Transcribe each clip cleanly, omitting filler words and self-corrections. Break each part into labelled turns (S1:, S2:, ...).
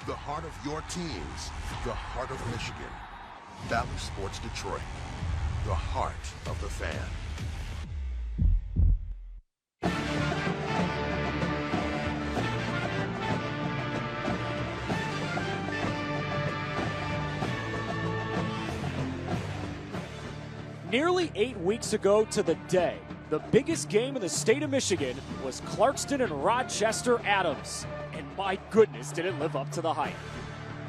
S1: The heart of your teams, the heart of Michigan. Bally Sports Detroit, the heart of the fan.
S2: Nearly 8 weeks ago to the day, the biggest game in the state of Michigan was Clarkston and Rochester Adams. And my goodness, did it live up to the hype.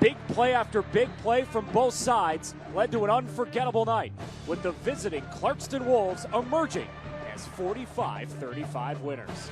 S2: Big play after big play from both sides led to an unforgettable night, with the visiting Clarkston Wolves emerging as 45-35 winners.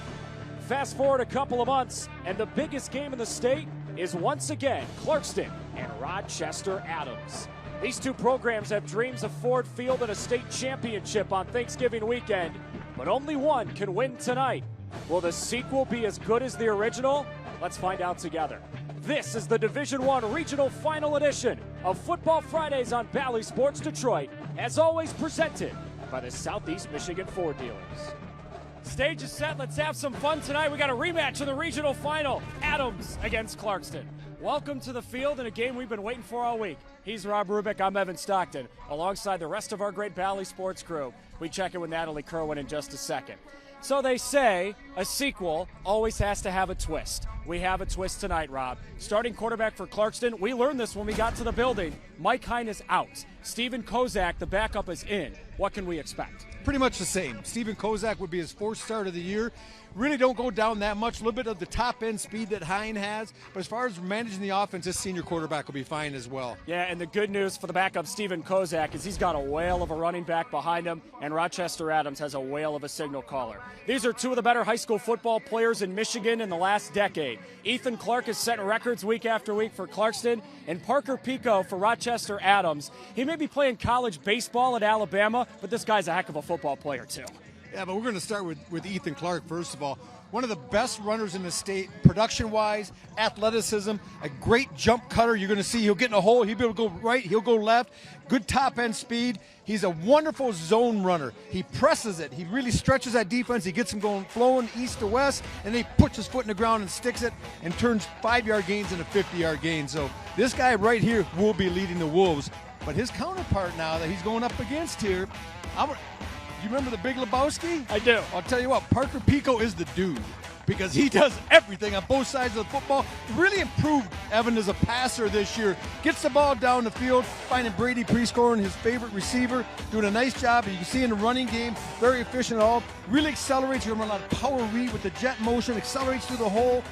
S2: Fast forward a couple of months, and the biggest game in the state is once again Clarkston and Rochester Adams. These two programs have dreams of Ford Field and a state championship on Thanksgiving weekend, but only one can win tonight. Will the sequel be as good as the original? Let's find out together. This is the Division I Regional Final Edition of Football Fridays on Bally Sports Detroit, as always presented by the Southeast Michigan Ford dealers. Stage is set. Let's have some fun tonight. We got a rematch of the regional final, Adams against Clarkston. Welcome to the field in a game we've been waiting for all week. He's Rob Rubick. I'm Evan Stockton. Alongside the rest of our great Bally Sports crew, we check in with Natalie Kerwin in just a second. So they say a sequel always has to have a twist. We have a twist tonight, Rob. Starting quarterback for Clarkston, we learned this when we got to the building. Mike Hine is out. Stephen Kossak, the backup, is in. What can we expect?
S3: Pretty much the same. Stephen Kossak would be his fourth start of the year. Really don't go down that much. A little bit of the top-end speed that Hine has. But as far as managing the offense, this senior quarterback will be fine as well.
S2: Yeah, and the good news for the backup, Stephen Kossak, is he's got a whale of a running back behind him, and Rochester Adams has a whale of a signal caller. These are two of the better high school football players in Michigan in the last decade. Ethan Clark is setting records week after week for Clarkston, and Parker Pico for Rochester Adams. He may be playing college baseball at Alabama, but this guy's a heck of a football player too.
S3: Yeah, but we're going to start with Ethan Clark, first of all. One of the best runners in the state, production-wise, athleticism, a great jump cutter. You're going to see he'll get in a hole. He'll be able to go right. He'll go left. Good top-end speed. He's a wonderful zone runner. He presses it. He really stretches that defense. He gets them going, flowing east to west, and then he puts his foot in the ground and sticks it and turns 5-yard gains into 50-yard gains. So this guy right here will be leading the Wolves. But his counterpart now that he's going up against here, you remember the Big Lebowski?
S2: I do.
S3: I'll tell you what, Parker Pico is the dude because he does everything on both sides of the football. Really improved Evan as a passer this year. Gets the ball down the field, finding Brady Prescorn, his favorite receiver, doing a nice job. And you can see in the running game, very efficient at all. Really accelerates. You run a lot of power read with the jet motion, accelerates through the hole.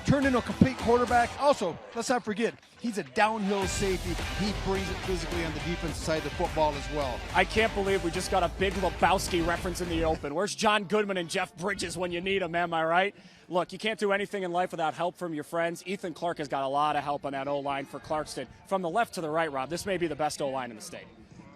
S3: Turned into a complete quarterback. Also, let's not forget, he's a downhill safety. He brings it physically on the defensive side of the football as well.
S2: I can't believe we just got a Big Lebowski reference in the open. Where's John Goodman and Jeff Bridges when you need them, am I right? Look, you can't do anything in life without help from your friends. Ethan Clark has got a lot of help on that O-line for Clarkston. From the left to the right, Rob, this may be the best O-line in the state.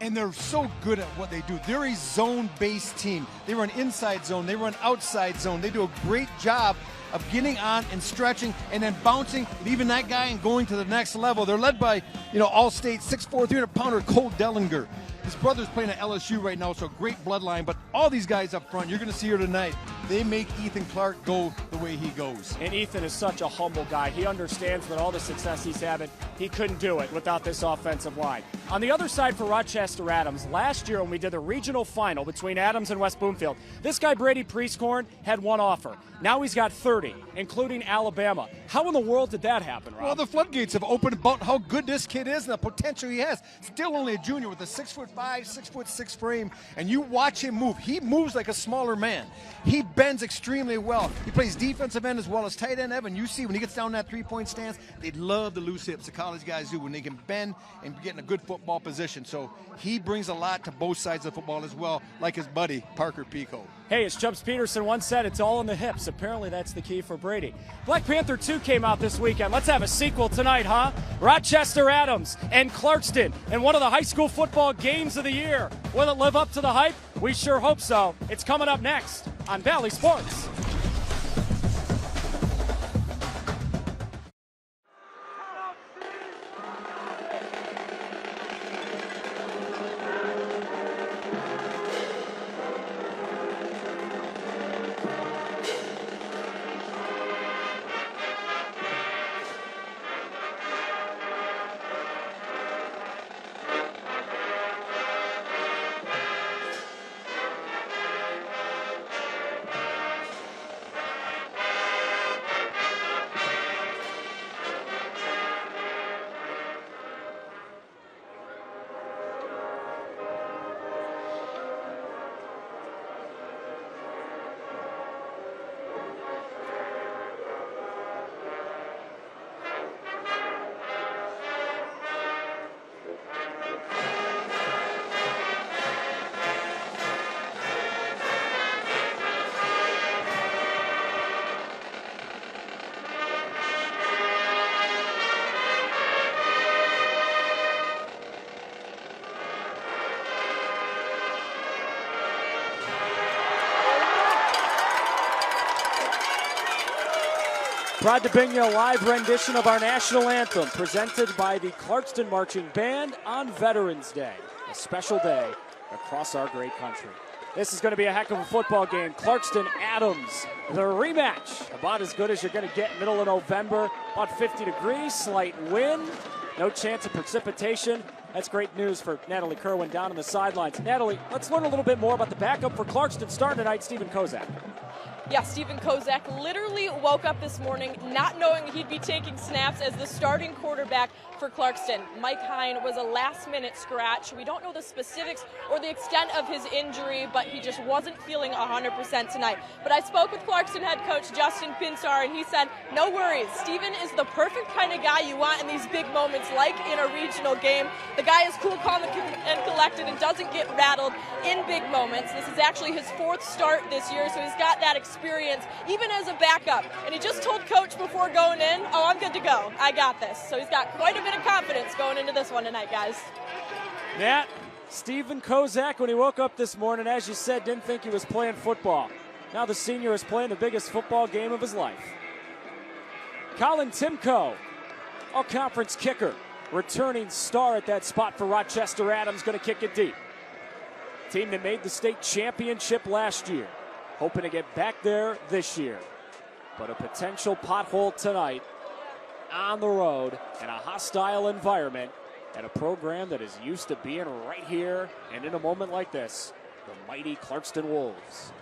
S3: And they're so good at what they do. They're a zone-based team. They run inside zone. They run outside zone. They do a great job of getting on and stretching and then bouncing, leaving that guy and going to the next level. They're led by, all-state 6'4", 300-pounder Cole Dellinger. His brother's playing at LSU right now, so great bloodline. But all these guys up front, you're going to see here tonight, they make Ethan Clark go the way he goes.
S2: And Ethan is such a humble guy. He understands that all the success he's having, he couldn't do it without this offensive line. On the other side for Rochester Adams, last year when we did the regional final between Adams and West Bloomfield, this guy Brady Prescorn had one offer. Now he's got 30, including Alabama. How in the world did that happen, Rob?
S3: Well, the floodgates have opened about how good this kid is and the potential he has. Still only a junior with a 6'5", 6'6" frame, and you watch him move. He moves like a smaller man. He bends extremely well. He plays defensive end as well as tight end. Evan, you see when he gets down that three-point stance, they love the loose hips. The college guys do when they can bend and get in a good football position. So he brings a lot to both sides of the football as well, like his buddy Parker Pico.
S2: Hey, as Chubbs Peterson once said, it's all in the hips. Apparently that's the key for Brady. Black Panther 2 came out this weekend. Let's have a sequel tonight, huh? Rochester Adams and Clarkston in one of the high school football games of the year. Will it live up to the hype? We sure hope so. It's coming up next on Bally Sports. Proud to bring you a live rendition of our national anthem presented by the Clarkston Marching Band on Veterans Day, a special day across our great country. This is going to be a heck of a football game. Clarkston Adams, the rematch, about as good as you're going to get middle of November. About 50 degrees, slight wind, no chance of precipitation. That's great news for Natalie Kerwin down on the sidelines. Natalie, let's learn a little bit more about the backup for Clarkston starting tonight, Stephen Kossak.
S4: Yeah, Stephen Kossak literally woke up this morning not knowing he'd be taking snaps as the starting quarterback for Clarkston. Mike Hine was a last-minute scratch. We don't know the specifics or the extent of his injury, but he just wasn't feeling 100% tonight. But I spoke with Clarkston head coach Justin Pinsar, and he said, no worries. Stephen is the perfect kind of guy you want in these big moments, like in a regional game. The guy is cool, calm, and collected and doesn't get rattled in big moments. This is actually his 4th start this year, so he's got that experience, even as a backup. And he just told coach before going in, oh, I'm good to go. I got this. So he's got quite a bit of confidence going into this one tonight, guys.
S2: Nat, Stephen Kossak, when he woke up this morning, as you said, didn't think he was playing football. Now the senior is playing the biggest football game of his life. Colin Timko, all-conference kicker, returning star at that spot for Rochester Adams, going to kick it deep. Team that made the state championship last year, hoping to get back there this year. But a potential pothole tonight on the road in a hostile environment at a program that is used to being right here and in a moment like this, the mighty Clarkston Wolves.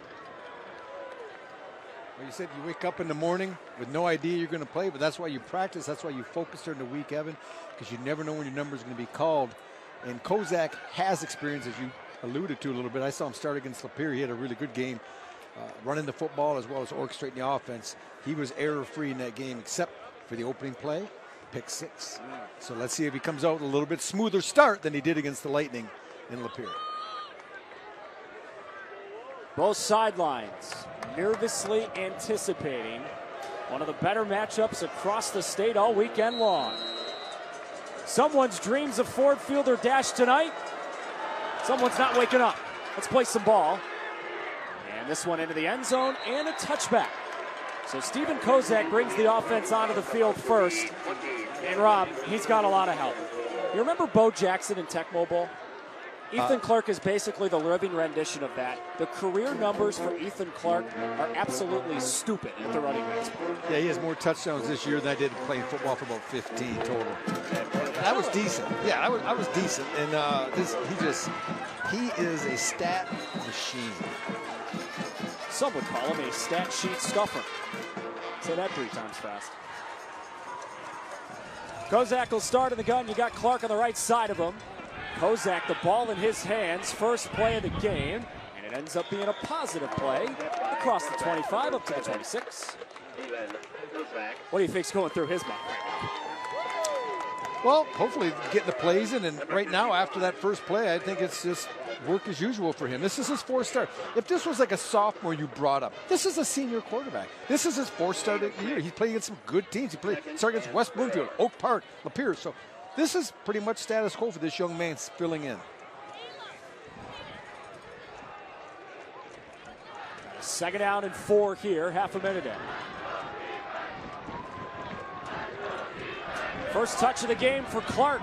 S3: Well, you said you wake up in the morning with no idea you're going to play, but that's why you practice. That's why you focus during the week, Evan, because you never know when your number is going to be called. And Kossak has experience, as you alluded to a little bit. I saw him start against Lapeer. He had a really good game running the football as well as orchestrating the offense. He was error-free in that game except for the opening play, pick 6. So let's see if he comes out with a little bit smoother start than he did against the Lightning in Lapeer.
S2: Both sidelines nervously anticipating one of the better matchups across the state all weekend long. Someone's dreams of Ford Field are dashed tonight. Someone's not waking up. Let's play some ball. And this one into the end zone and a touchback. So Stephen Kossak brings the offense onto the field first. And Rob, he's got a lot of help. You remember Bo Jackson in Tecmo Bowl? Ethan Clark is basically the living rendition of that. The career numbers for Ethan Clark are absolutely stupid at the running back spot.
S3: Yeah, he has more touchdowns this year than I did playing football for about 15 total. That was decent. Yeah, I was decent. And he is a stat machine.
S2: Some would call him a stat sheet stuffer. Say that 3 times fast. Kossak will start in the gun. You got Clark on the right side of him. Kossak, the ball in his hands, first play of the game, and it ends up being a positive play across the 25 up to the 26. What do you think's going through his mind?
S3: Well, hopefully getting the plays in, and right now after that first play, I think it's just work as usual for him. This is his 4th start. If this was like a sophomore you brought up, this is a senior quarterback. This is his 4th start of the year. He's playing against some good teams. He started against West Bloomfield, Oak Park, Lapeer. So this is pretty much status quo for this young man filling in.
S2: Second down and 4 here, half a minute in. First touch of the game for Clark.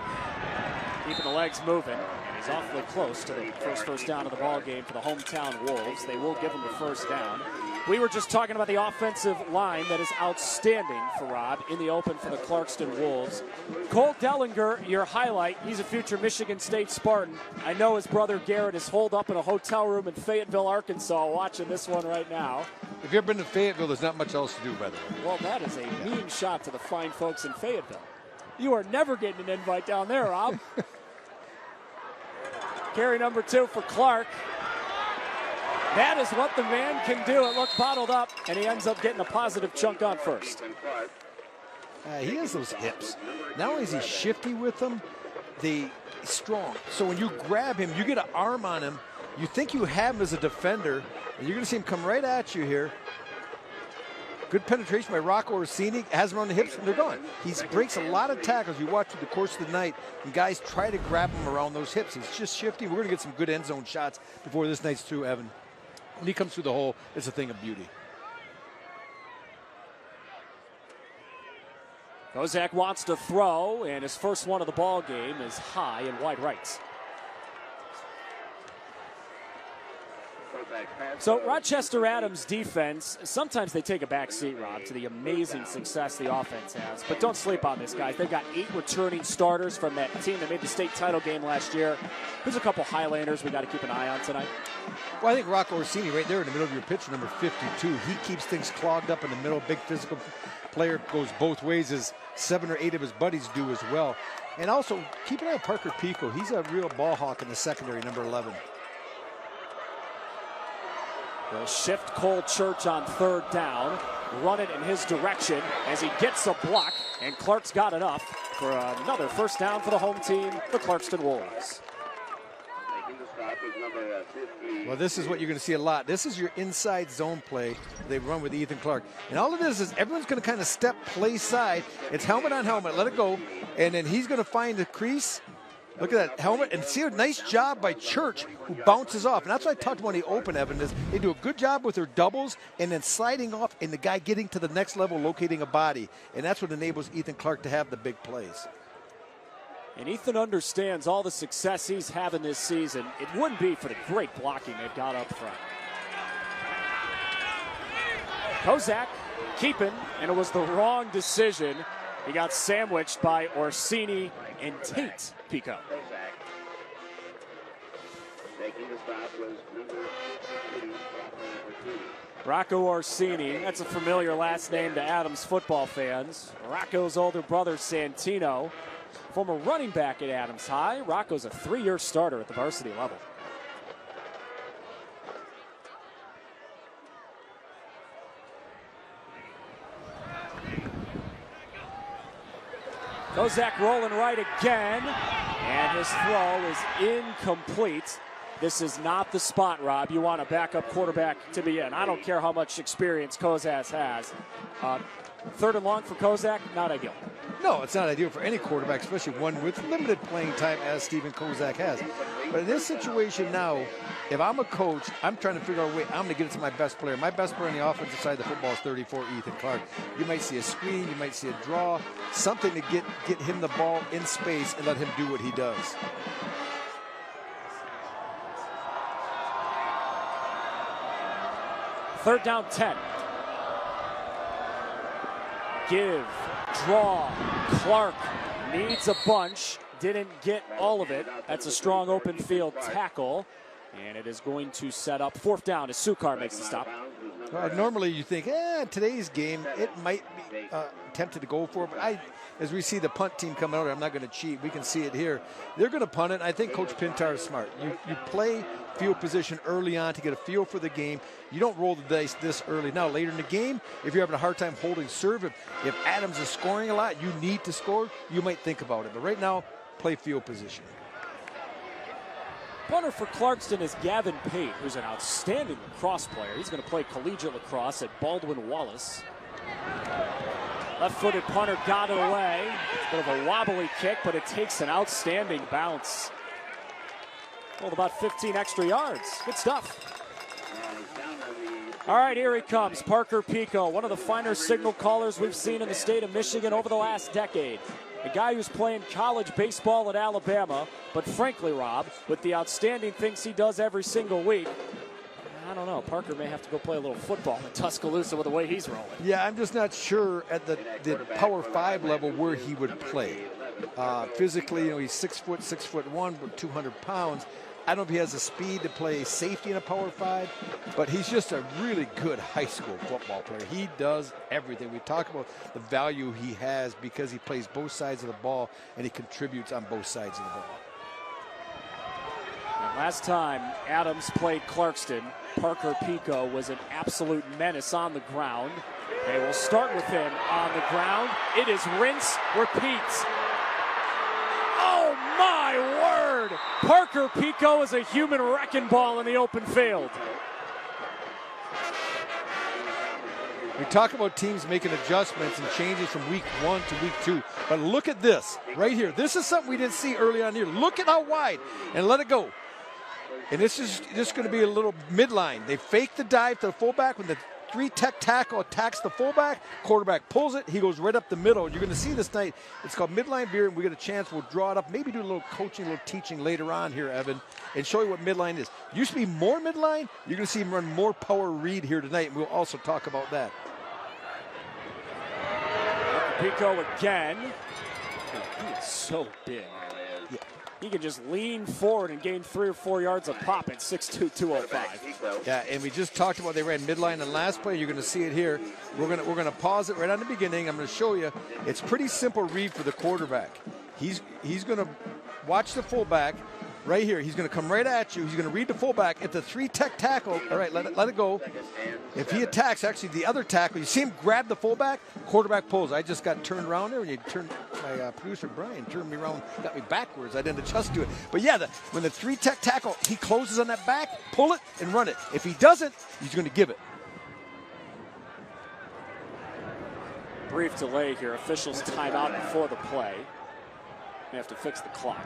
S2: Keeping the legs moving, and he's awfully close to the first down of the ball game for the hometown Wolves. They will give him the first down. We were just talking about the offensive line that is outstanding for Rob in the open for the Clarkston Wolves. Cole Dellinger, your highlight. He's a future Michigan State Spartan. I know his brother Garrett is holed up in a hotel room in Fayetteville, Arkansas, watching this one right now.
S3: If you've ever been to Fayetteville, there's not much else to do, by the way.
S2: Well, that is a mean shot to the fine folks in Fayetteville. You are never getting an invite down there, Rob. Carry number 2 for Clark. That is what the man can do. It looked bottled up, and he ends up getting a positive chunk on first.
S3: He has those hips. Not only is he shifty with them, he's strong. So when you grab him, you get an arm on him. You think you have him as a defender, and you're going to see him come right at you here. Good penetration by Rocco Orsini, has him on the hips, and they're gone. He breaks a lot of tackles you watch through the course of the night, and guys try to grab him around those hips. He's just shifty. We're going to get some good end zone shots before this night's through, Evan. When he comes through the hole, it's a thing of beauty.
S2: Kossak wants to throw, and his first one of the ball game is high and wide right. So Rochester Adams defense, sometimes they take a back seat, Rob, to the amazing success the offense has. But don't sleep on this, guys. They've got 8 returning starters from that team that made the state title game last year. There's a couple Highlanders we got to keep an eye on tonight.
S3: Well, I think Rocco Orsini right there in the middle of your picture, number 52. He keeps things clogged up in the middle. Big physical player, goes both ways, as 7 or 8 of his buddies do as well. And also, keep an eye on Parker Pico. He's a real ball hawk in the secondary, number 11.
S2: They'll shift Cole Church on 3rd down, run it in his direction as he gets a block, and Clark's got enough for another first down for the home team, the Clarkston Wolves.
S3: Well, this is what you're going to see a lot. This is your inside zone play they run with Ethan Clark. And all it is everyone's going to kind of step play side. It's helmet on helmet, let it go, and then he's going to find the crease. Look at that helmet, and see a nice job by Church, who bounces off. And that's what I talked when he opened, Evan, is they do a good job with their doubles and then sliding off and the guy getting to the next level, locating a body. And that's what enables Ethan Clark to have the big plays.
S2: And Ethan understands all the success he's having this season. It wouldn't be for the great blocking they've got up front. Kossak keeping, and it was the wrong decision. He got sandwiched by Orsini and Tate Pico. Rocco Orsini, that's a familiar last name to Adams football fans. Rocco's older brother, Santino, former running back at Adams High. Rocco's a 3-year starter at the varsity level. Kossak rolling right again, and his throw is incomplete. This is not the spot, Rob. You want a backup quarterback to be in. I don't care how much experience Kossak has. 3rd and long for Kossak, not ideal.
S3: No, it's not ideal for any quarterback, especially one with limited playing time as Stephen Kossak has. But in this situation now, if I'm a coach, I'm trying to figure out a way, I'm going to get it to my best player. My best player on the offensive side of the football is 34, Ethan Clark. You might see a screen, you might see a draw, something to get him the ball in space and let him do what he does.
S2: Third down 10. Give, draw, Clark needs a bunch, didn't get all of it. That's a strong open field tackle, and it is going to set up 4th down as Sukar makes the stop.
S3: Normally you think, today's game, it might be tempted to go for it, but as we see the punt team come out, I'm not going to cheat. We can see it here. They're going to punt it. I think Coach Pintar is smart. You play field position early on to get a feel for the game. You don't roll the dice this early. Now, later in the game, if you're having a hard time holding serve, if Adams is scoring a lot, you need to score, you might think about it. But right now, play field position.
S2: Punter for Clarkston is Gavin Pate, who's an outstanding lacrosse player. He's going to play collegiate lacrosse at Baldwin Wallace. Left-footed punter got it away. It's a bit of a wobbly kick, but it takes an outstanding bounce. Well, about 15 extra yards. Good stuff. All right, here he comes, Parker Pico, one of the finer signal callers we've seen in the state of Michigan over the last decade. A guy who's playing college baseball at Alabama, but frankly, Rob, with the outstanding things he does every single week, I don't know. Parker may have to go play a little football in Tuscaloosa with the way he's rolling.
S3: Yeah, I'm just not sure at the Power 5 level where he would play. Physically, he's 6'1", but 200 pounds. I don't know if he has the speed to play safety in a Power 5, but he's just a really good high school football player. He does everything. We talk about the value he has because he plays both sides of the ball and he contributes on both sides of the ball.
S2: And last time Adams played Clarkston, Parker Pico was an absolute menace on the ground. They will start with him on the ground. It is rinse, repeat. Oh my word! Parker Pico is a human wrecking ball in the open field.
S3: We talk about teams making adjustments and changes from week 1 to week 2, but look at this right here. This is something we didn't see early on here. Look at how wide, and let it go. And this is just going to be a little midline. They fake the dive to the fullback when the three-tech tackle attacks the fullback, quarterback pulls it, he goes right up the middle. You're going to see this night, it's called midline veer, and we get a chance, we'll draw it up, maybe do a little coaching, a little teaching later on here, Evan, and show you what midline is. Used to be more midline, you're going to see him run more power read here tonight, and we'll also talk about that.
S2: Pico again. He is so big. Yeah. He can just lean forward and gain 3 or 4 yards a pop at 6'2", 205.
S3: Yeah, and we just talked about they ran midline on last play. You're going to see it here. We're gonna pause it right on the beginning. I'm going to show you. It's pretty simple read for the quarterback. He's going to watch the fullback right here. He's going to come right at you. He's going to read the fullback. If the three-tech tackle, all right, let it go. If he attacks, actually the other tackle, you see him grab the fullback, quarterback pulls. I just got turned around there. When you turned, my producer Brian turned me around, got me backwards. I didn't adjust to it. But yeah, when the three-tech tackle, he closes on that back, pull it and run it. If he doesn't, he's going to give it.
S2: Brief delay here. Officials timeout before the play. They have to fix the clock.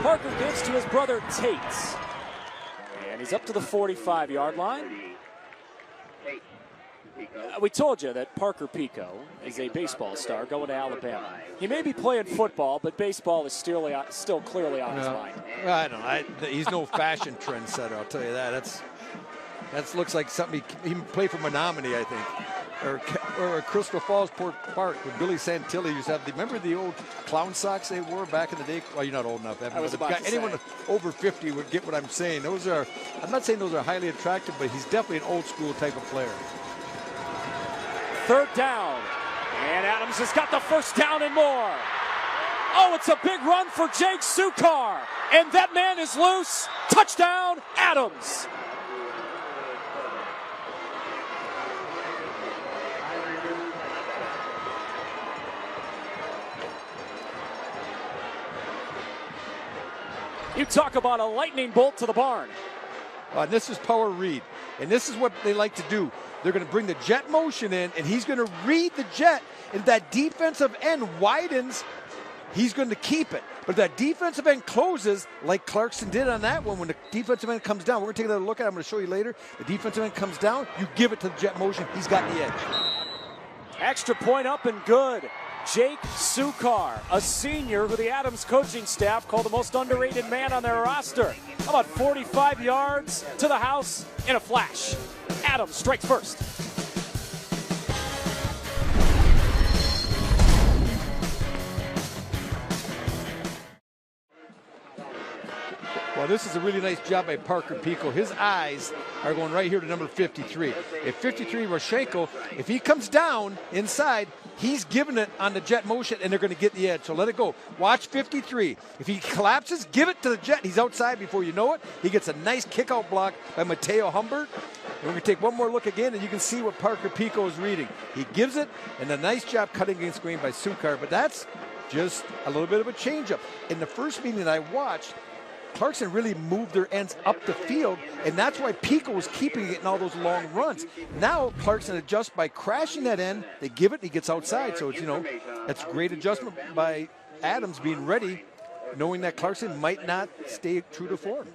S2: Parker gives to his brother Tate. And he's up to the 45-yard line. We told you that Parker Pico is a baseball star going to Alabama. He may be playing football, but baseball is still clearly on his mind.
S3: I don't know. He's no fashion trendsetter, I'll tell you that. That looks like something he played for Menominee, I think. Or Crystal Falls Park with Billy Santilli used to have. Remember the old clown socks they wore back in the day? Well, you're not old enough, Evan.
S2: I was about to
S3: anyone
S2: say.
S3: over 50 would get what I'm saying. I'm not saying those are highly attractive, but he's definitely an old school type of player.
S2: 3rd down. And Adams has got the 1st down and more. Oh, it's a big run for Jake Sukar. And that man is loose. Touchdown, Adams. You talk about a lightning bolt to the barn.
S3: And this is power read. And this is what they like to do. They're going to bring the jet motion in, and he's going to read the jet. And that defensive end widens, he's going to keep it. But if that defensive end closes, like Clarkston did on that one, when the defensive end comes down, we're going to take another look at it. I'm going to show you later. The defensive end comes down, you give it to the jet motion. He's got the edge.
S2: Extra point up and good. Jake Sukar, a senior who the Adams coaching staff called the most underrated man on their roster. How about 45 yards to the house in a flash? Adams strikes first.
S3: Well, this is a really nice job by Parker Pico. His eyes are going right here to number 53. If 53, Roshenko, if he comes down inside, he's giving it on the jet motion, and they're going to get the edge. So let it go. Watch 53. If he collapses, give it to the jet. He's outside before you know it. He gets a nice kick-out block by Mateo Humbert. And we're going to take one more look again, and you can see what Parker Pico is reading. He gives it, and a nice job cutting against green by Sukar. But that's just a little bit of a change-up. In the first meeting that I watched, Clarkston really moved their ends up the field, and that's why Pico was keeping it in all those long runs. Now Clarkston adjusts by crashing that end. They give it, and he gets outside. So it's, that's great adjustment by Adams being ready, knowing that Clarkston might not stay true to form.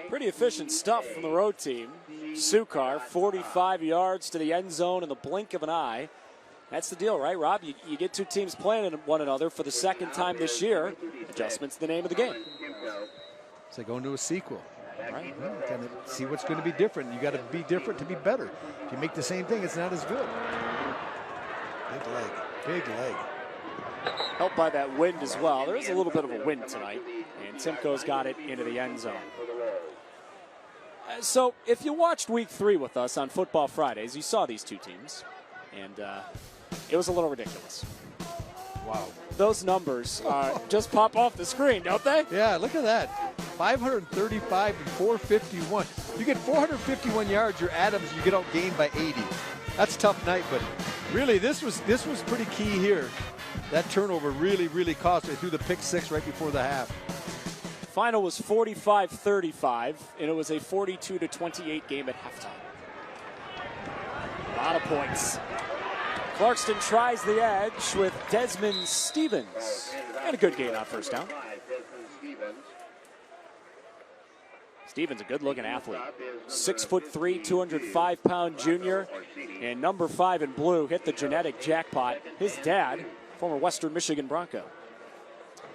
S2: Pretty efficient stuff from the road team. Sukar, 45 yards to the end zone in the blink of an eye. That's the deal, right, Rob? You get two teams playing one another for the second time this year. Adjustment's the name of the game.
S3: It's like going to a sequel. Right? Kind of see what's going to be different. You got to be different to be better. If you make the same thing, it's not as good. Big leg. Big leg.
S2: Helped by that wind as well. There is a little bit of a wind tonight, and Timko's got it into the end zone. So if you watched Week 3 with us on Football Fridays, you saw these two teams, and it was a little ridiculous.
S3: Wow.
S2: Those numbers just pop off the screen, don't they?
S3: Yeah, look at that. 535 and 451. You get 451 yards, you're Adams, you get outgained by 80. That's a tough night, but really this was pretty key here. That turnover really cost me. They threw the pick six right before the half.
S2: Final was 45-35, and it was a 42-28 game at halftime. A lot of points. Clarkston tries the edge with Desman Stephens. And a good gain on first down. Stephens, a good-looking athlete. 6'3", 205-pound junior. And number 5 in blue hit the genetic jackpot. His dad, former Western Michigan Bronco.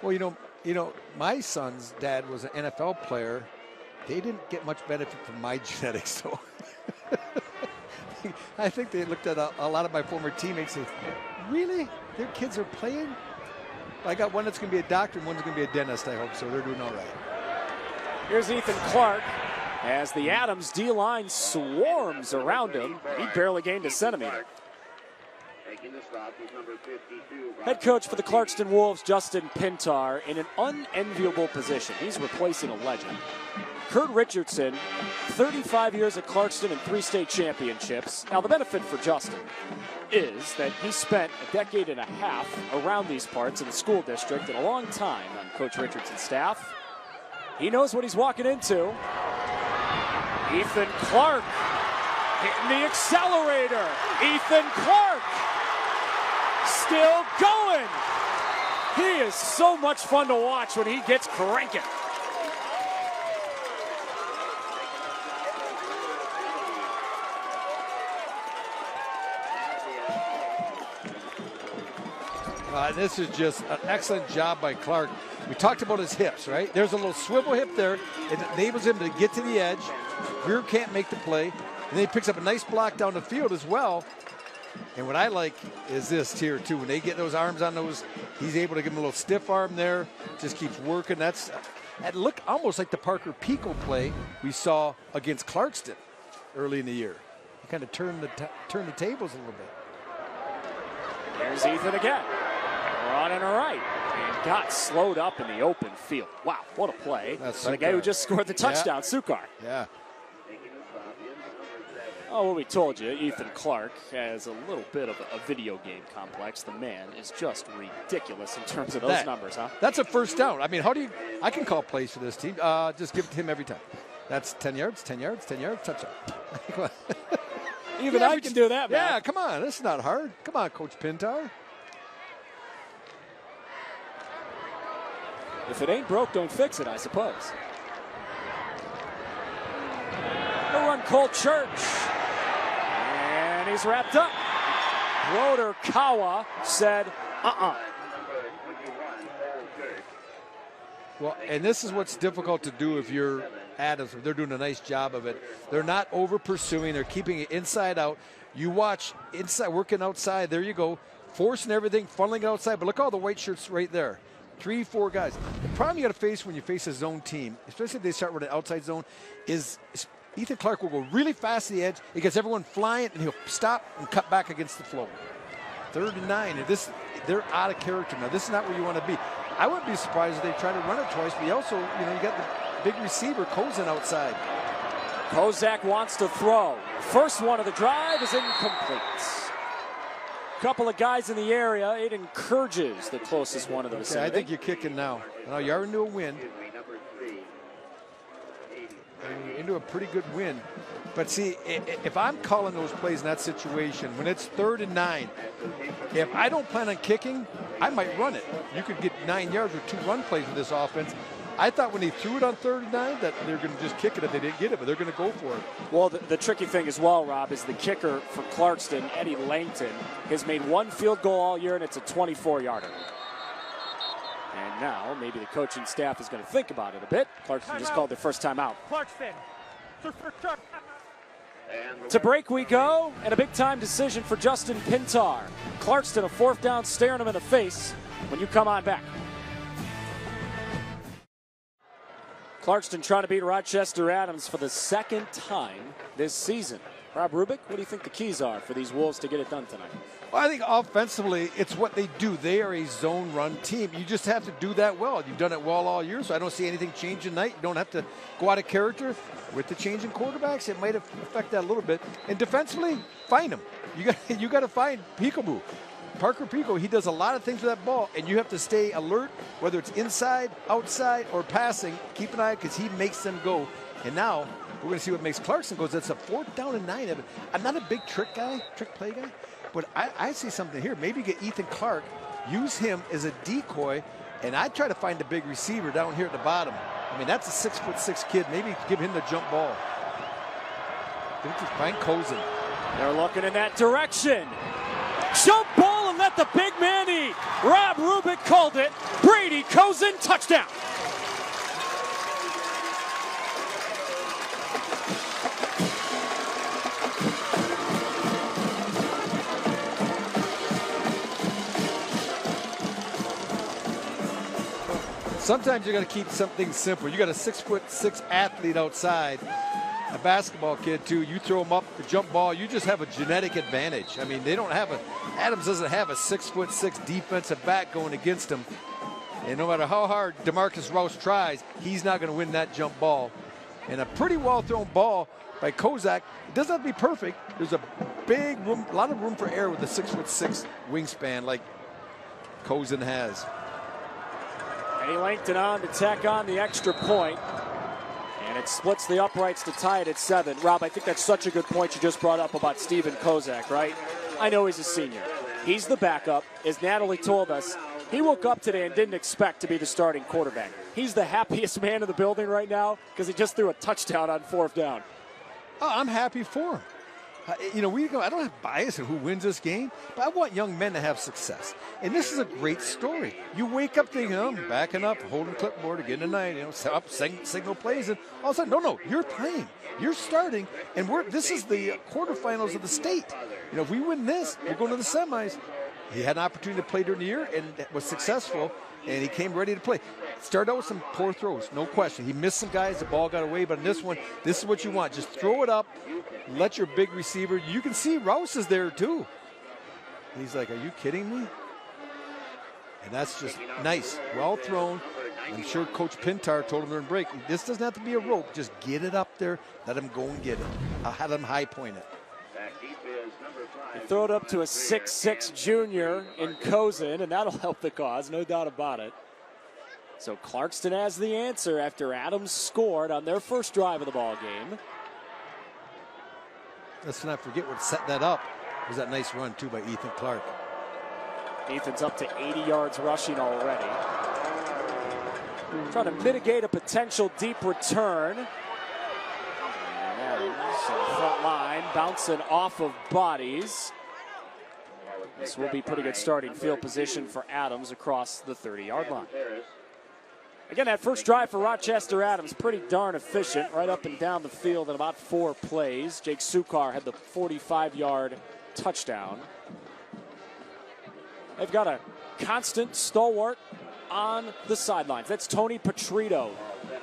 S3: Well, you know, my son's dad was an NFL player. They didn't get much benefit from my genetics, so I think they looked at a lot of my former teammates and said, really? Their kids are playing? I got one that's going to be a doctor and one's going to be a dentist, I hope, so they're doing all right.
S2: Here's Ethan Clark as the Adams D-line swarms around him. He barely gained a centimeter. Head coach for the Clarkston Wolves, Justin Pintar, in an unenviable position. He's replacing a legend. Kurt Richardson, 35 years at Clarkston and 3 state championships. Now, the benefit for Justin is that he spent a decade and a half around these parts in the school district and a long time on Coach Richardson's staff. He knows what he's walking into. Ethan Clark hitting the accelerator. Ethan Clark still going. He is so much fun to watch when he gets cranking.
S3: This is just an excellent job by Clark. We talked about his hips, right? There's a little swivel hip there. It enables him to get to the edge. Greer can't make the play. And then he picks up a nice block down the field as well. And what I like is this here, too. When they get those arms on those, he's able to give him a little stiff arm there. Just keeps working. That looked almost like the Parker Pico play we saw against Clarkston early in the year. He kind of turned the tables a little bit.
S2: Here's Ethan again. Running right. And got slowed up in the open field. Wow, what a play.
S3: That's
S2: the guy who just scored the touchdown, Sukar.
S3: Yeah.
S2: Oh, well, we told you, Ethan Clark has a little bit of a video game complex. The man is just ridiculous in terms of those numbers, huh?
S3: That's a first down. I mean, I can call plays for this team. Just give it to him every time. That's 10 yards, 10 yards, 10 yards, touchdown.
S2: Even I can do that, man.
S3: Yeah, come on. This is not hard. Come on, Coach Pintar.
S2: If it ain't broke, don't fix it, I suppose. The run, Cole Church. And he's wrapped up. Roder Kawa said,
S3: Well, and this is what's difficult to do if you're Adams. They're doing a nice job of it. They're not over pursuing. They're keeping it inside out. You watch inside, working outside. There you go. Forcing everything, funneling it outside. But look at all the white shirts right there. 3, 4 guys. The problem you got to face when you face a zone team, especially if they start with an outside zone, is Ethan Clark will go really fast to the edge. He gets everyone flying, and he'll stop and cut back against the flow. 3rd and 9. And they're out of character now. This is not where you want to be. I wouldn't be surprised if they try to run it twice, but you also, you got the big receiver, Kossak, outside.
S2: Kossak wants to throw. First one of the drive is incomplete. Couple of guys in the area. Aiden Kurges, the closest one of the vicinity.
S3: I think you're kicking now. Now you're into a wind. Into a pretty good wind. But see, if I'm calling those plays in that situation, when it's 3rd and 9, if I don't plan on kicking, I might run it. You could get 9 yards with 2 run plays with this offense. I thought when they threw it on 3rd and 9 that they're going to just kick it if they didn't get it, but they're going to go for it.
S2: Well, the tricky thing as well, Rob, is the kicker for Clarkston, Eddie Langton, has made 1 field goal all year, and it's a 24-yarder. And now maybe the coaching staff is going to think about it a bit. Clarkston just called their first time out.
S5: Clarkston.
S2: To break we go, and a big-time decision for Justin Pintar. Clarkston, a 4th down, staring him in the face when you come on back. Clarkston trying to beat Rochester Adams for the 2nd time this season. Rob Rubick, what do you think the keys are for these Wolves to get it done tonight?
S3: Well, I think offensively, it's what they do. They are a zone run team. You just have to do that well. You've done it well all year, so I don't see anything change tonight. You don't have to go out of character. With the change in quarterbacks, it might affect that a little bit. And defensively, find them. You got to find Pico. Parker Pico, he does a lot of things with that ball, and you have to stay alert, whether it's inside, outside, or passing. Keep an eye because he makes them go. And now we're going to see what makes Clarkston go. That's a 4th down and 9. I'm not a big trick play guy, but I see something here. Maybe get Ethan Clark, use him as a decoy, And I try to find a big receiver down here at the bottom. I mean, that's a 6'6" kid. Maybe give him the jump ball. Find Kossak.
S2: They're looking in that direction. Jump ball and let the big man eat. Rob Rubick called it. Brady Kossak, touchdown.
S3: Sometimes you got to keep something simple. You got a 6'6" athlete outside, a basketball kid too. You throw him up the jump ball. You just have a genetic advantage. I mean, they don't have Adams doesn't have a 6'6" defensive back going against him. And no matter how hard DeMarcus Rouse tries, he's not going to win that jump ball. And a pretty well thrown ball by Kossak. It doesn't have to be perfect. There's a big room, a lot of room for error with a 6'6" wingspan like Kossak has.
S2: And he linked it on to tack on the extra point. And it splits the uprights to tie it at 7. Rob, I think that's such a good point you just brought up about Steven Kossak, right? I know he's a senior. He's the backup. As Natalie told us, he woke up today and didn't expect to be the starting quarterback. He's the happiest man in the building right now because he just threw a touchdown on 4th down.
S3: Oh, I'm happy for him. You know, I don't have bias in who wins this game, but I want young men to have success. And this is a great story. You wake up thinking, I'm backing up, holding clipboard again tonight, set up signal plays, and all of a sudden, no, you're playing. You're starting, and this is the quarterfinals of the state. You know, if we win this, we're going to the semis. He had an opportunity to play during the year and was successful, and he came ready to play. Started out with some poor throws, no question. He missed some guys, the ball got away, but in this one, this is what you want. Just throw it up, let your big receiver. You can see Rouse is there too. He's like, are you kidding me? And that's just nice, well thrown. I'm sure Coach Pintar told him during break, this doesn't have to be a rope, just get it up there, let him go and get it. I'll have him high point it.
S2: You throw it up to a 6'6" junior in Kossak, and that'll help the cause, no doubt about it. So Clarkston has the answer after Adams scored on their first drive of the ball game.
S3: Let's not forget what set that up. It was that nice run, too, by Ethan Clark.
S2: Ethan's up to 80 yards rushing already. Trying to mitigate a potential deep return. And Adams on the front line, bouncing off of bodies. This will be pretty good starting field position for Adams across the 30-yard line. Again, that first drive for Rochester Adams, pretty darn efficient, right up and down the field in about 4 plays. Jake Sukar had the 45-yard touchdown. They've got a constant stalwart on the sidelines. That's Tony Petrito,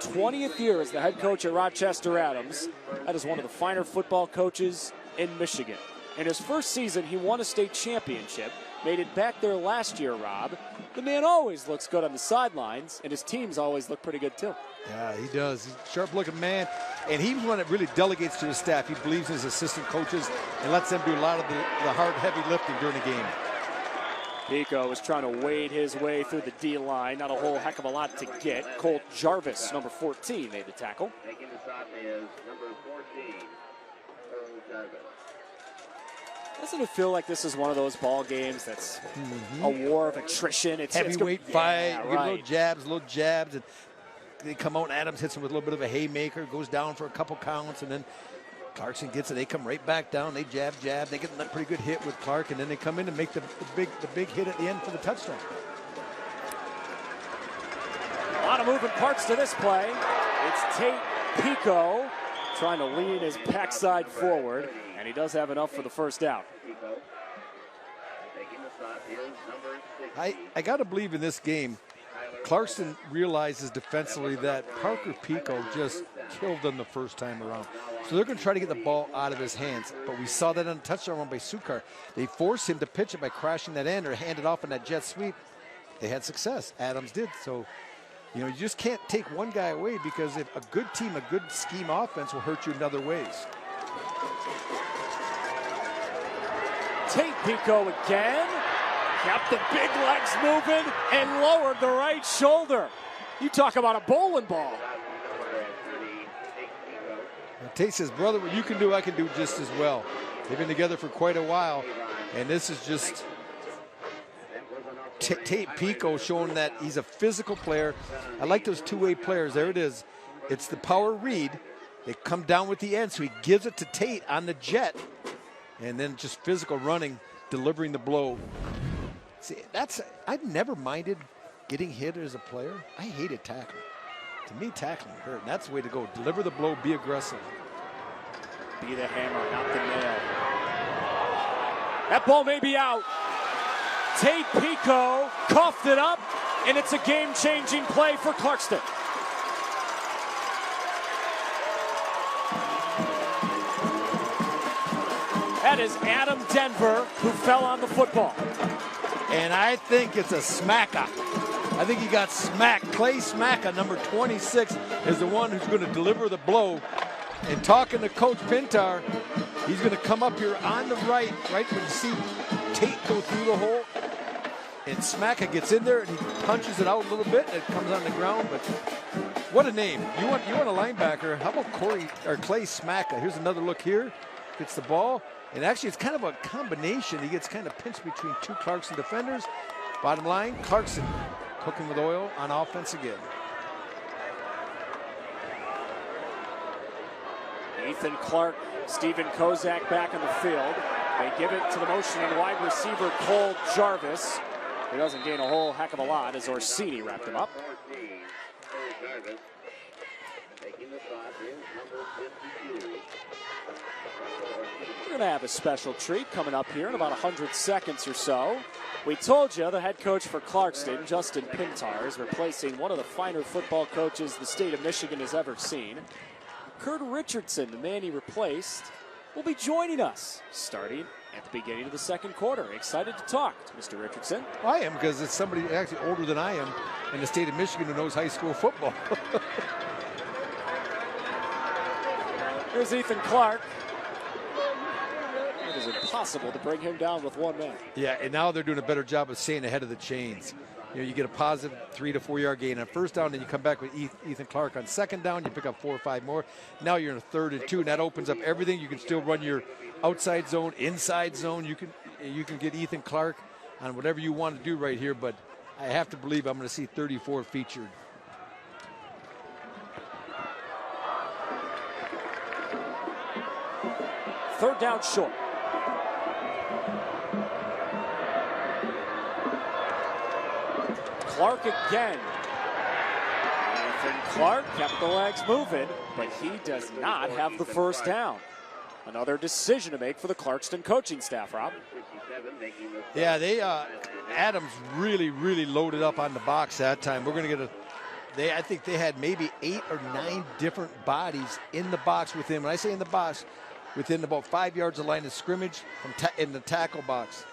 S2: 20th year as the head coach at Rochester Adams. That is one of the finer football coaches in Michigan. In his first season, he won a state championship, made it back there last year, Rob. The man always looks good on the sidelines, and his teams always look pretty good, too.
S3: Yeah, he does. He's a sharp-looking man, and he's one that really delegates to his staff. He believes in his assistant coaches and lets them do a lot of the hard, heavy lifting during the game.
S2: Pico was trying to wade his way through the D-line. Not a whole heck of a lot to get. Colt Jarvis, number 14, made the tackle.
S5: Taking the shot is number 14, Colt Jarvis.
S2: Doesn't it feel like this is one of those ball games that's a war of attrition? It's
S3: heavyweight fight,
S2: yeah,
S3: give little jabs, and they come out and Adams hits him with a little bit of a haymaker, goes down for a couple counts, and then Clarkston gets it. They come right back down. They jab. They get a pretty good hit with Clark, and then they come in and make the big hit at the end for the touchdown.
S2: A lot of moving parts to this play. It's Tate Pico trying to lean his backside forward, and he does have enough for the first down.
S3: I got to believe in this game, Clarkston realizes defensively that Parker Pico just killed them the first time around. So they're going to try to get the ball out of his hands. But we saw that on a touchdown run by Sukar. They forced him to pitch it by crashing that end or hand it off in that jet sweep. They had success. Adams did. So, you just can't take one guy away, because if a good team, a good scheme offense will hurt you in other ways.
S2: Tate Pico again. Kept the big legs moving and lowered the right shoulder. You talk about a bowling ball.
S3: Tate says, brother, what you can do, I can do just as well. They've been together for quite a while, and this is just Tate Pico showing that he's a physical player. I like those two-way players. There it is. It's the power read. They come down with the end, so he gives it to Tate on the jet. And then just physical running, delivering the blow. See, I've never minded getting hit as a player. I hated tackling. To me, tackling hurt. And that's the way to go. Deliver the blow, be aggressive.
S2: Be the hammer, not the nail. That ball may be out. Tate Pico coughed it up, and it's a game-changing play for Clarkston. That is Adam Denver who fell on the football.
S3: And I think it's a smacker. I think he got smacked. Clay Smacka, number 26, is the one who's going to deliver the blow. And talking to Coach Pintar, he's going to come up here on the right when you see Tate go through the hole. And Smacka gets in there and he punches it out a little bit and it comes on the ground. But what a name. You want a linebacker. How about Clay Smacka? Here's another look here. Gets the ball. And actually, it's kind of a combination. He gets kind of pinched between two Clarkston defenders. Bottom line, Clarkston cooking with oil on offense again.
S2: Ethan Clark, Stephen Kossak back on the field. They give it to the motion and wide receiver Cole Jarvis. He doesn't gain a whole heck of a lot as Orsini wrapped him up. We're going to have a special treat coming up here in about 100 seconds or so. We told you the head coach for Clarkston, Justin Pintar, is replacing one of the finer football coaches the state of Michigan has ever seen. Kurt Richardson, the man he replaced, will be joining us starting at the beginning of the second quarter. Excited to talk to Mr. Richardson.
S3: I am, because it's somebody actually older than I am in the state of Michigan who knows high school football.
S2: Here's Ethan Clark. It is impossible to bring him down with one man.
S3: Yeah, and now they're doing a better job of staying ahead of the chains. You know, you get a positive 3 to 4 yard gain on first down, then you come back with Ethan Clark on second down, you pick up 4 or 5 more. Now you're in a 3rd and 2, and that opens up everything. You can still run your outside zone, inside zone. You can get Ethan Clark on whatever you want to do right here, but I have to believe I'm going to see 34 featured.
S2: Third down short. Clark again. Ethan Clark kept the legs moving, but he does not have the first down. Another decision to make for the Clarkston coaching staff, Rob.
S3: Yeah, Adams really loaded up on the box that time. We're going to get I think they had maybe 8 or 9 different bodies in the box with him. When I say in the box, within about 5 yards of line of scrimmage in the tackle box.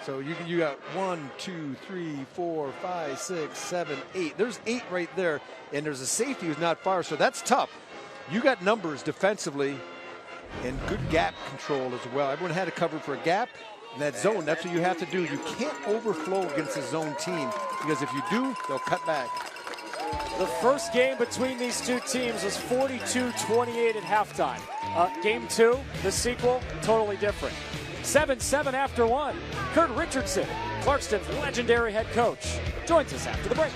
S3: So you got 1, 2, 3, 4, 5, 6, 7, 8. There's 8 right there, and there's a safety who's not far, so that's tough. You got numbers defensively and good gap control as well. Everyone had to cover for a gap in that zone. That's what you have to do. You can't overflow against a zone team, because if you do, they'll cut back.
S2: The first game between these two teams was 42-28 at halftime. Game 2, the sequel, totally different. 7-7 after 1. Kurt Richardson, Clarkston's legendary head coach, joins us after the break.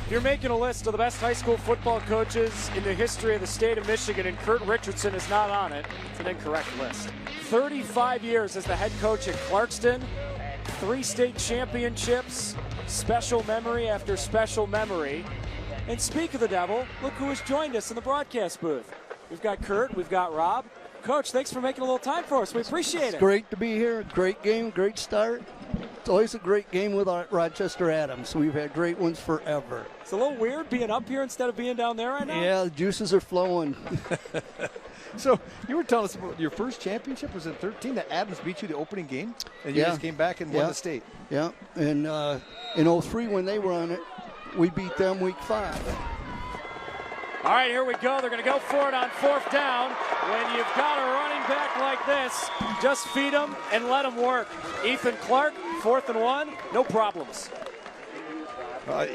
S2: If you're making a list of the best high school football coaches in the history of the state of Michigan and Kurt Richardson is not on it, it's an incorrect list. 35 years as the head coach at Clarkston, 3 state championships, special memory after special memory. And speak of the devil, look who has joined us in the broadcast booth. We've got Kurt, we've got Rob. Coach, thanks for making a little time for us. We appreciate it.
S6: It's great to be here. Great game, great start. It's always a great game with Rochester Adams. We've had great ones forever.
S2: It's a little weird being up here instead of being down there right now.
S6: Yeah, the juices are flowing.
S3: So you were telling us about your first championship was in 13 that Adams beat you the opening game, and you just came back and won the state.
S6: Yeah, and in 03 when they were on it, we beat them week 5.
S2: All right, here we go. They're going to go for it on 4th down. When you've got a running back like this, just feed him and let him work. Ethan Clark, 4th and 1, no problems.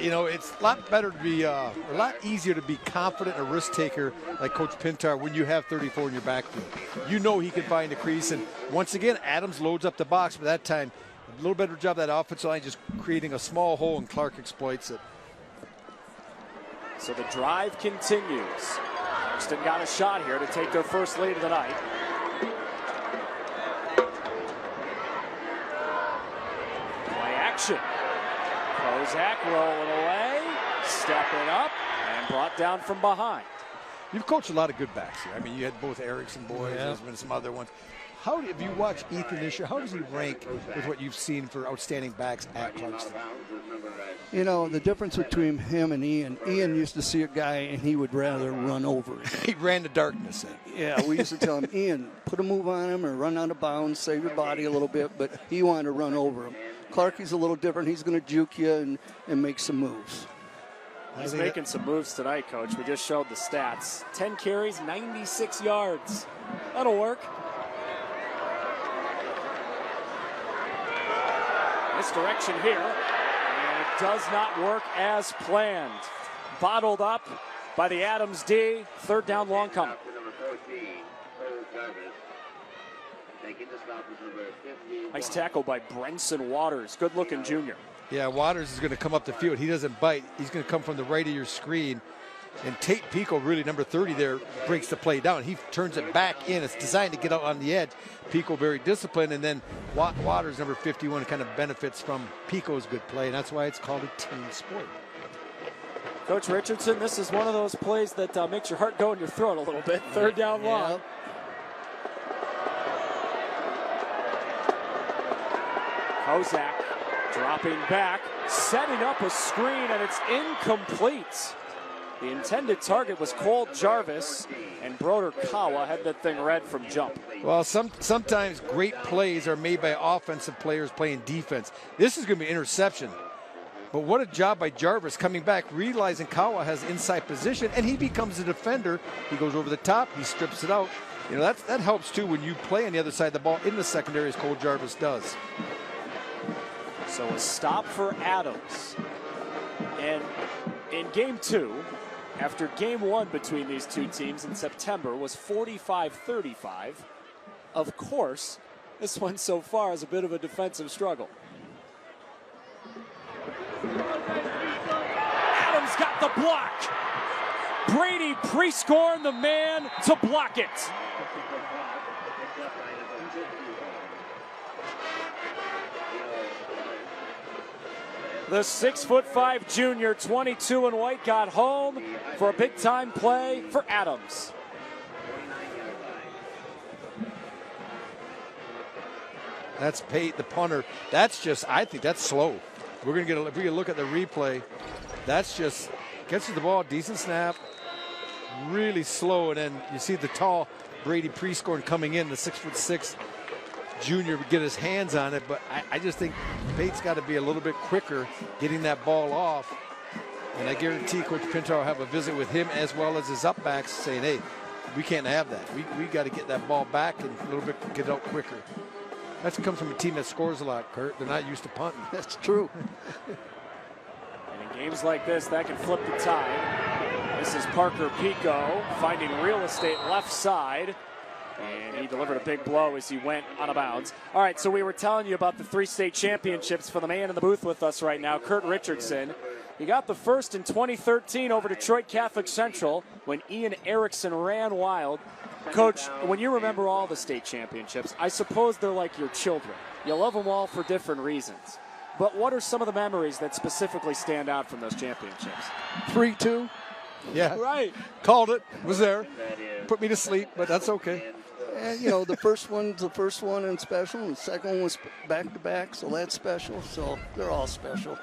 S3: You know, it's a lot better to be, a lot easier to be confident and a risk taker like Coach Pintar when you have 34 in your backfield. You know he can find the crease, and once again, Adams loads up the box, but that time, a little better job of that offensive line just creating a small hole, and Clark exploits it.
S2: So the drive continues. Clarkston got a shot here to take their first lead of the night. Play action. Kossak rolling away, stepping up, and brought down from behind.
S3: You've coached a lot of good backs here. I mean, you had both Erickson boys, there's been some other ones. If you watch Ethan this year, how does he rank with what you've seen for outstanding backs at Clarkston?
S6: You know, the difference between him and Ian used to see a guy and he would rather run over him.
S3: He ran to darkness.
S6: Yeah, we used to tell him, Ian, put a move on him or run out of bounds, save your body a little bit, but he wanted to run over him. Clarkie's a little different. He's going to juke you and make some moves.
S2: He's making some moves tonight, Coach. We just showed the stats. 10 carries, 96 yards. That'll work. Misdirection here, and it does not work as planned. Bottled up by the Adams D. Third down, long coming. Nice tackle by Brenson Waters. Good-looking junior.
S3: Yeah, Waters is going to come up the field. He doesn't bite. He's going to come from the right of your screen. And Tate Pico, really number 30 there, breaks the play down. He turns it back in. It's designed to get out on the edge. Pico very disciplined, and then Waters, number 51, kind of benefits from Pico's good play, and that's why it's called a team sport.
S2: Coach Richardson, this is one of those plays that makes your heart go in your throat a little bit. Third down long. Kossak dropping back, setting up a screen, and it's incomplete. The intended target was Cole Jarvis, and Broder Kawa had that thing read from jump.
S3: Well, sometimes great plays are made by offensive players playing defense. This is going to be an interception. But what a job by Jarvis coming back, realizing Kawa has inside position, and he becomes a defender. He goes over the top, he strips it out. You know, that helps too when you play on the other side of the ball in the secondary as Cole Jarvis does.
S2: So a stop for Adams. And in game 2, after game 1 between these two teams in September was 45-35, of course, this one so far is a bit of a defensive struggle. Adams got the block. Brady Prescorn, the man to block it. The 6'5" junior, 22 in white, got home for a big-time play for Adams.
S3: That's Pate, the punter. That's just, I think that's slow. We're going to get, if we look at the replay, that's just, catches the ball, decent snap, really slow, and then you see the tall Brady Prescorn coming in, the 6'6" junior would get his hands on it, but I just think Pate's got to be a little bit quicker getting that ball off. And I guarantee Coach Pintar will have a visit with him as well as his upbacks saying, hey, we can't have that. We got to get that ball back and a little bit get out quicker. That comes from a team that scores a lot, Kurt. They're not used to punting.
S6: That's true.
S2: And in games like this, that can flip the tide. This is Parker Pico finding real estate left side. And he delivered a big blow as he went out of bounds. All right, so we were telling you about the 3 state championships for the man in the booth with us right now, Kurt Richardson. He got the first in 2013 over Detroit Catholic Central when Ian Erickson ran wild. Coach, when you remember all the state championships, I suppose they're like your children. You love them all for different reasons. But what are some of the memories that specifically stand out from those championships?
S6: 3-2.
S3: Yeah,
S2: right.
S3: Called it, was there. Put me to sleep, but that's okay.
S6: And, you know, the first one's the first one and special, and the second one was back-to-back, so that's special. So they're all special.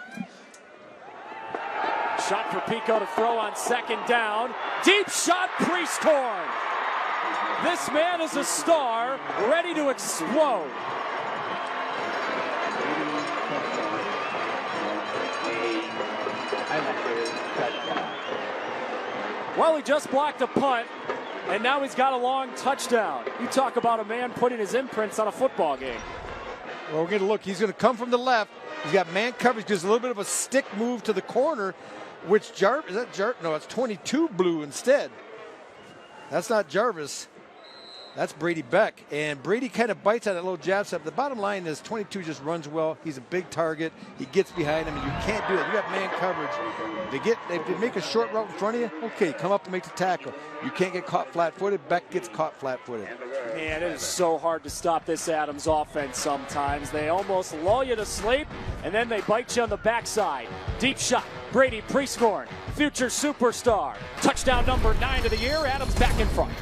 S2: Shot for Pico to throw on second down. Deep shot, Prescorn. This man is a star, ready to explode. Well, he just blocked a punt, and now he's got a long touchdown. You talk about a man putting his imprints on a football game.
S3: Well, we're going to look. He's going to come from the left. He's got man coverage. Gives a little bit of a stick move to the corner, which Jarvis, is that Jarvis? No, it's 22 blue instead. That's not Jarvis. That's Brady Beck. And Brady kind of bites on that little jab step. The bottom line is 22 just runs well. He's a big target. He gets behind him, and you can't do that. You got man coverage. They make a short route in front of you. Okay, come up and make the tackle. You can't get caught flat-footed. Beck gets caught flat-footed.
S2: Man, it is so hard to stop this Adams offense sometimes. They almost lull you to sleep, and then they bite you on the backside. Deep shot. Brady Prescorn, future superstar. Touchdown number 9 of the year. Adams back in front.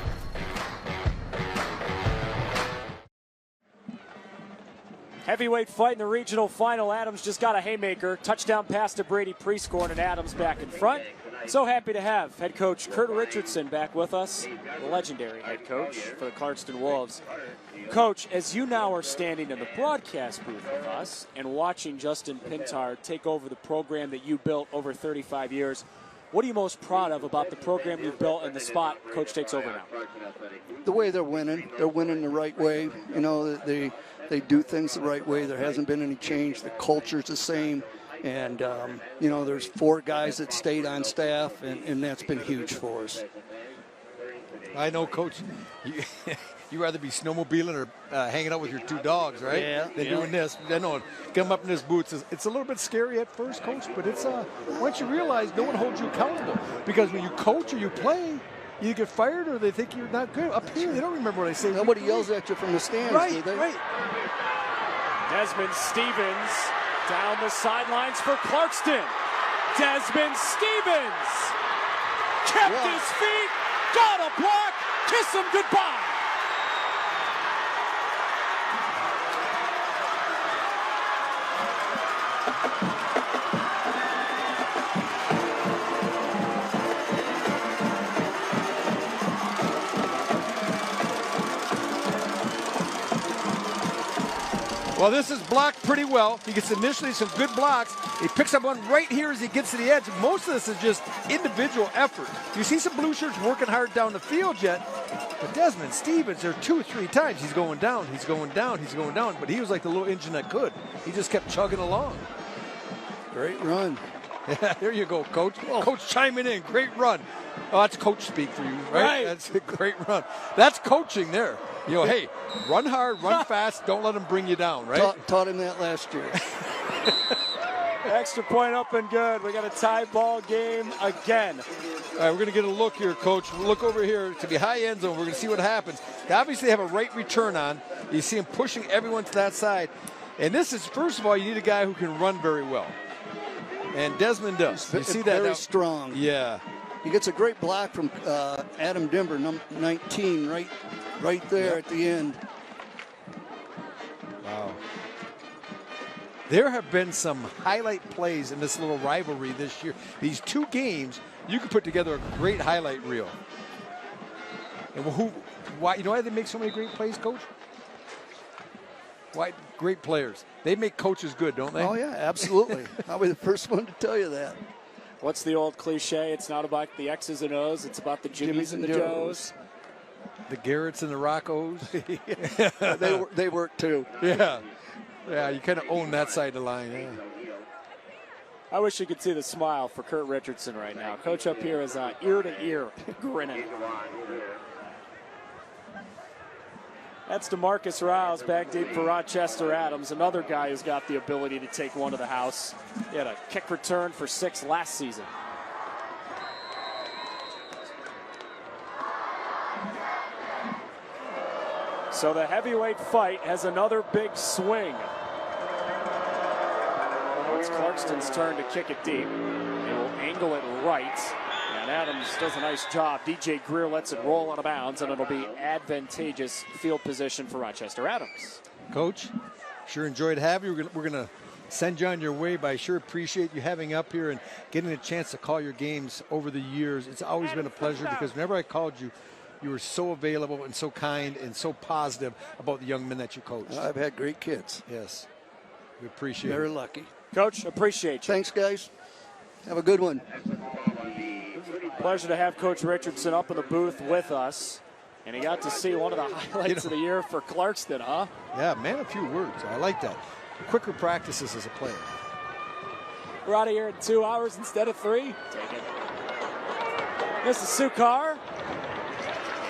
S2: Heavyweight fight in the regional final. Adams just got a haymaker. Touchdown pass to Brady Prescorn, and Adams back in front. So happy to have head coach Kurt Richardson back with us, the legendary head coach for the Clarkston Wolves. Coach, as you now are standing in the broadcast booth with us and watching Justin Pintar take over the program that you built over 35 years, what are you most proud of about the program you've built and the spot Coach takes over now?
S6: The way they're winning. They're winning the right way. You know, they do things the right way. There hasn't been any change. The culture's the same. And, you know, there's 4 guys that stayed on staff, and that's been huge for us.
S3: I know, Coach, you rather be snowmobiling or hanging out with your 2 dogs, right?
S6: Yeah.
S3: They're doing this. I know, get them up in his boots. It's a little bit scary at first, Coach, but it's once you realize no one holds you accountable. Because when you coach or you play, you get fired or they think you're not good. Up here, they don't remember what I say.
S6: Nobody yells at you from the stands, do they?
S3: Right.
S2: Desman Stephens down the sidelines for Clarkston. Desman Stephens kept his feet, got a block, kiss him goodbye.
S3: Well, this is blocked pretty well. He gets initially some good blocks. He picks up one right here as he gets to the edge. Most of this is just individual effort. You see some blue shirts working hard down the field yet, but Desman Stephens, there 2 or 3 times he's going down, he's going down, he's going down, but he was like the little engine that could. He just kept chugging along.
S6: Great run.
S3: Yeah, there you go, Coach. Oh. Coach chiming in, great run. Oh, that's coach speak for you, right? That's a great run. That's coaching there. You know, hey, run hard, run fast, don't let them bring you down, right?
S6: Taught him that last year.
S2: Extra point up and good. We got a tie ball game again.
S3: All right, we're going to get a look here, Coach. We'll look over here to the high end zone. We're going to see what happens. They obviously have a right return on. You see him pushing everyone to that side. And this is, first of all, you need a guy who can run very well. And Desmond does. You see that?
S6: Very strong.
S3: Yeah.
S6: He gets a great block from Adam Denver, number 19, right there at the end.
S3: Wow. There have been some highlight plays in this little rivalry this year. These 2 games, you could put together a great highlight reel. And why? You know why they make so many great plays, Coach? Why? Great players. They make coaches good, don't they?
S6: Oh, yeah, absolutely. I'll be the first one to tell you that.
S2: What's the old cliche? It's not about the X's and O's. It's about the Jimmies and the Joes.
S3: The Garretts and the Roccos.
S6: They work too.
S3: Yeah. Yeah, you kind of own that side of the line. Yeah.
S2: I wish you could see the smile for Kurt Richardson right now. Coach up here is ear to ear grinning. That's DeMarcus Rouse back deep for Rochester Adams, another guy who's got the ability to take one to the house. He had a kick return for 6 last season. So the heavyweight fight has another big swing. It's Clarkston's turn to kick it deep. They will angle it right. And Adams does a nice job. DJ Greer lets it roll out of bounds, and it'll be advantageous field position for Rochester Adams.
S3: Coach, sure enjoyed having you. We're going to send you on your way, but I sure appreciate you having up here and getting a chance to call your games over the years. It's always been a pleasure because whenever I called you, you were so available and so kind and so positive about the young men that you coach.
S6: I've had great kids.
S3: Yes. We appreciate it.
S6: Very lucky.
S2: Coach, appreciate you.
S6: Thanks, guys. Have a good one.
S2: Pleasure to have Coach Richardson up in the booth with us. And he got to see one of the highlights of the year for Clarkston, huh?
S3: Yeah, man, a few words. I like that. quicker practices as a player.
S2: We're out of here in 2 hours instead of 3. Take it. This is Sukar.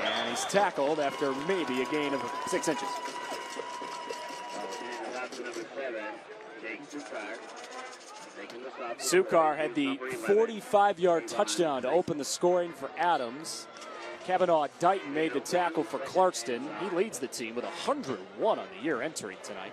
S2: And he's tackled after maybe a gain of 6 inches. Sukar had the 45-yard touchdown to open the scoring for Adams. Kavanaugh Dighton made the tackle for Clarkston. He leads the team with 101 on the year entering tonight.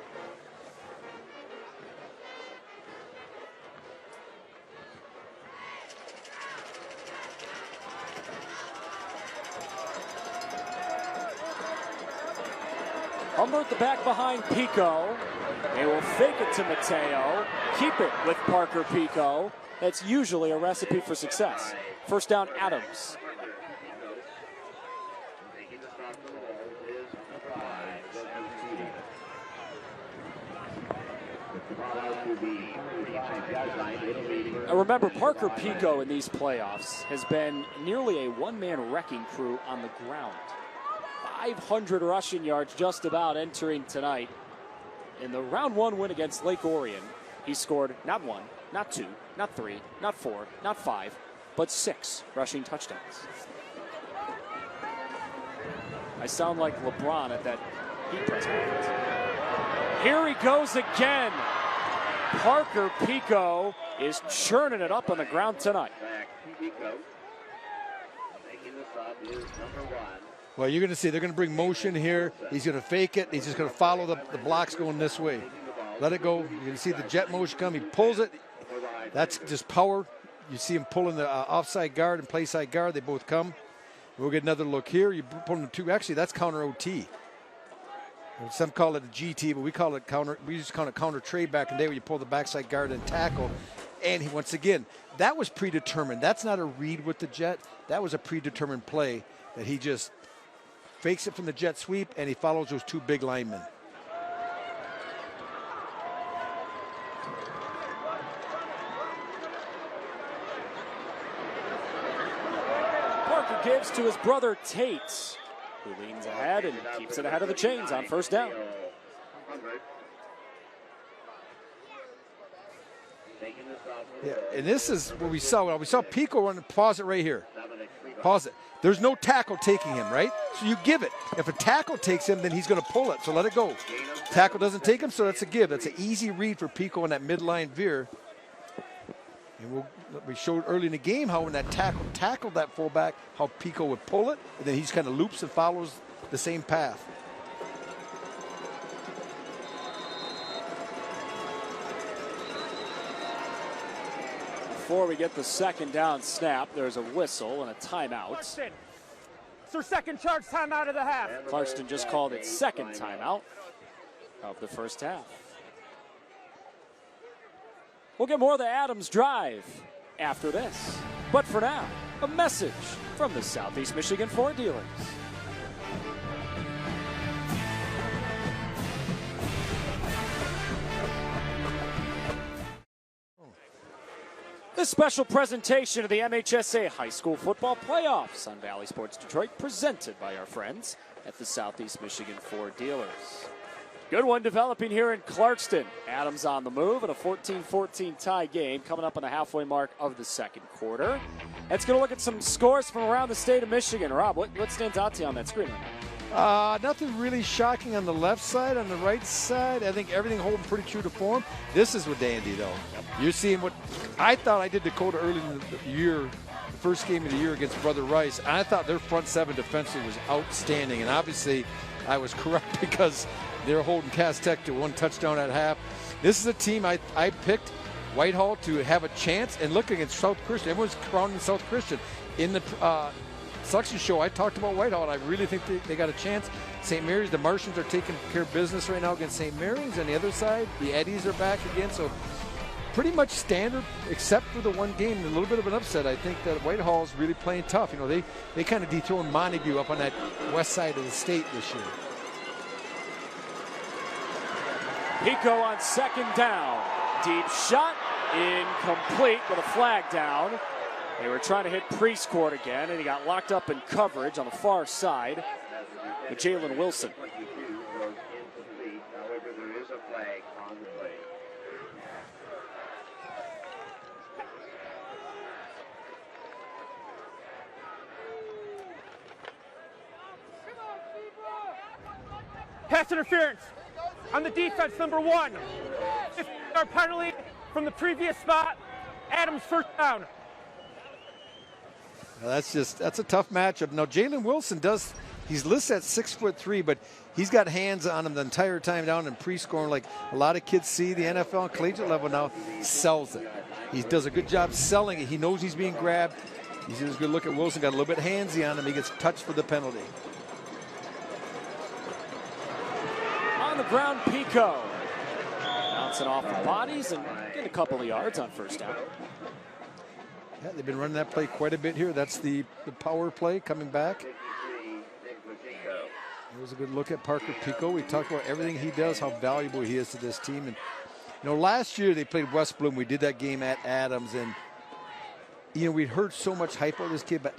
S2: Humbert the back behind Pico. They will fake it to Mateo. Keep it with Parker Pico. That's usually a recipe for success. First down, Adams. Remember, Parker Pico in these playoffs has been nearly a one-man wrecking crew on the ground. 500 rushing yards just about entering tonight. In the round 1 win against Lake Orion, he scored not 1, not 2, not 3, not 4, not 5, but 6 rushing touchdowns. I sound like LeBron at that Heat press conference. Here he goes again. Parker Pico is churning it up on the ground tonight.
S3: Well, you're going to see they're going to bring motion here. He's going to fake it. He's just going to follow the blocks going this way. Let it go. You're going to see the jet motion come. He pulls it. That's just power. You see him pulling the offside guard and play side guard. They both come. We'll get another look here. You pull them 2. Actually, that's counter OT. Some call it a GT, but we call it counter. We used to call it counter trade back in the day where you pull the backside guard and tackle. And he, once again, that was predetermined. That's not a read with the jet. That was a predetermined play that he just fakes it from the jet sweep, and he follows those 2 big linemen.
S2: Parker gives to his brother Tate, who leans ahead and keeps it ahead of the chains on first down.
S3: Yeah, and this is what we saw. We saw Pico run. Pause it right here. Pause it. There's no tackle taking him, right? So you give it. If a tackle takes him, then he's going to pull it. So let it go. Tackle doesn't take him, so that's a give. That's an easy read for Pico in that midline veer. And we showed early in the game how when that tackle tackled that fullback, how Pico would pull it, and then he just kind of loops and follows the same path.
S2: Before we get the second down snap, there's a whistle and a timeout.
S7: It's their second charge timeout of the half.
S2: Clarkston just called its second timeout of the first half. We'll get more of the Adams drive after this. But for now, a message from the Southeast Michigan Ford dealers. This special presentation of the MHSAA High School Football Playoffs on Bally Sports Detroit, presented by our friends at the Southeast Michigan Ford dealers. Good one developing here in Clarkston. Adams on the move in a 14-14 tie game coming up on the halfway mark of the second quarter. Let's go look at some scores from around the state of Michigan. Rob, what stands out to you on that screen right now?
S3: Nothing really shocking on the left side. On the right side, I think everything holding pretty true to form. This is what dandy, though. You're seeing what I thought I did Dakota early in the year, the first game of the year against Brother Rice. And I thought their front 7 defensively was outstanding. And obviously, I was correct because they're holding Cass Tech to 1 touchdown at half. This is a team I picked Whitehall to have a chance. And look against South Christian. Everyone's crowning South Christian. In the selection show, I talked about Whitehall, and I really think they got a chance. St. Mary's, the Martians are taking care of business right now against St. Mary's. On the other side, the Eddies are back again. So pretty much standard, except for the one game. A little bit of an upset. I think that Whitehall's really playing tough. You know, they kind of dethroned Montague up on that west side of the state this year.
S2: Pico on second down. Deep shot, incomplete with a flag down. They were trying to hit Priestcourt again, and he got locked up in coverage on the far side with Jalen Wilson.
S5: However, there is a flag on the play.
S7: Pass interference on the defense, number 1. Our penalty from the previous spot. Adams first down.
S3: Now that's a tough matchup. Now Jalen Wilson he's listed at 6'3", but he's got hands on him the entire time down in pre-scoring, like a lot of kids see. The NFL and collegiate level now sells it. He does a good job selling it. He knows he's being grabbed. He's a good look at Wilson, got a little bit handsy on him. He gets touched for the penalty.
S2: On the ground, Pico. Bouncing off the bodies and getting a couple of yards on first down.
S3: Yeah, they've been running that play quite a bit here. That's the power play coming back. It was a good look at Parker Pico. We talked about everything he does, how valuable he is to this team. And last year they played West Bloom. We did that game at Adams, and we heard so much hype about this kid, but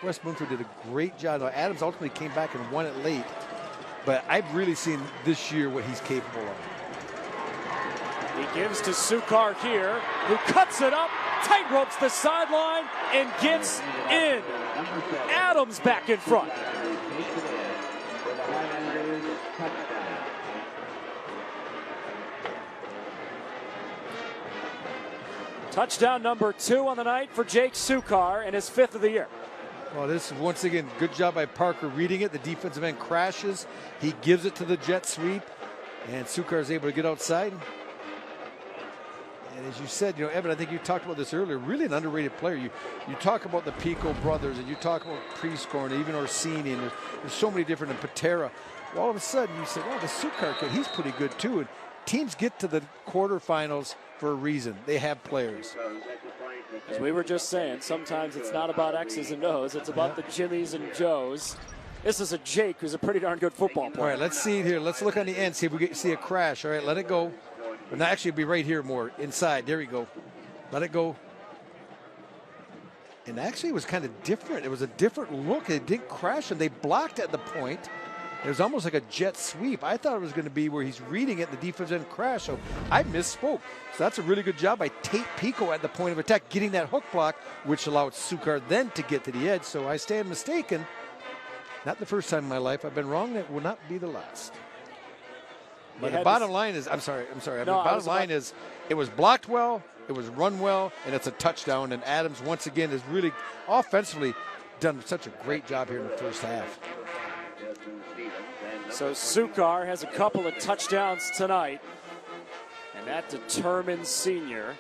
S3: West Bloomfield did a great job. Now, Adams ultimately came back and won it late, but I've really seen this year what he's capable of.
S2: He gives to Sukar here, who cuts it up, tight ropes the sideline, and gets in. Adams back in front. Touchdown number 2 on the night for Jake Sukar, and his 5th of the year.
S3: Well, this is once again good job by Parker reading it. The defensive end crashes. He gives it to the jet sweep, and Sukar is able to get outside. And as you said, Evan, I think you talked about this earlier, really an underrated player. You talk about the Pico brothers, and you talk about pre-scoring, even Orsini, and there's so many different, and Patera. Well, all of a sudden, you said, the Sukar kid, he's pretty good too. And teams get to the quarterfinals for a reason. They have players.
S2: As we were just saying, sometimes it's not about X's and O's. It's about the Jimmies and Joes. This is a Jake who's a pretty darn good football player.
S3: All right, let's see it here. Let's look on the end, see if we see a crash. All right, let it go. And actually, it'll be right here more inside. There we go. Let it go. And actually, it was kind of different. It was a different look. It didn't crash, and they blocked at the point. It was almost like a jet sweep. I thought it was going to be where he's reading it, and the defense didn't crash. So I misspoke. So that's a really good job by Tate Pico at the point of attack, getting that hook block, which allowed Sukar then to get to the edge. So I stand mistaken. Not the first time in my life. I've been wrong. That will not be the last. But the bottom line is, I'm sorry. The bottom line is, it was blocked well, it was run well, and it's a touchdown. And Adams, once again, has really offensively done such a great job here in the first half.
S2: So Sukar has a couple of touchdowns tonight, and that determined senior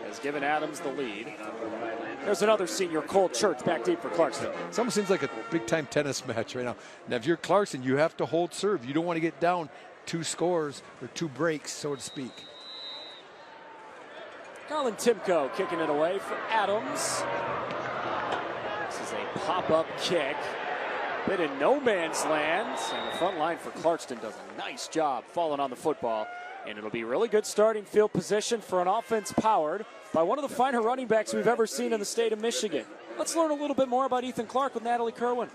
S2: has given Adams the lead. There's another senior, Cole Church, back deep for Clarkston.
S3: It almost seems like a big-time tennis match right now. Now, if you're Clarkston, you have to hold serve. You don't want to get down 2 scores or 2 breaks, so to speak.
S2: Colin Timko kicking it away for Adams. This is a pop-up kick. Bit in no man's land, and the front line for Clarkston does a nice job falling on the football, and it'll be really good starting field position for an offense powered by one of the finer running backs we've ever seen in the state of Michigan. Let's learn a little bit more about Ethan Clark with Natalie Kerwin.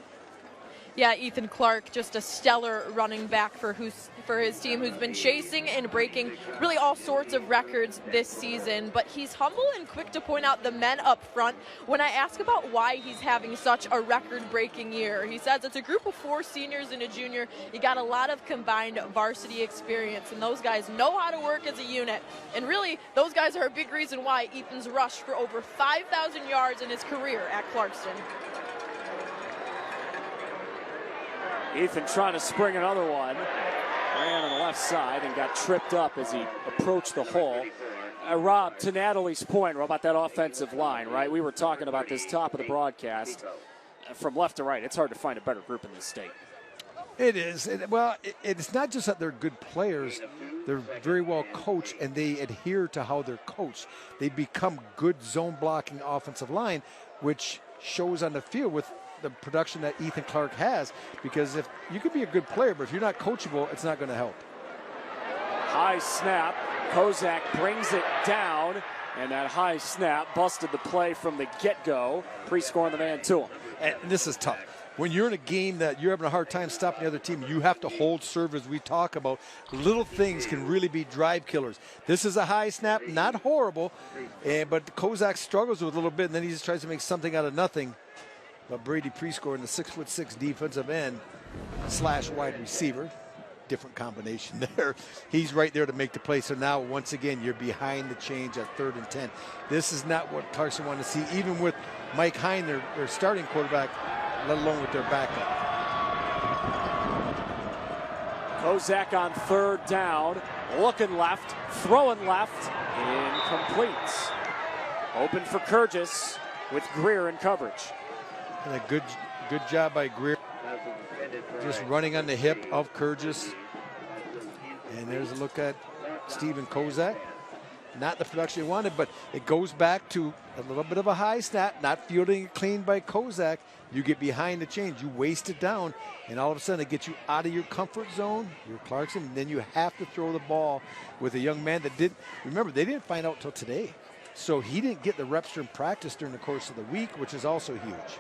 S4: Yeah, Ethan Clark, just a stellar running back for his team, who's been chasing and breaking really all sorts of records this season. But he's humble and quick to point out the men up front. When I ask about why he's having such a record-breaking year, he says it's a group of 4 seniors and a junior. You got a lot of combined varsity experience, and those guys know how to work as a unit. And really, those guys are a big reason why Ethan's rushed for over 5,000 yards in his career at Clarkston.
S2: Ethan trying to spring another one. Ran on the left side and got tripped up as he approached the hole. Rob, to Natalie's point about that offensive line, right? We were talking about this top of the broadcast. From left to right, it's hard to find a better group in this state.
S3: It is. It's not just that they're good players. They're very well coached, and they adhere to how they're coached. They become good zone blocking offensive line, which shows on the field with the production that Ethan Clark has, because if you could be a good player, but if you're not coachable, it's not going to help.
S2: High snap. Kossak brings it down, and that high snap busted the play from the get-go, pre-scoring the man to him.
S3: And this is tough. When you're in a game that you're having a hard time stopping the other team, you have to hold serve, as we talk about. Little things can really be drive killers. This is a high snap, not horrible, but Kossak struggles with it a little bit, and then he just tries to make something out of nothing. But Brady Prescore in the 6'6" defensive end / wide receiver. different combination there. He's right there to make the play. So now, once again, you're behind the change at 3rd and 10. This is not what Clarkston wanted to see, even with Mike Hine, their starting quarterback, let alone with their backup.
S2: Kossak on 3rd down, looking left, throwing left, incomplete. Open for Kurgis with Greer in coverage.
S3: And a good job by Greer. Just running on the hip of Kurgis. And there's a look at Steven Kossak. Not the production he wanted, but it goes back to a little bit of a high snap, not fielding it clean by Kossak. You get behind the chains, you waste it down, and all of a sudden it gets you out of your comfort zone, your Clarkston, and then you have to throw the ball with a young man that didn't, remember, they didn't find out till today. So he didn't get the reps during practice during the course of the week, which is also huge.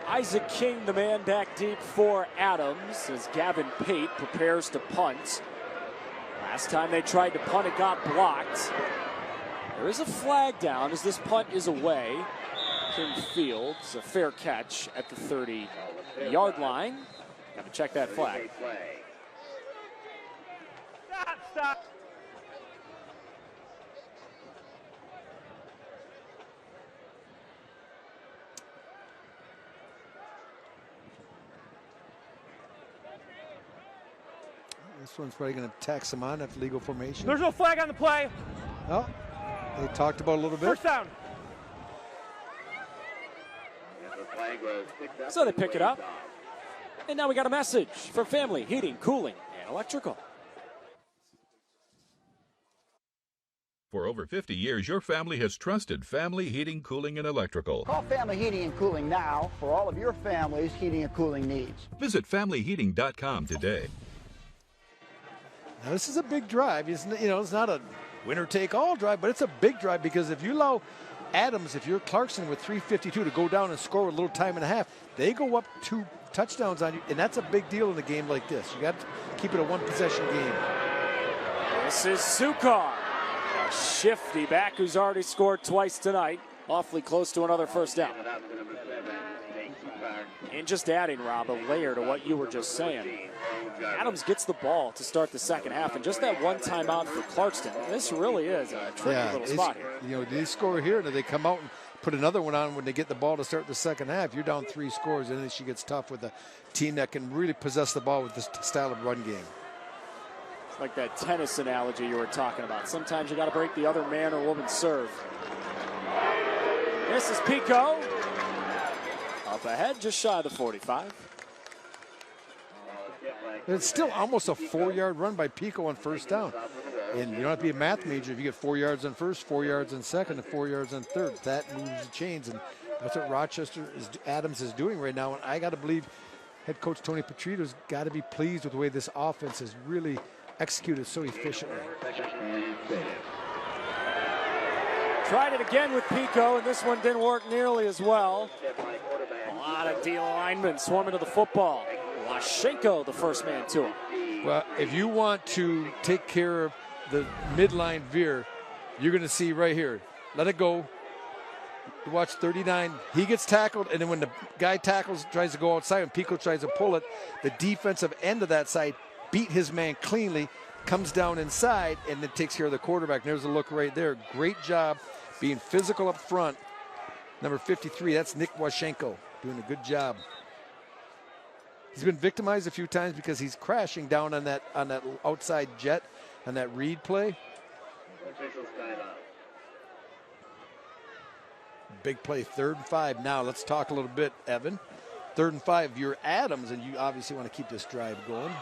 S2: Isaac King, the man back deep for Adams, as Gavin Pate prepares to punt. Last time they tried to punt, it got blocked. There is a flag down as this punt is away. King fields a fair catch at the 30-yard line. Got to check that flag.
S7: Stop.
S3: This one's probably going to tax him on at legal formation.
S7: There's no flag on the play.
S3: Oh, they talked about it a little bit.
S7: First down.
S2: So they pick it up. And now we got a message for Family Heating, Cooling, and Electrical.
S8: For over 50 years, your family has trusted Family Heating, Cooling, and Electrical.
S9: Call Family Heating and Cooling now for all of your family's heating and cooling needs.
S8: Visit FamilyHeating.com today.
S3: Now this is a big drive. It's not a winner-take-all drive, but it's a big drive because if you allow Adams, if you're Clarkston with 3:52 to go down and score with a little time and a half, they go up 2 touchdowns on you, and that's a big deal in a game like this. You got to keep it a one-possession game.
S2: This is Sukar, a shifty back who's already scored twice tonight. Awfully close to another first down. And just adding, Rob, a layer to what you were just saying. Adams gets the ball to start the second half, and just that one timeout for Clarkston. This really is a tricky little spot here.
S3: They score here, and they come out and put another one on when they get the ball to start the second half. You're down 3 scores, and then she gets tough with a team that can really possess the ball with this style of run game.
S2: It's like that tennis analogy you were talking about. Sometimes you got to break the other man or woman's serve. This is Pico. Up ahead, just shy of the 45.
S3: It's still almost a 4-yard run by Pico on first down. And you don't have to be a math major if you get 4 yards on first, 4 yards on second, and 4 yards on third. That moves the chains, and that's what Adams is doing right now. And I got to believe head coach Tony Petrito's got to be pleased with the way this offense has really executed so efficiently.
S2: Tried it again with Pico, and this one didn't work nearly as well. A lot of D linemen swarming to the football. Lashenko, the first man to him.
S3: Well, if you want to take care of the midline veer, you're going to see right here. Let it go. You watch 39. He gets tackled, and then when the guy tackles, tries to go outside, and Pico tries to pull it, the defensive end of that side beat his man cleanly, comes down inside, and then takes care of the quarterback. There's a look right there. Great job being physical up front. Number 53, that's Nick Washenko, doing a good job. He's been victimized a few times because he's crashing down on that outside jet, on that read play. Big play, 3rd and 5. Now let's talk a little bit, Evan. 3rd and 5, you're Adams, and you obviously want to keep this drive going.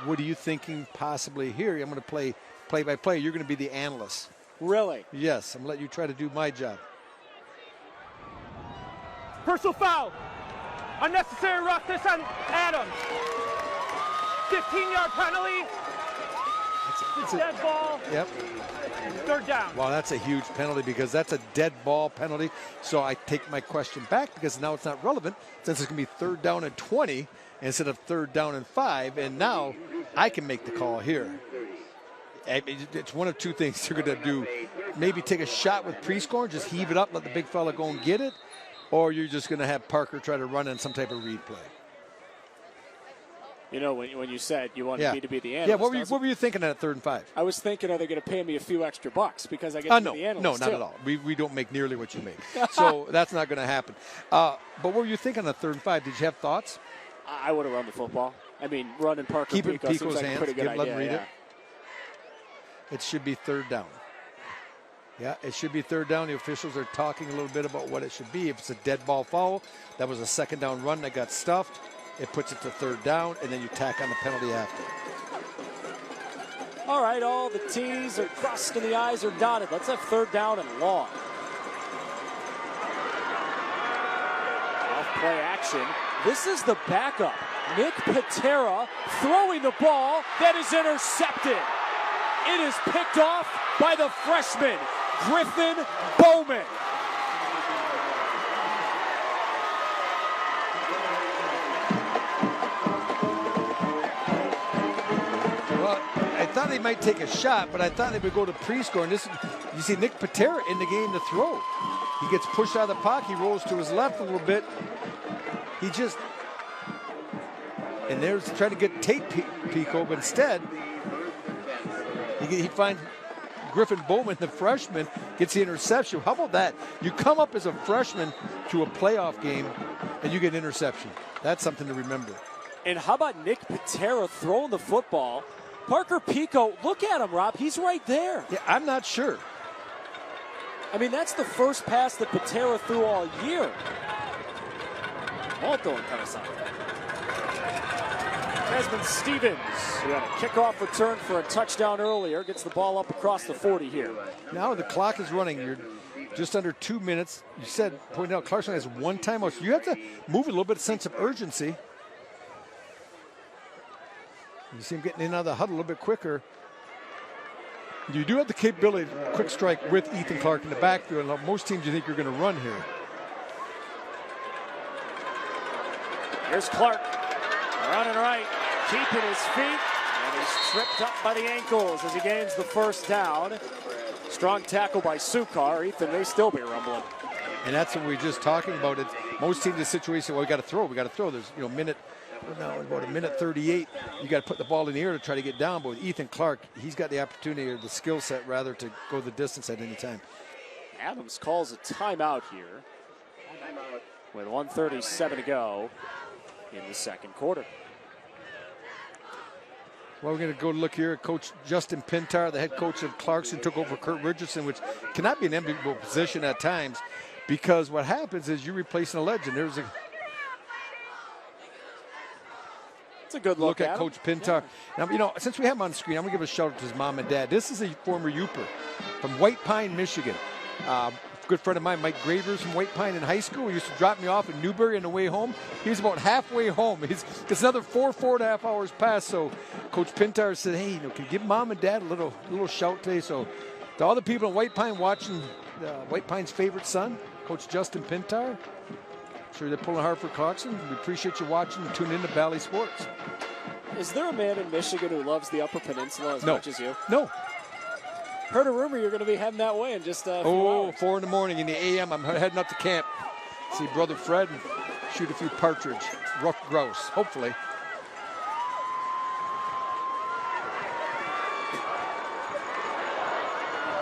S3: What are you thinking possibly here? I'm going to play play-by-play. You're going to be the analyst.
S2: Really?
S3: Yes, I'm going to let you try to do my job.
S7: Personal foul. Unnecessary roughness on Adams. 15-yard penalty. It's a dead ball.
S3: Yep.
S7: 3rd down.
S3: Well, that's a huge penalty because that's a dead ball penalty. So I take my question back because now it's not relevant since it's going to be 3rd down and 20 instead of 3rd down and 5. And now I can make the call here. It's one of two things they're going to do. Maybe take a shot with pre-scoring, just heave it up, let the big fella go and get it. Or you're just going to have Parker try to run in some type of read play.
S2: You know, when you said you wanted me to be the analyst.
S3: Yeah, what were you thinking at 3rd and 5?
S2: I was thinking, are they going to pay me a few extra bucks because I get to be the analyst?
S3: No, not at all. We don't make nearly what you make. So that's not going to happen. But what were you thinking on 3rd and 5? Did you have thoughts?
S2: I would have run the football. I mean, running Parker
S3: Keep it
S2: Pico
S3: in
S2: seems
S3: Pico's
S2: like
S3: hands.
S2: a pretty good idea.
S3: Let him read it. It should be 3rd down. Yeah, it should be 3rd down. The officials are talking a little bit about what it should be. If it's a dead ball foul, that was a 2nd down run that got stuffed. It puts it to 3rd down, and then you tack on the penalty after.
S2: All right, all the T's are crossed and the I's are dotted. Let's have 3rd down and long. Off play action. This is the backup. Nick Patera throwing the ball that is intercepted. It is picked off by the freshman, Griffin Bowman.
S3: Well, I thought they might take a shot, but I thought they would go to pre-score. And this, you see Nick Patera in the game to throw. He gets pushed out of the pocket. He rolls to his left a little bit. He just, and there's trying to get Tate Pico, but instead, he finds Griffin Bowman, the freshman, gets the interception. How about that? You come up as a freshman to a playoff game, and you get an interception. That's something to remember.
S2: And how about Nick Patera throwing the football? Parker Pico, look at him, Rob. He's right there.
S3: Yeah, I'm not sure.
S2: I mean, that's the first pass that Patera threw all year. Molto interesante. Desman Stephens, who had a kickoff return for a touchdown earlier, gets the ball up across the 40 here.
S3: Now the clock is running. You're just under 2 minutes. You said, pointed out, Clarkston has 1 timeout. So you have to move a little bit of sense of urgency. You see him getting in and out of the huddle a little bit quicker. You do have the capability of quick strike with Ethan Clark in the backfield. And most teams you think you're going to run here.
S2: Here's Clark, running right, keeping his feet, and he's tripped up by the ankles as he gains the 1st down. Strong tackle by Sukar. Ethan may still be rumbling.
S3: And that's what we were just talking about. It's most teams in the situation, well, we got to throw. There's, now about a minute 38. You got to put the ball in the air to try to get down. But with Ethan Clark, he's got the opportunity or the skill set rather to go the distance at any time.
S2: Adams calls a timeout here with 1:37 to go in the 2nd quarter.
S3: Well, we're going to go look here at Coach Justin Pintar, the head coach of Clarkston, took over Kurt Richardson, which cannot be an enviable position at times, because what happens is you're replacing a legend.
S2: It's a good look
S3: at Coach Pintar. Yeah. Now, since we have him on the screen, I'm going to give a shout out to his mom and dad. This is a former Youper from White Pine, Michigan. Good friend of mine, Mike Gravers from White Pine in high school. He used to drop me off in Newbury on the way home. He was about halfway home. It's another 4.5 hours past. So Coach Pintar said, hey, can you give mom and dad a little shout today? So to all the people in White Pine watching White Pine's favorite son, Coach Justin Pintar, I'm sure they're pulling hard for Clarkston. We appreciate you watching and tuning in to Bally Sports.
S2: Is there a man in Michigan who loves the Upper Peninsula as much as you?
S3: No.
S2: Heard a rumor you're going to be heading that way in just a few hours.
S3: 4 in the morning in the a.m. I'm heading up to camp. See Brother Fred and shoot a few partridge, rough grouse, hopefully.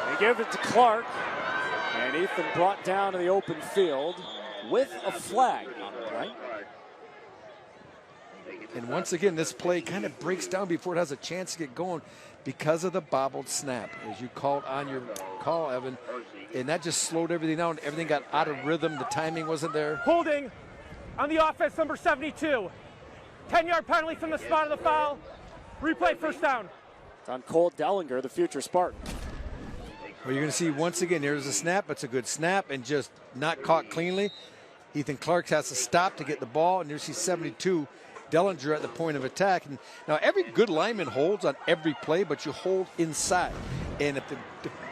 S2: They give it to Clark, and Ethan brought down to the open field with a flag on it, right?
S3: And once again, this play kind of breaks down before it has a chance to get going because of the bobbled snap, as you called on your call, Evan. And that just slowed everything down. Everything got out of rhythm. The timing wasn't there.
S7: Holding on the offense, number 72. 10-yard penalty from the spot of the foul. Replay, 1st down.
S2: It's on Cole Dellinger, the future Spartan.
S3: Well, you're going to see once again, there's a snap. It's a good snap and just not caught cleanly. Ethan Clark has to stop to get the ball, and there's 72. Dellinger at the point of attack. And now every good lineman holds on every play, but you hold inside. And if the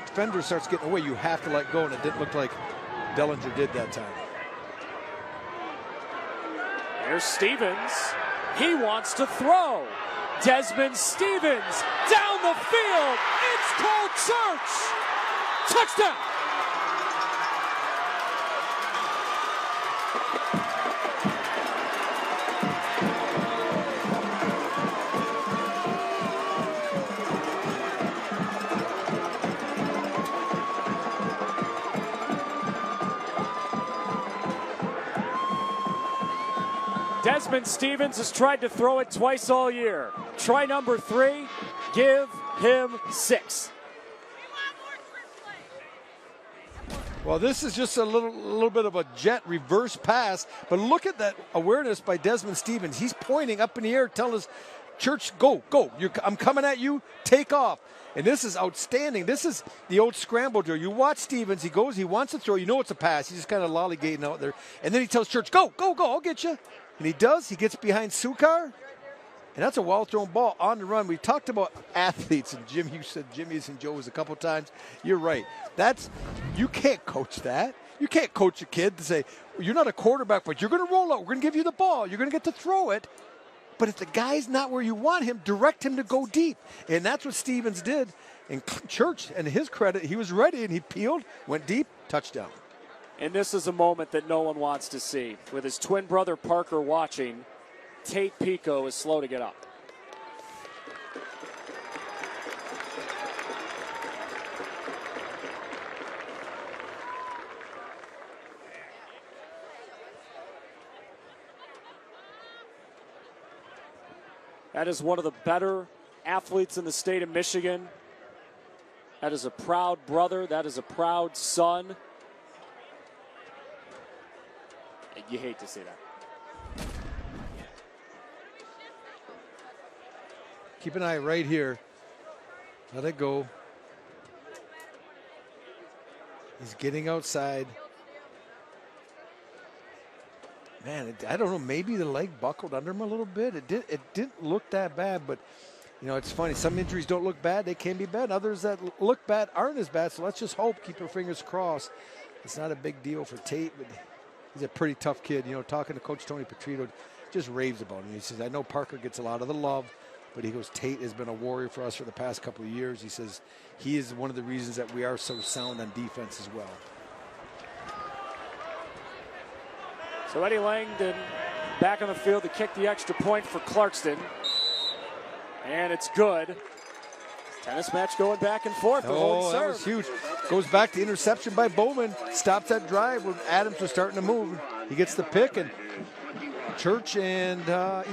S3: defender starts getting away, you have to let go, and it didn't look like Dellinger did that time.
S2: Here's Stephens. He wants to throw. Desman Stephens down the field. It's called church. Touchdown. Desman Stephens has tried to throw it twice all year. Try number 3, give him 6.
S3: Well, this is just a little bit of a jet reverse pass, but look at that awareness by Desman Stephens. He's pointing up in the air, telling us, Church, go, go. I'm coming at you, take off. And this is outstanding. This is the old scramble drill. You watch Stephens, he goes, he wants to throw. You know it's a pass. He's just kind of lollygating out there. And then he tells Church, go, go, go, I'll get you. And he does. He gets behind Sukar. And that's a well-thrown ball on the run. We've talked about athletes, and Jim, you said Jimmy's and Joe's a couple times. You're right. You can't coach that. You can't coach a kid to say, you're not a quarterback, but you're going to roll out. We're going to give you the ball. You're going to get to throw it. But if the guy's not where you want him, direct him to go deep. And that's what Stephens did. And Church, and his credit, he was ready, and he peeled, went deep, touchdown.
S2: And this is a moment that no one wants to see. With his twin brother Parker watching, Tate Pico is slow to get up. That is one of the better athletes in the state of Michigan. That is a proud brother. That is a proud son. You hate to see that.
S3: Keep an eye right here. Let it go. He's getting outside. Man, I don't know, maybe the leg buckled under him a little bit. It didn't look that bad, but, you know, it's funny. Some injuries don't look bad. They can be bad. Others that look bad aren't as bad, so let's just hope, keep our fingers crossed. It's not a big deal for Tate, but he's a pretty tough kid. You know, talking to Coach Tony Petrito, just raves about him. He says, I know Parker gets a lot of the love, but he goes, Tate has been a warrior for us for the past couple of years. He says he is one of the reasons that we are so sound on defense as well.
S2: So Eddie Langdon back on the field to kick the extra point for Clarkston. And it's good. Tennis match going back and forth.
S3: Oh, that was huge. Goes back to interception by Bowman. Stops that drive when Adams was starting to move. He gets the pick, and Church and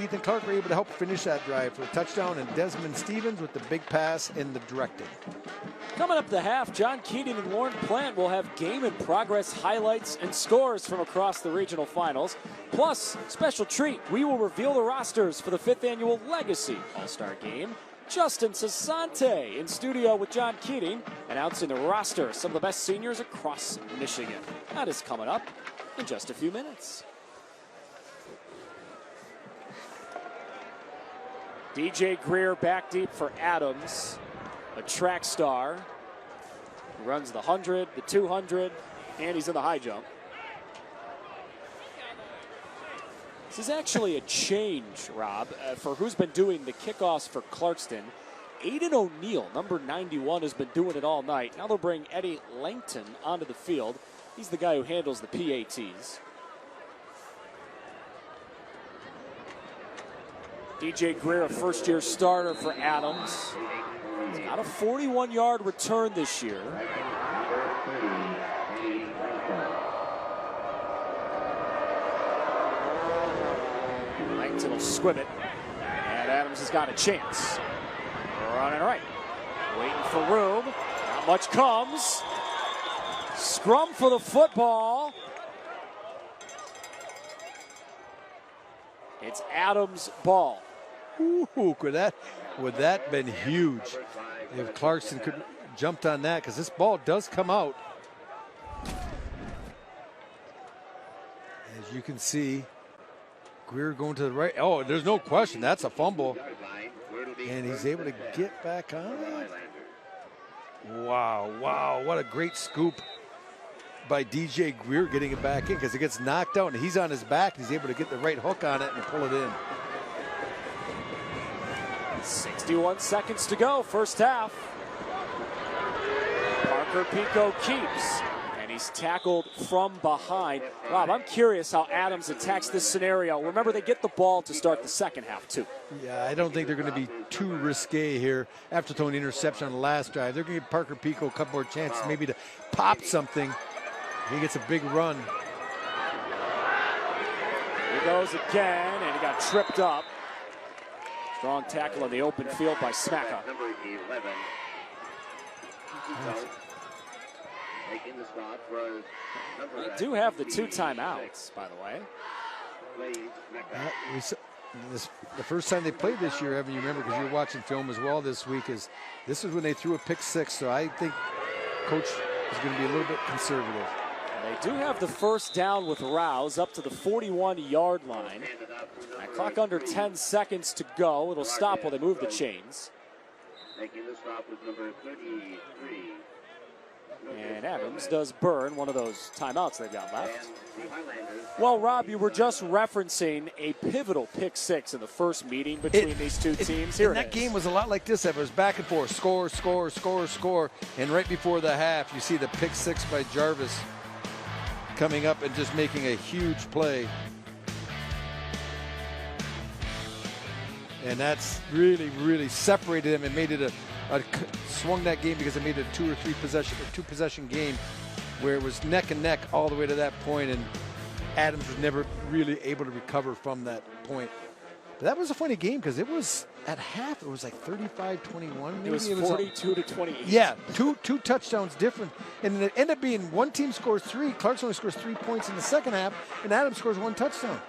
S3: Ethan Clark were able to help finish that drive for a touchdown, and Desman Stephens with the big pass and the directing.
S2: Coming up the half, John Keating and Lauren Plant will have game in progress highlights and scores from across the regional finals. Plus, special treat, we will reveal the rosters for the 5th annual Legacy All-Star Game. Justin Sassante in studio with John Keating, announcing the roster of some of the best seniors across Michigan. That is coming up in just a few minutes. DJ Greer back deep for Adams. A track star. He runs the 100, the 200, and he's in the high jump. This is actually a change, Rob, for who's been doing the kickoffs for Clarkston. Aiden O'Neill, number 91, has been doing it all night. Now they'll bring Eddie Langton onto the field. He's the guy who handles the PATs. DJ Greer, a first-year starter for Adams. He's got a 41-yard return this year. Langton will squib it. And Adams has got a chance. Running right. Waiting for room. Not much comes. Scrum for the football. It's Adams' ball.
S3: Ooh, would that been huge if Clarkston could jumped on that, because this ball does come out. As you can see, Greer going to the right. Oh, there's no question. That's a fumble. And he's able to get back on. Wow, wow, what a great scoop by DJ Greer getting it back in, because it gets knocked out and he's on his back. He's able to get the right hook on it and pull it in.
S2: 61 seconds to go, first half. Parker Pico keeps, and he's tackled from behind. Rob, I'm curious how Adams attacks this scenario. Remember, they get the ball to start the second half, too.
S3: Yeah, I don't think they're going to be too risque here after throwing an interception on the last drive. They're going to give Parker Pico a couple more chances maybe to pop something. He gets a big run.
S2: He goes again, and he got tripped up. Strong tackle in the open field by Smacka.
S5: Number 11. Making the stop was number
S2: They do have the 2 timeouts, by the way.
S3: The first time they played this year, Evan, you remember because you were watching film as well this week, this is when they threw a pick 6. So I think Coach is going to be a little bit conservative.
S2: They do have the first down with Rouse up to the 41-yard line. Clock under 10 seconds to go. It'll stop while they move the chains.
S5: Making the stop was number 33.
S2: And Adams does burn one of those timeouts they've got left. Well, Rob, you were just referencing a pivotal pick 6 in the first meeting between these two teams. Here
S3: that game was a lot like this. It was back and forth, score, score, score, score. And right before the half, you see the pick 6 by Jarvis coming up and just making a huge play. And that's really, really separated them and made it swung that game because it made it a 2 or 3 possession game where it was neck and neck all the way to that point, and Adams was never really able to recover from that point. But that was a funny game because it was at half, it was like 35-21.
S2: It was 42-28.
S3: Yeah, two touchdowns different. And it ended up being one team scores 3, Clarkston only scores 3 points in the second half, and Adams scores 1 touchdown.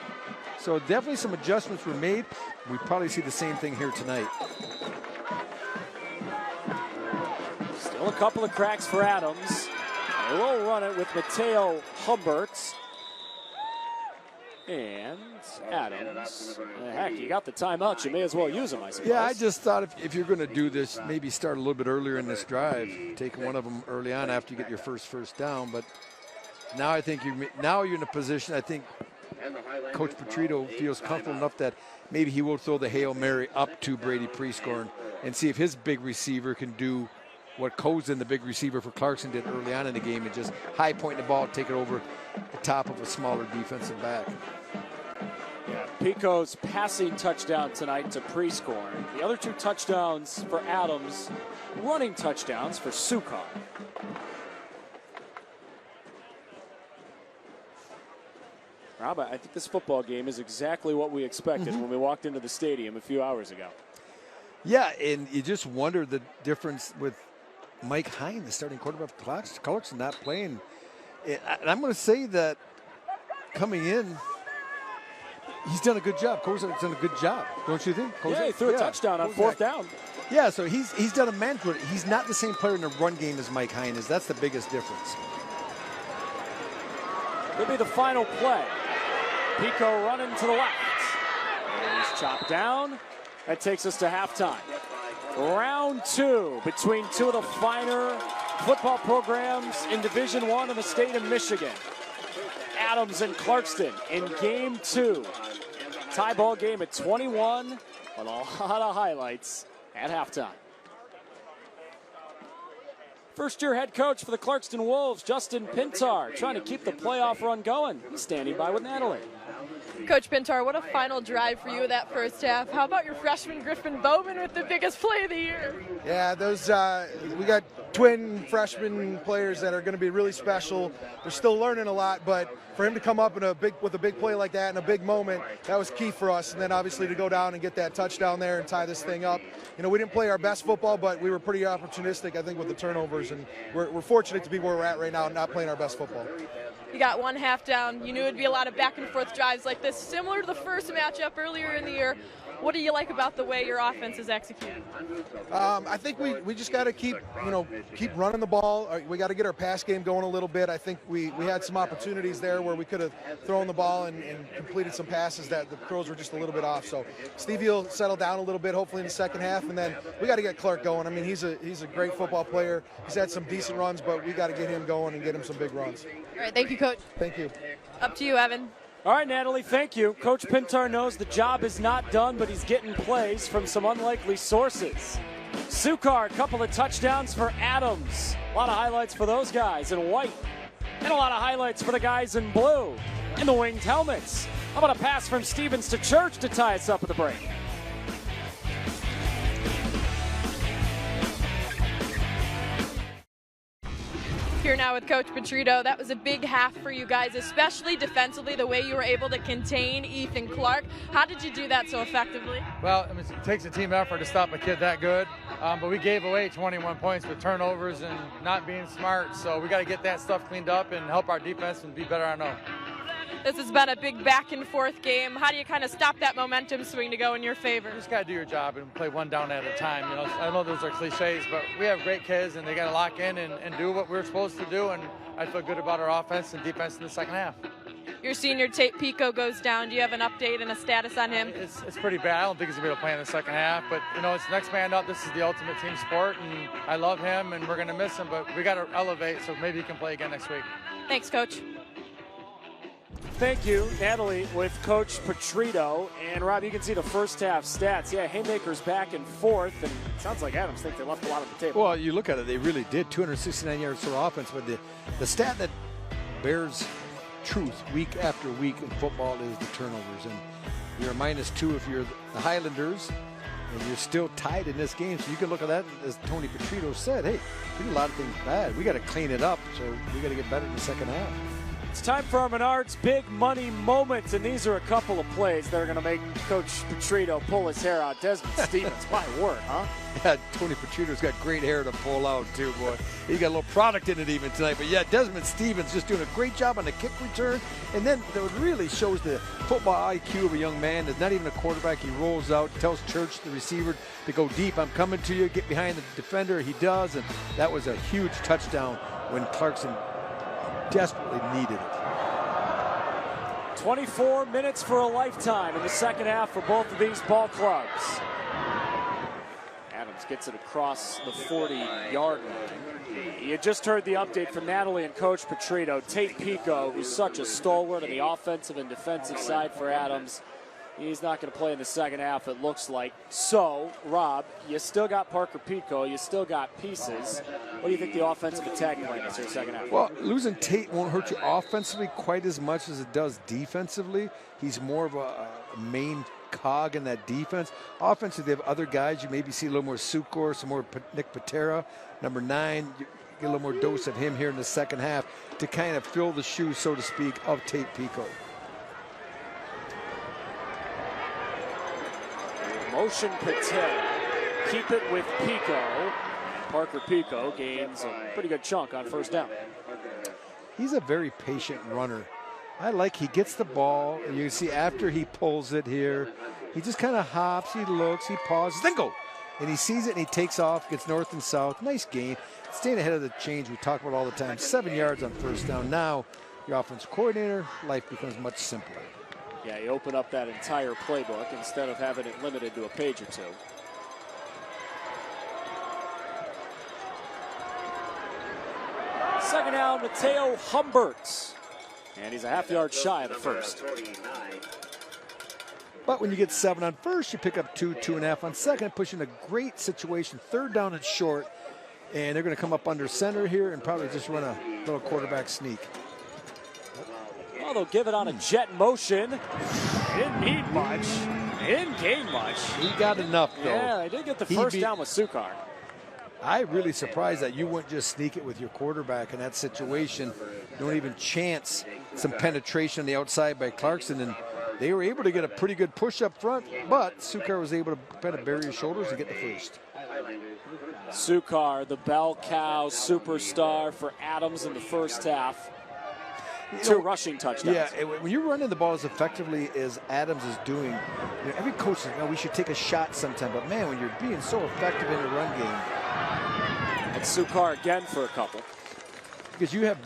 S3: So definitely some adjustments were made. We probably see the same thing here tonight.
S2: Still a couple of cracks for Adams. They will run it with Mateo Humbert. And Adams. Heck, you got the timeout. You may as well use them, I suppose.
S3: Yeah, I just thought if you're going to do this, maybe start a little bit earlier in this drive. Take one of them early on after you get your first down. But now I think you're in a position, I think Coach Petrito feels comfortable enough that maybe he will throw the Hail Mary up to Brady Prescorn and see if his big receiver can do what Kozin, the big receiver for Clarkston, did early on in the game and just high point the ball, take it over the top of a smaller defensive back.
S2: Yeah, Pico's passing touchdown tonight to Prescorn. The other 2 touchdowns for Adams, running touchdowns for Sukar. Rob, I think this football game is exactly what we expected when we walked into the stadium a few hours ago.
S3: Yeah, and you just wonder the difference with Mike Hine, the starting quarterback of Clarkston, not playing. And I'm going to say that coming in, he's done a good job. Kossak's done a good job, don't you think?
S2: Yeah, he threw a touchdown on 4th down.
S3: Yeah, so he's done a management. He's not the same player in the run game as Mike Hine is. That's the biggest difference.
S2: Could be the final play. Pico running to the left. And he's chopped down. That takes us to halftime. Round 2 between 2 of the finer football programs in Division I in the state of Michigan. Adams and Clarkston in game 2. Tie ball game at 21 with a lot of highlights at halftime. First-year head coach for the Clarkston Wolves, Justin Pintar, trying to keep the playoff run going. He's standing by with Natalie.
S4: Coach Pintar, what a final drive for you that first half. How about your freshman Griffin Bowman with the biggest play of the year?
S10: Yeah, those we got twin freshman players that are going to be really special. They're still learning a lot, but for him to come up with a big play like that in a big moment, that was key for us. And then obviously to go down and get that touchdown there and tie this thing up. You know, we didn't play our best football, but we were pretty opportunistic, I think, with the turnovers. And we're fortunate to be where we're at right now and not playing our best football.
S4: You got 1 half down. You knew it'd be a lot of back and forth drives like this, similar to the first matchup earlier in the year. What do you like about the way your offense is executed?
S10: I think we just got to keep running the ball. We got to get our pass game going a little bit. I think we had some opportunities there where we could have thrown the ball and completed some passes that the Crows were just a little bit off. So Stevie will settle down a little bit, hopefully in the second half, and then we got to get Clark going. I mean, he's a great football player. He's had some decent runs, but we got to get him going and get him some big runs.
S4: All right, thank you, Coach.
S10: Thank you.
S4: Up to you, Evan.
S2: All right, Natalie, thank you. Coach Pintar knows the job is not done, but he's getting plays from some unlikely sources. Sukar, a couple of touchdowns for Adams. A lot of highlights for those guys in white. And a lot of highlights for the guys in blue in the winged helmets. How about a pass from Stephens to Church to tie us up at the break?
S4: here now with Coach Petrito. That was a big half for you guys, especially defensively, the way you were able to contain Ethan Clark. How did you do that so effectively?
S11: Well, I mean, it takes a team effort to stop a kid that good, but we gave away 21 points with turnovers and not being smart, so we got to get that stuff cleaned up and help our defense and be better on own.
S4: This has been a big back-and-forth game. How do you kind of stop that momentum swing to go in your favor?
S11: You just got to do your job and play one down at a time. You know, I know those are cliches, but we have great kids, and they got to lock in and do what we're supposed to do, and I feel good about our offense and defense in the second half.
S4: Your senior Tate Pico goes down. Do you have an update and a status on him?
S11: It's pretty bad. I don't think he's going to be able to play in the second half, but, you know, it's next man up. This is the ultimate team sport, and I love him, and we're going to miss him, but we got to elevate, so maybe he can play again next week.
S4: Thanks, Coach.
S2: Thank you, Natalie, with Coach Petrito. And Rob, you can see the first half stats. Yeah, haymakers back and forth, and it sounds like Adams think they left a lot on the table.
S3: Well, you look at it, they really did. 269 yards for offense, but the stat that bears truth week after week in football is the turnovers. And you're a -2 if you're the Highlanders, and you're still tied in this game. So you can look at that, as Tony Petrito said, hey, we did a lot of things bad. We got to clean it up, so we got to get better in the second half.
S2: It's time for our Menards big money moments, and these are a couple of plays that are going to make Coach Petrito pull his hair out. Desman Stephens, my word, huh?
S3: Yeah, Tony Petrito's got great hair to pull out too, boy. He got a little product in it even tonight. But yeah, Desman Stephens just doing a great job on the kick return. And then what really shows the football IQ of a young man is not even a quarterback. He rolls out, tells Church, the receiver, to go deep. I'm coming to you, get behind the defender. He does, and that was a huge touchdown when Clarkston desperately needed it.
S2: 24 minutes for a lifetime in the second half for both of these ball clubs. Adams gets it across the 40-yard line. You just heard the update from Natalie and Coach Petrito. Tate Pico, who's such a stalwart on the offensive and defensive side for Adams, he's not going to play in the second half, it looks like. So, Rob, you still got Parker Pico. You still got pieces. What do you think the offensive attack plan is in the second half?
S3: Well, losing Tate won't hurt you offensively quite as much as it does defensively. He's more of a main cog in that defense. Offensively, they have other guys. You maybe see a little more Sukor, some more Nick Patera. Number 9, you get a little more dose of him here in the second half to kind of fill the shoes, so to speak, of Tate Pico.
S2: Motion Patera. Keep it with Pico. Parker Pico gains a pretty good chunk on first down.
S3: He's a very patient runner. I like he gets the ball, and you can see after he pulls it here, he just kind of hops, he looks, he pauses, then go. And he sees it and he takes off, gets north and south. Nice gain. Staying ahead of the change we talk about all the time. 7 yards on first down. Now, your offensive coordinator, life becomes much simpler.
S2: Yeah, you open up that entire playbook instead of having it limited to a page or two. Second down, Mateo Humbert. And he's a half-yard shy of the first.
S3: But when you get 7 on first, you pick up 2, 2.5 on second, pushing a great situation. Third down and short, and they're going to come up under center here and probably just run a little quarterback sneak.
S2: Well, they'll give it on a jet motion. They didn't need much. They didn't gain much.
S3: He got enough, though.
S2: Yeah, they did get the first down with Sukar.
S3: I'm really surprised that you wouldn't just sneak it with your quarterback in that situation. Don't even chance some penetration on the outside by Clarkston, and they were able to get a pretty good push up front, but Sukar was able to kind of bury his shoulders and get the first.
S2: Sukar, the bell cow superstar for Adams in the first half. 2 rushing touchdowns.
S3: Yeah, when you're running the ball as effectively as Adams is doing, every coach says, we should take a shot sometime. But, man, when you're being so effective in the run game.
S2: And Sukar again for a couple.
S3: Because you have,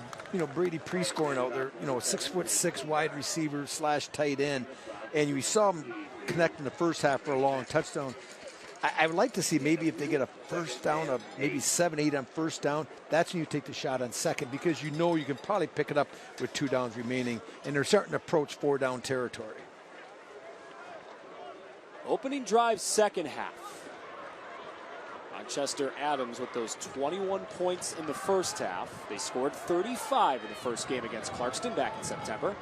S3: Brady Prescoring out there, 6'6" wide receiver / tight end. And you saw him connect in the first half for a long touchdown. I would like to see maybe if they get a first down of maybe 7, 8 on first down, that's when you take the shot on second, because you can probably pick it up with 2 downs remaining, and they're starting to approach 4-down territory.
S2: Opening drive second half. Rochester Adams with those 21 points in the first half. They scored 35 in the first game against Clarkston back in September.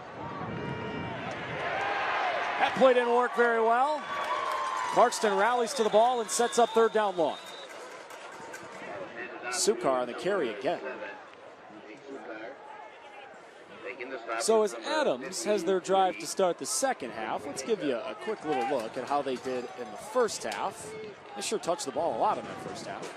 S2: That play didn't work very well. Clarkston rallies to the ball and sets up 3rd down long. Sukar on the carry again. So as Adams has their drive to start the second half, let's give you a quick little look at how they did in the first half. They sure touched the ball a lot in that first half.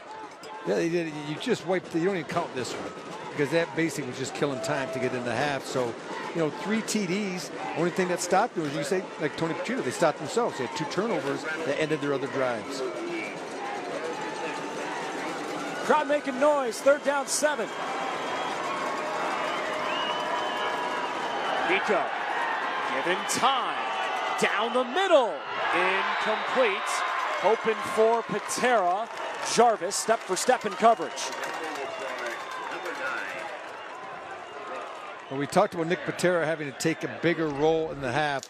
S3: Yeah, they did. You just wiped. You don't even count this one because that basically was just killing time to get in the half. So, 3 TDs. Only thing that stopped them was, you say, like Tony Pico, they stopped themselves. They had 2 turnovers that ended their other drives.
S2: Crowd making noise. 3rd down, 7. Pico given time down the middle. Incomplete. Hoping for Patera. Jarvis step for step in coverage.
S3: Well, we talked about Nick Patera having to take a bigger role in the half.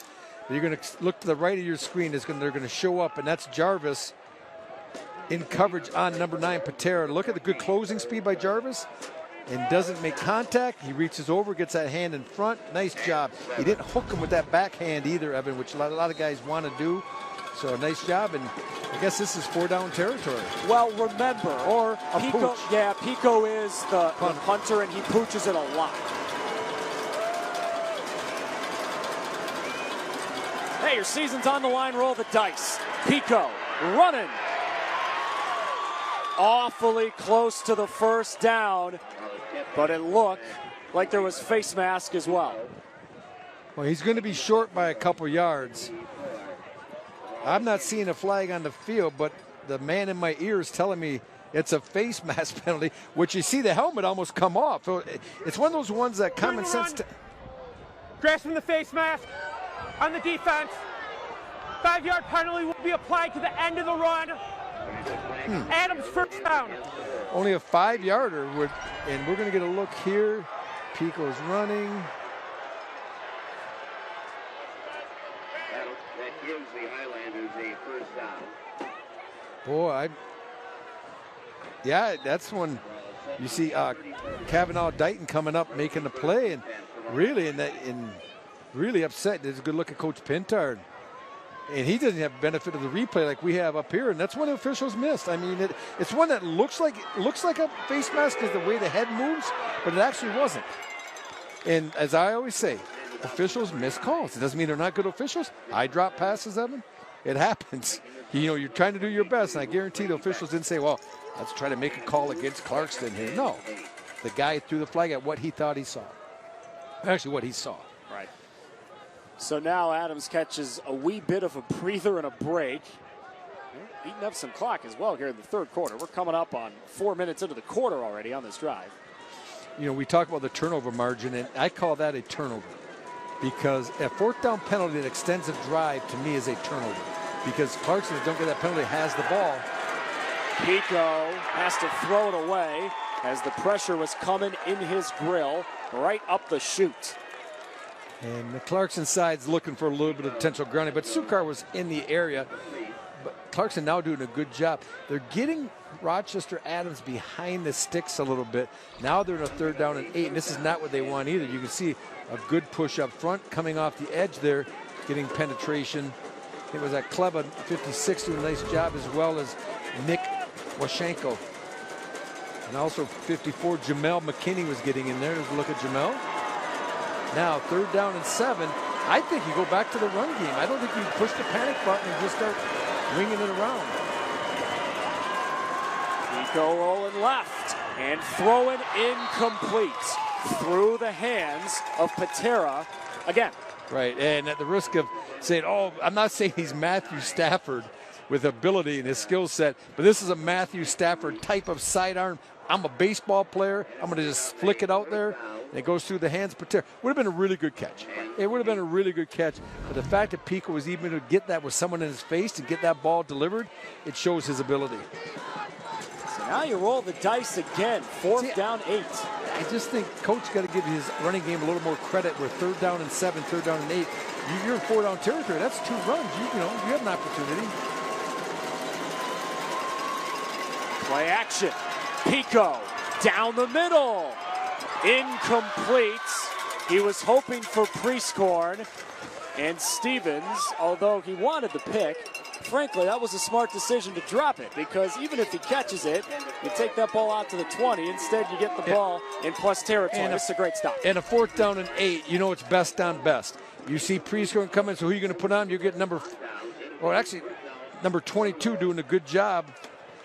S3: You're going to look to the right of your screen. They're going to show up, and that's Jarvis in coverage on number 9, Patera. Look at the good closing speed by Jarvis, and doesn't make contact. He reaches over, gets that hand in front. Nice job. He didn't hook him with that backhand either, Evan, which a lot of guys want to do. So nice job, and I guess this is 4-down territory.
S2: Well, remember, or Pico, Pico is the punter, and he pooches it a lot. Hey, your season's on the line. Roll the dice. Pico running. Awfully close to the first down, but it looked like there was face mask as well.
S3: Well, he's going to be short by a couple yards. I'm not seeing a flag on the field, but the man in my ear is telling me it's a face mask penalty, which you see the helmet almost come off. So it's one of those ones that common sense.
S7: Grasping the face mask on the defense. 5-yard penalty will be applied to the end of the run. Adams 1st down.
S3: Only a 5-yarder would, and we're going to get a look here. Pico's running.
S5: That gives the Highlanders a 1st down.
S3: Boy, that's when you see Kavanaugh Dighton coming up making the play, and really upset. There's a good look at Coach Pintard. And he doesn't have benefit of the replay like we have up here, and that's one the officials missed. I mean, it's one that looks like a face mask because the way the head moves, but it actually wasn't. And as I always say, officials miss calls. It doesn't mean they're not good officials. I drop passes, Evan. It happens. You're trying to do your best, and I guarantee the officials didn't say, well, let's try to make a call against Clarkston here. No, the guy threw the flag at what he thought he saw. Actually, what he saw.
S2: Right. So now Adams catches a wee bit of a breather and a break. Eating up some clock as well here in the 3rd quarter. We're coming up on 4 minutes into the quarter already on this drive.
S3: We talk about the turnover margin, and I call that a turnover because a 4th down penalty that extends a drive to me is a turnover because Clarkston, if don't get that penalty, has the ball.
S2: Pico has to throw it away as the pressure was coming in his grill right up the chute.
S3: And the Clarkston side's looking for a little bit of potential grounding, but Sukar was in the area. But Clarkston now doing a good job. They're getting Rochester Adams behind the sticks a little bit. Now they're in a 3rd down and 8, and this is not what they want either. You can see a good push up front coming off the edge there, getting penetration. It was that Kleba 56 doing a nice job, as well as Nick Washenko. And also 54, Jamel McKinney was getting in there. Let's look at Jamel. Now 3rd down and 7. I think you go back to the run game. I don't think you push the panic button and just start winging it around.
S2: Pico rolling left and throwing incomplete through the hands of Patera again.
S3: Right, and at the risk of saying, I'm not saying he's Matthew Stafford with ability and his skill set, but this is a Matthew Stafford type of sidearm. I'm a baseball player. I'm going to just flick it out there. And it goes through the hands of Patera. Would have been a really good catch. It would have been a really good catch. But the fact that Pico was even able to get that with someone in his face to get that ball delivered, it shows his ability.
S2: So now you roll the dice again. 4th down, 8.
S3: I just think Coach got to give his running game a little more credit. We're 3rd down and 7, 3rd down and 8. You're in 4-down territory. That's 2 runs. You have an opportunity.
S2: Play action. Pico down the middle. Incomplete. He was hoping for Priestcorn. And Stephens, although he wanted the pick, frankly, that was a smart decision to drop it, because even if he catches it, you take that ball out to the 20. Instead, you get the ball in plus territory. This is a great stop.
S3: And a 4th down and 8, you know it's best on best. You see Pico coming, so who are you going to put on? You get number 22 doing a good job.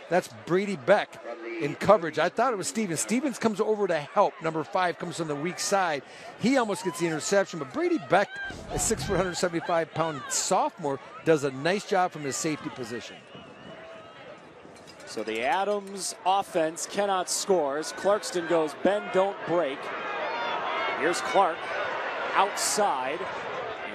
S3: That's Brady Beck in coverage. I thought it was Stephens. Stephens comes over to help. Number 5 comes from the weak side. He almost gets the interception, but Brady Beck, a 6 foot, 175-pound sophomore, does a nice job from his safety position.
S2: So the Adams offense cannot score as Clarkston goes bend, don't break. Here's Clark outside,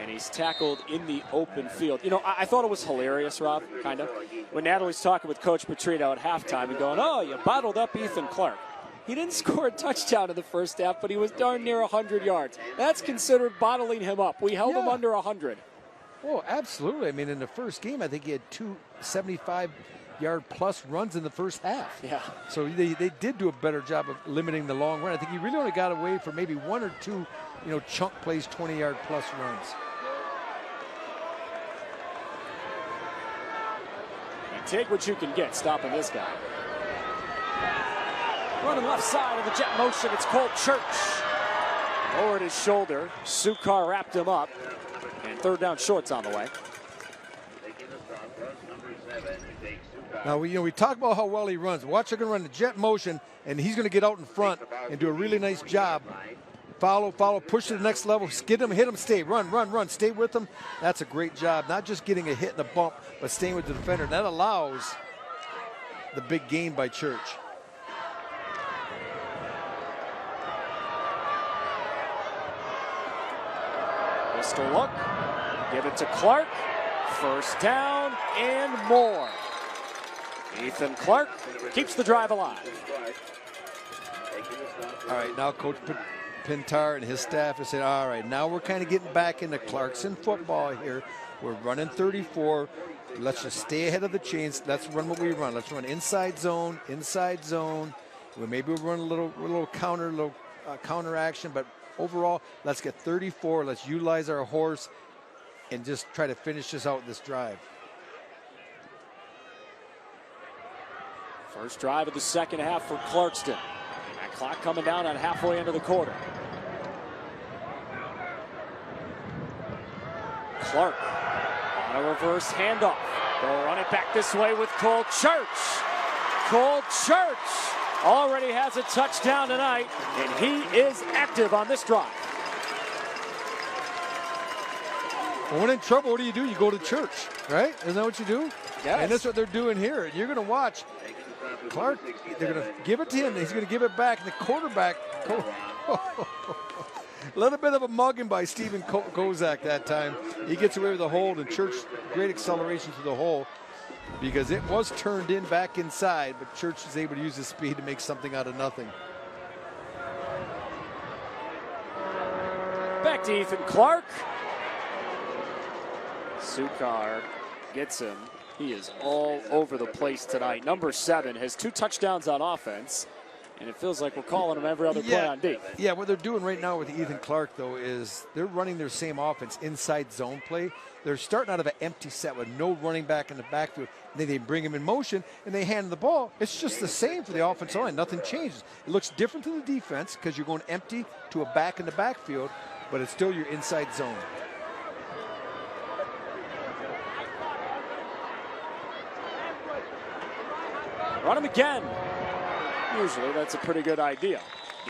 S2: and he's tackled in the open field. You know, I thought it was hilarious, Rob, kind of, when Natalie's talking with Coach Petrino at halftime and going, oh, you bottled up Ethan Clark. He didn't score a touchdown in the first half, but he was darn near 100 yards. That's considered bottling him up. We held him under 100.
S3: Oh, absolutely. I mean, in the first game, I think he had 2 75-yard-plus runs in the first half.
S2: Yeah.
S3: So they did do a better job of limiting the long run. I think he really only got away for maybe 1 or 2, chunk plays, 20-yard-plus runs.
S2: You take what you can get, stopping this guy. Running left side of the jet motion, it's Cole Church. Lowered his shoulder, Sukar wrapped him up, and 3rd down short's on the way.
S3: Now, we talk about how well he runs. Watch, they're going to run the jet motion, and he's going to get out in front and do a really nice job. Follow, push to the next level, skid him, hit him, stay, run, stay with him. That's a great job, not just getting a hit and a bump, but staying with the defender. And that allows the big gain by Church.
S2: Pistol look, give it to Clark, 1st down and more. Ethan Clark keeps the drive alive.
S3: All right, now Coach Pintar and his staff is saying, all right, now we're kind of getting back into Clarkson football here. We're running 34. Let's just stay ahead of the chains. Let's run what we run. Let's run inside zone. Maybe we'll run a little counter action, but overall, let's get 34. Let's utilize our horse and just try to finish this out this drive.
S2: First drive of the second half for Clarkston. That clock coming down on halfway into the quarter. Clark on a reverse handoff. They'll run it back this way with Cole Church. Cole Church already has a touchdown tonight, and he is active on this drive.
S3: When in trouble, what do? You go to church, right? Isn't that what you do?
S2: Yes.
S3: And that's what they're doing here. You're going to watch Clark. They're going to give it to him. He's going to give it back. And the quarterback, a little bit of a mugging by Stephen Kossak that time. He gets away with a hold, and Church, great acceleration to the hole because it was turned in back inside, but Church is able to use his speed to make something out of nothing.
S2: Back to Ethan Clark. Sukar gets him. He is all over the place tonight. Number 7 has 2 touchdowns on offense, and it feels like we're calling him every other play on D.
S3: Yeah, what they're doing right now with Ethan Clark, though, is they're running their same offense, inside zone play. They're starting out of an empty set with no running back in the backfield. Then they bring him in motion, and they hand the ball. It's just the same for the offensive line. Nothing changes. It looks different to the defense because you're going empty to a back in the backfield, but it's still your inside zone.
S2: Run him again. Usually that's a pretty good idea.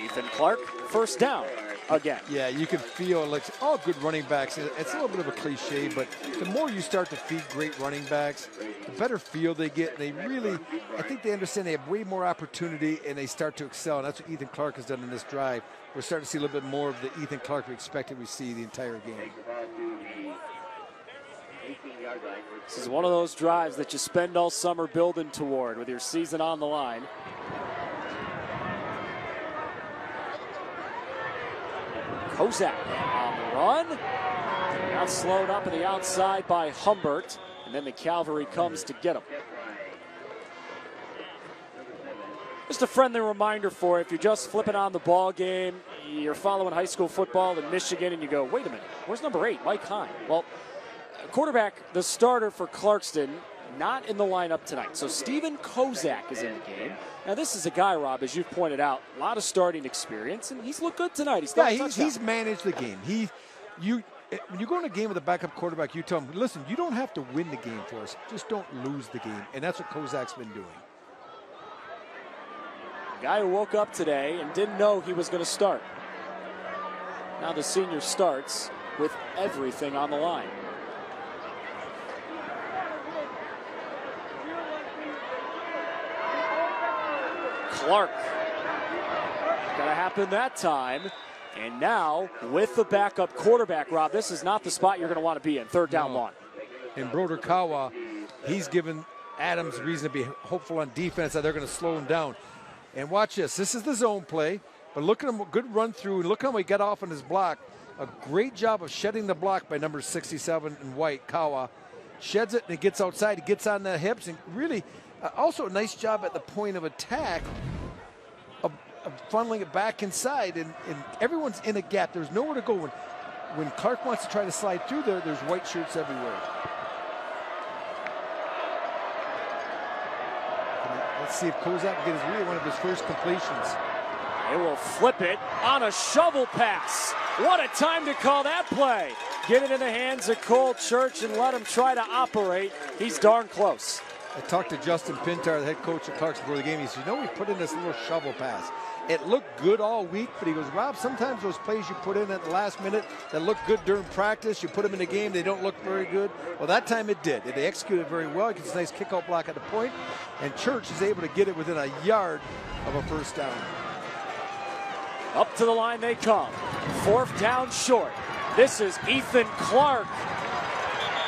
S2: Ethan Clark, first down again.
S3: Yeah, you can feel like all good running backs. It's a little bit of a cliche, but the more you start to feed great running backs, the better feel they get. They really, I think they understand they have way more opportunity and they start to excel. And that's what Ethan Clark has done in this drive. We're starting to see a little bit more of the Ethan Clark we expected we see the entire game.
S2: This is one of those drives that you spend all summer building toward with your season on the line. Kossak on the run. Now slowed up on the outside by Humbert, and then the cavalry comes to get him. Just a friendly reminder for if you're just flipping on the ball game, you're following high school football in Michigan, and you go, wait a minute, where's number 8, Mike Hine? Well, quarterback, the starter for Clarkston, not in the lineup tonight. So Steven Kossak is in the game. Now this is a guy, Rob, as you've pointed out, a lot of starting experience, and he's looked good tonight.
S3: He's managed the game. When you go in a game with a backup quarterback, you tell him, listen, you don't have to win the game for us. Just don't lose the game. And that's what Kossak's been doing.
S2: A guy who woke up today and didn't know he was going to start. Now the senior starts with everything on the line. Clark. Gonna happen that time. And now, with the backup quarterback, Rob, this is not the spot you're going to want to be in. Third down long.
S3: And Broder Kawa, he's given Adams reason to be hopeful on defense that they're going to slow him down. And watch this. This is the zone play. But look at him, good run through. And look how he got off on his block. A great job of shedding the block by number 67 in white, Kawa. Sheds it and it gets outside. He gets on the hips. And really, also a nice job at the point of attack of funneling it back inside. And everyone's in a gap. There's nowhere to go. When Clark wants to try to slide through there, there's white shirts everywhere. Let's see if Kossak gets really one of his first completions.
S2: They will flip it on a shovel pass. What a time to call that play. Get it in the hands of Cole Church and let him try to operate. He's darn close.
S3: I talked to Justin Pintar, the head coach of Clarkston, before the game. He said, we put in this little shovel pass. It looked good all week, but he goes, Rob, sometimes those plays you put in at the last minute that look good during practice, you put them in the game, they don't look very good. Well, that time it did. They executed very well. It gets a nice kickout block at the point, and Church is able to get it within a yard of a first down.
S2: Up to the line they come. Fourth down short. This is Ethan Clark.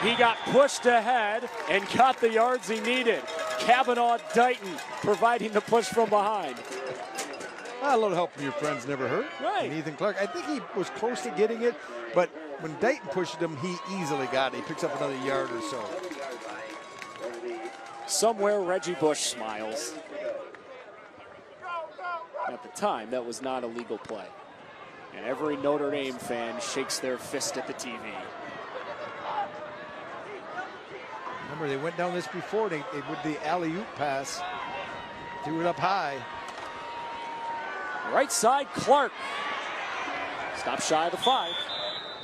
S2: He got pushed ahead and got the yards he needed. Kavanaugh Dighton providing the push from behind.
S3: A little help from your friends never hurt.
S2: Right.
S3: And Ethan Clark, I think he was close to getting it, but when Dighton pushed him, he easily got it. He picks up another yard or so.
S2: Somewhere Reggie Bush smiles. At the time, that was not a legal play. And every Notre Dame fan shakes their fist at the TV.
S3: Remember, they went down this before. They with the alley-oop pass. Threw it up high.
S2: Right side, Clark. Stop shy of the 5.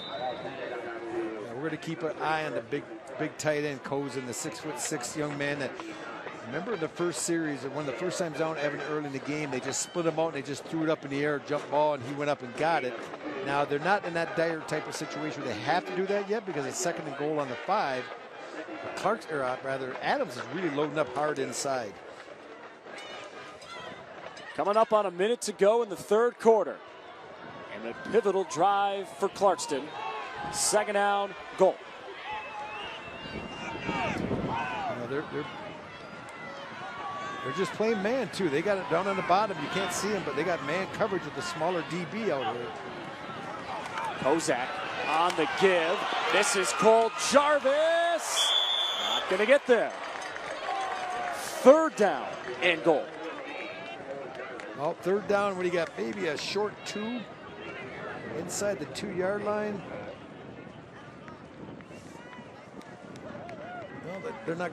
S3: Yeah, we're going to keep an eye on the big tight end, Kozin, the 6'6" young man that, remember in the first series, or one of the first times down Evan early in the game, they just split him out and they just threw it up in the air, jump ball, and he went up and got it. Now, they're not in that dire type of situation where they have to do that yet because it's 2nd and goal on the 5. But Adams is really loading up hard inside.
S2: Coming up on a minute to go in the third quarter. And a pivotal drive for Clarkston. 2nd down, goal.
S3: They're just playing man, too. They got it down on the bottom. You can't see him, but they got man coverage with the smaller DB out here.
S2: Kossak on the give. This is Cole Jarvis. Not going to get there. 3rd down and goal.
S3: Well, 3rd down when you got maybe a short 2 inside the 2-yard line. Well, we're not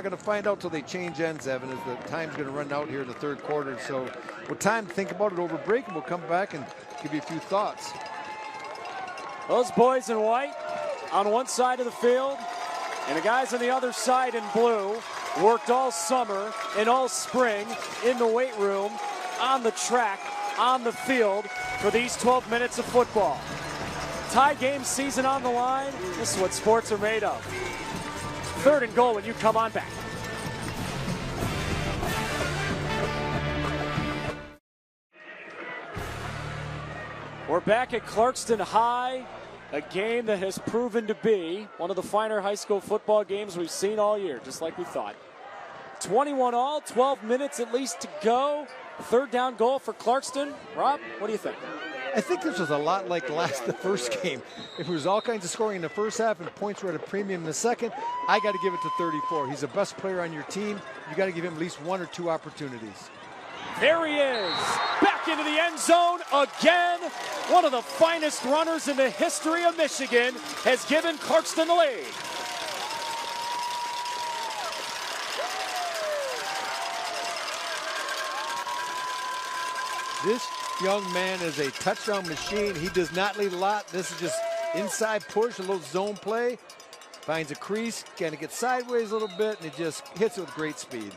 S3: going to find out till they change ends, Evan, as the time's going to run out here in the 3rd quarter. So we'll time to think about it over break, and we'll come back and give you a few thoughts.
S2: Those boys in white on one side of the field, and the guys on the other side in blue worked all summer and all spring in the weight room, on the track, on the field for these 12 minutes of football. Tie game season on the line. This is what sports are made of. 3rd and goal, and you come on back. We're back at Clarkston High, a game that has proven to be one of the finer high school football games we've seen all year, just like we thought. 21 all, 12 minutes at least to go. 3rd down goal for Clarkston. Rob, what do you think?
S3: I think this was a lot like the first game. If it was all kinds of scoring in the first half and points were at a premium in the second, I got to give it to 34. He's the best player on your team. You got to give him at least 1 or 2 opportunities.
S2: There he is, back back into the end zone again. One of the finest runners in the history of Michigan has given Clarkston the lead.
S3: This young man is a touchdown machine. He does not lead a lot. This is just inside push, a little zone play. Finds a crease, kind of gets sideways a little bit, and he just hits it with great speed.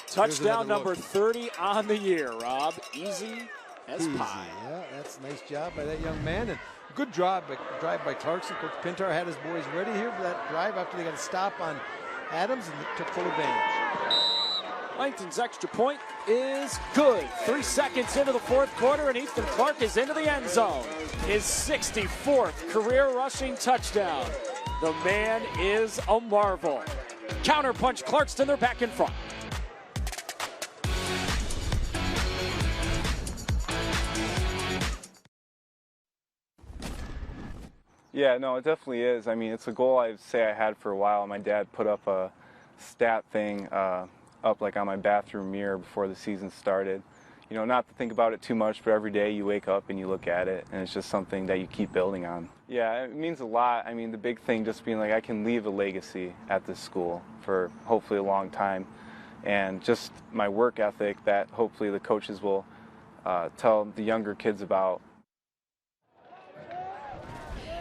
S2: Touchdown number 30 on the year, Rob. Easy as pie.
S3: Yeah, that's a nice job by that young man. And good drive by Clarkston. Coach Pintar had his boys ready here for that drive after they got a stop on Adams and took full advantage.
S2: Langton's extra point is good. 3 seconds into the fourth quarter, and Ethan Clark is into the end zone. His 64th career rushing touchdown. The man is a marvel. Counterpunch Clarkston, they're back in front.
S12: Yeah, no, it definitely is. I mean, it's a goal I had for a while. My dad put up a stat thing up like on my bathroom mirror before the season started. You know, not to think about it too much, but every day you wake up and you look at it, and it's just something that you keep building on. Yeah, it means a lot. I mean, the big thing just being like I can leave a legacy at this school for hopefully a long time, and just my work ethic that hopefully the coaches will tell the younger kids about.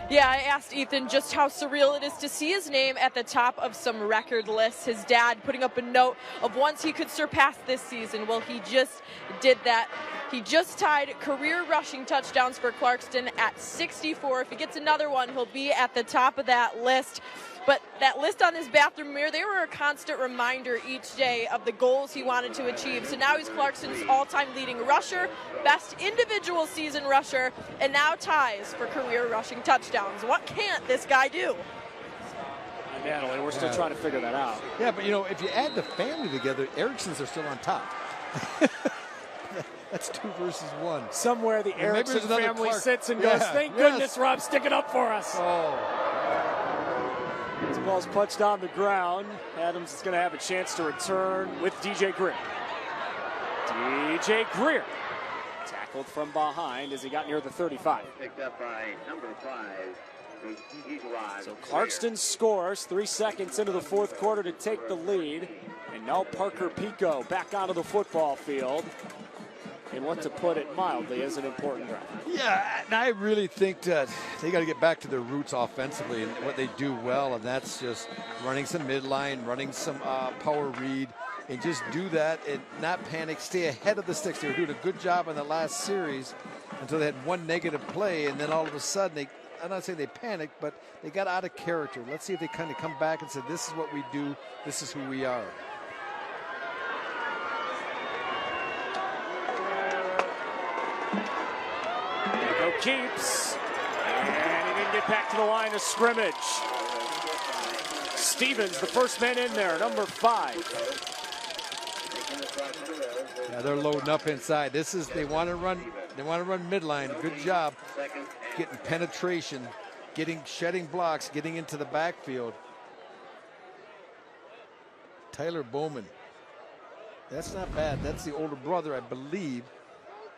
S4: Yeah, I asked Ethan just how surreal it is to see his name at the top of some record lists. His dad putting up a note of once he could surpass this season. Well, he just did that. He just tied career rushing touchdowns for Clarkston at 64. If he gets another one, he'll be at the top of that list. But that list on his bathroom mirror, they were a constant reminder each day of the goals he wanted to achieve. So now he's Clarkston's all-time leading rusher, best individual season rusher, and now ties for career rushing touchdowns. What can't this guy do?
S2: Natalie, we're still trying to figure that out.
S3: Yeah, but you know, if you add the family together, Ericksons are still on top. That's 2 versus 1.
S2: Somewhere the Erickson family sits and goes, thank goodness Rob, stick it up for us.
S3: Oh.
S2: This ball's punched on the ground. Adams is going to have a chance to return with DJ Greer. DJ Greer tackled from behind as he got near the 35.
S5: Picked up by number 5.
S2: So Clarkston scores 3 seconds into the fourth quarter to take the lead. And now Parker Pico back onto the football field. And what, to put it mildly, is an important drive.
S3: Yeah, and I really think that they got to get back to their roots offensively and what they do well, and that's just running some midline, running some power read, and just do that and not panic, stay ahead of the sticks. They were doing a good job in the last series until they had one negative play, and then all of a sudden, I'm not saying they panicked, but they got out of character. Let's see if they kind of come back and say, this is what we do, this is who we are.
S2: Pico keeps, and he didn't get back to the line of scrimmage. Stephens, the first man in there, number 5.
S3: Yeah, they're loading up inside. They want to run midline. Good job getting penetration, shedding blocks, getting into the backfield. Tyler Bowman. That's not bad. That's the older brother, I believe,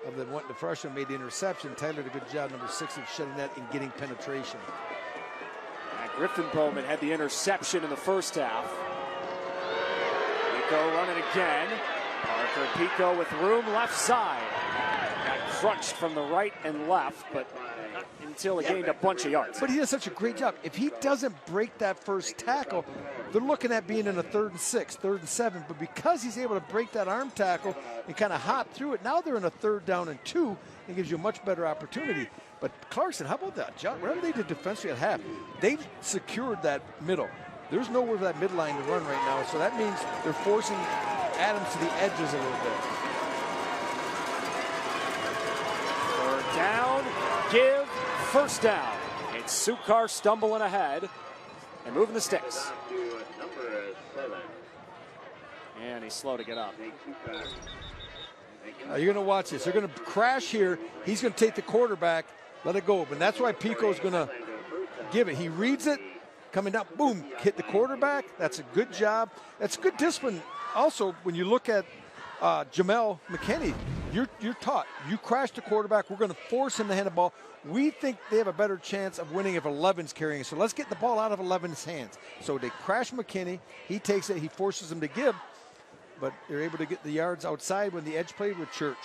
S3: of the freshman made the interception. Tyler did a good job, number 6, of shedding that and getting penetration.
S2: Griffin Bowman had the interception in the first half. Pico running again. Parker Pico with room left side. Got crunched from the right and left, but not until he gained a bunch of yards.
S3: But he does such a great job. If he doesn't break that first tackle, they're looking at being in a 3rd and 6, 3rd and 7. But because he's able to break that arm tackle and kind of hop through it, now they're in a 3rd down and 2. It gives you a much better opportunity. But Clarkston, how about that? Whatever they did defensively at half, they've secured that middle. There's nowhere for that midline to run right now, so that means they're forcing Adams to the edges a little bit.
S2: 3rd down, give, 1st down. It's Sukar stumbling ahead and moving the sticks. And he's slow to get up.
S3: You're going to watch this. They're going to crash here. He's going to take the quarterback, let it go. But that's why Pico's going to give it. He reads it, coming down, boom, hit the quarterback. That's a good job. That's good discipline. Also, when you look at Jamel McKinney, you're taught. You crash the quarterback, we're going to force him to hand the ball. We think they have a better chance of winning if 11's carrying it. So let's get the ball out of 11's hands. So they crash McKinney. He takes it. He forces him to give. But they're able to get the yards outside when the edge played with Church.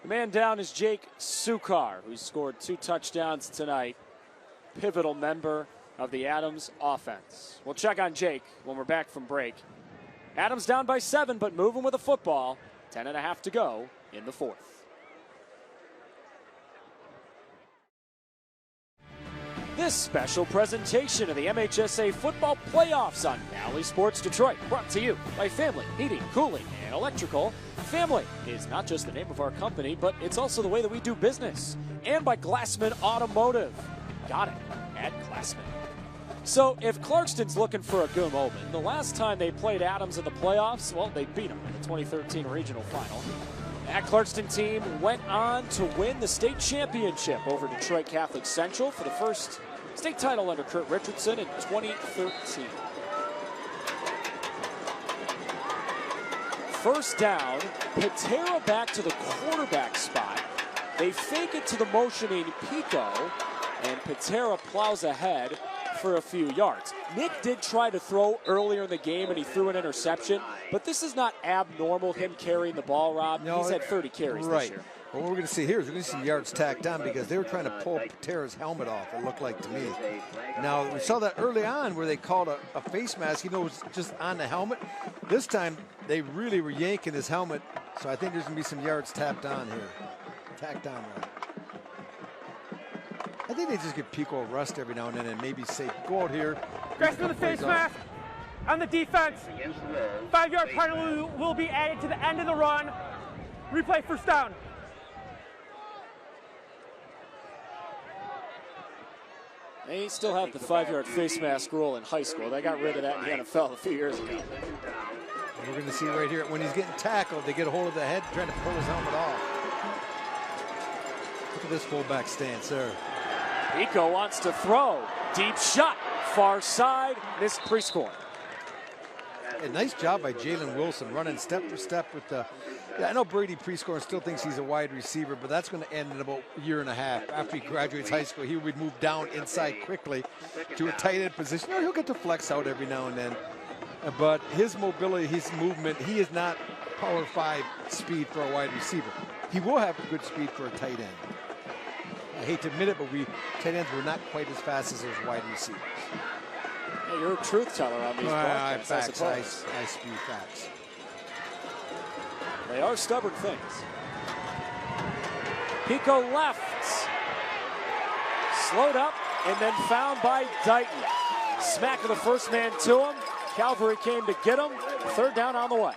S2: The man down is Jake Sukar, who scored 2 touchdowns tonight. Pivotal member of the Adams offense. We'll check on Jake when we're back from break. Adams down by 7, but moving with the football. 10.5 to go in the 4th. This special presentation of the MHSAA football playoffs on Bally Sports Detroit, brought to you by Family Heating, Cooling, and Electrical. Family is not just the name of our company, but it's also the way that we do business. And by Glassman Automotive. Got it, at Glassman. So if Clarkston's looking for a good omen, the last time they played Adams in the playoffs, well, they beat them in the 2013 regional final. That Clarkston team went on to win the state championship over Detroit Catholic Central for the first state title under Kurt Richardson in 2013. First down, Patera back to the quarterback spot. They fake it to the motioning Pico, and Patera plows ahead for a few yards. Nick did try to throw earlier in the game, and he threw an interception, but this is not abnormal, him carrying the ball, Rob.
S3: No,
S2: he's had 30 carries this year.
S3: Well, what we're going to see here is we're going to see some yards tacked on because they were trying to pull Patera's helmet off, it looked like to me. Now, we saw that early on where they called a face mask, even though it was just on the helmet. This time, they really were yanking his helmet, so I think there's going to be some yards tacked on here. Tacked on right. I think they just give Pico a rest every now and then and maybe say, go out here.
S7: Grass for the face mask on the defense. 5-yard penalty will be added to the end of the run. Replay first down.
S2: They still have the 5-yard face mask rule in high school. They got rid of that in the NFL a few years ago.
S3: We're going to see right here, when he's getting tackled, they get a hold of the head, trying to pull his helmet off. Look at this fullback stance there.
S2: Pico wants to throw. Deep shot. Far side. Missed pre-score.
S3: A nice job by Jalen Wilson running step for step with the... Yeah, I know Brady pre-score still thinks he's a wide receiver, but that's going to end in about a year and a half. After he graduates high school, he would move down inside quickly to a tight end position. He'll get to flex out every now and then. But his mobility, his movement, he is not power 5 speed for a wide receiver. He will have good speed for a tight end. I hate to admit it, but tight ends were not quite as fast as those wide receivers.
S2: Yeah, you're a truth teller on these broadcasts,
S3: facts.
S2: I suppose.
S3: I spew facts.
S2: They are stubborn things. Pico left. Slowed up and then found by Dighton. Smack of the first man to him. Calvary came to get him. 3rd down on the way.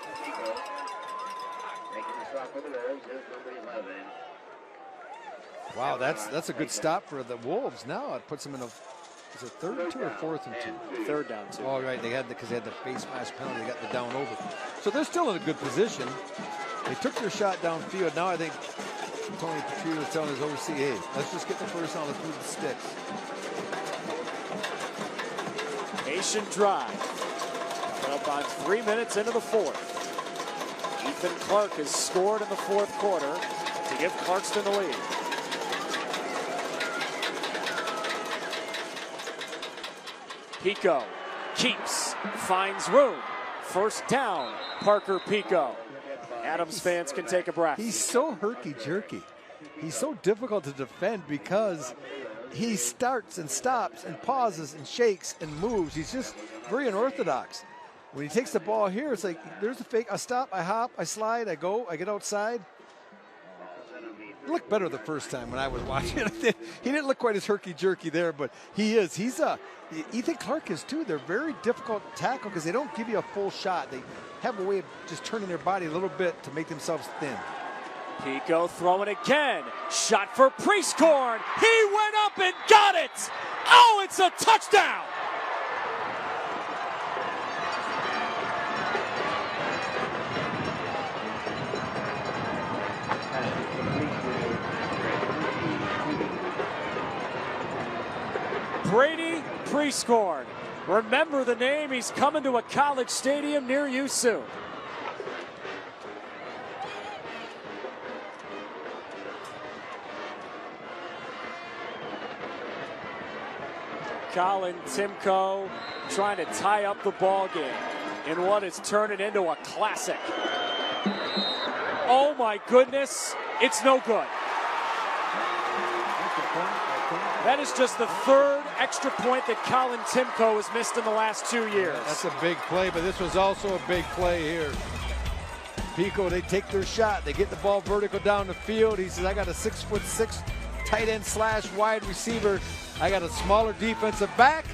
S3: Wow, that's a good stop for the Wolves. Now it puts them in a, is it 3rd and 2 or 4th and 2?
S2: 3rd down 2.
S3: Oh, right, because they had the face mask penalty. They got the down over. So they're still in a good position. They took their shot downfield. Now I think Tony Petrie was telling his OC, hey, let's just get the first down. Let's move the sticks.
S2: Patient drive. Up on 3 minutes into the 4th. Ethan Clark has scored in the 4th quarter to give Clarkston the lead. Pico keeps, finds room. 1st down, Parker Pico. Adams fans can take a breath.
S3: He's so herky-jerky. He's so difficult to defend because he starts and stops and pauses and shakes and moves. He's just very unorthodox. When he takes the ball here, it's like, there's a fake, I stop, I hop, I slide, I go, I get outside. It looked better the first time when I was watching it. He didn't look quite as herky-jerky there, but he is. Ethan Clark is too. They're very difficult to tackle because they don't give you a full shot. They have a way of just turning their body a little bit to make themselves thin.
S2: Pico throwing again. Shot for Priestcorn. He went up and got it. Oh, it's a touchdown. Brady Priestcorn. Remember the name. He's coming to a college stadium near you soon. Colin Timko trying to tie up the ball game in what is turning into a classic. Oh my goodness, it's no good. That is just the third extra point that Colin Timko has missed in the last 2 years.
S3: That's a big play, but this was also a big play here. Pico, they take their shot. They get the ball vertical down the field. He says, I got a 6'6" tight end / wide receiver. I got a smaller defensive back.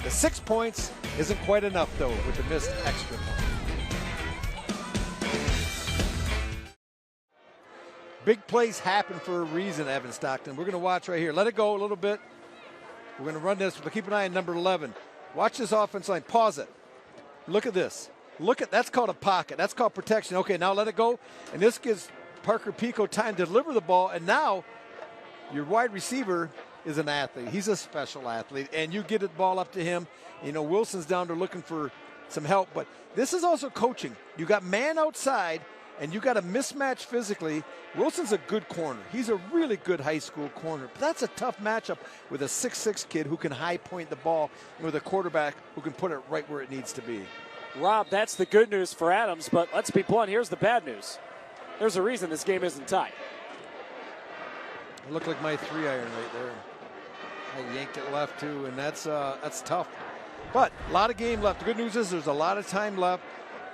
S3: The 6 points isn't quite enough, though, with the missed extra point. Big plays happen for a reason, Evan Stockton. We're going to watch right here. Let it go a little bit. We're going to run this, but keep an eye on number 11. Watch this offense line. Pause it. Look at this. That's called a pocket. That's called protection. Okay, now let it go. And this gives Parker Pico time to deliver the ball. And now your wide receiver is an athlete. He's a special athlete. And you get the ball up to him. You know, Wilson's down there looking for some help. But this is also coaching. You got man outside, and you got a mismatch physically. Wilson's a good corner. He's a really good high school corner. But that's a tough matchup with a 6'6" kid who can high point the ball and with a quarterback who can put it right where it needs to be.
S2: Rob, that's the good news for Adams, but let's be blunt, here's the bad news. There's a reason this game isn't tied.
S3: It looked like my 3-iron right there. I yanked it left too, and that's tough. But a lot of game left. The good news is there's a lot of time left.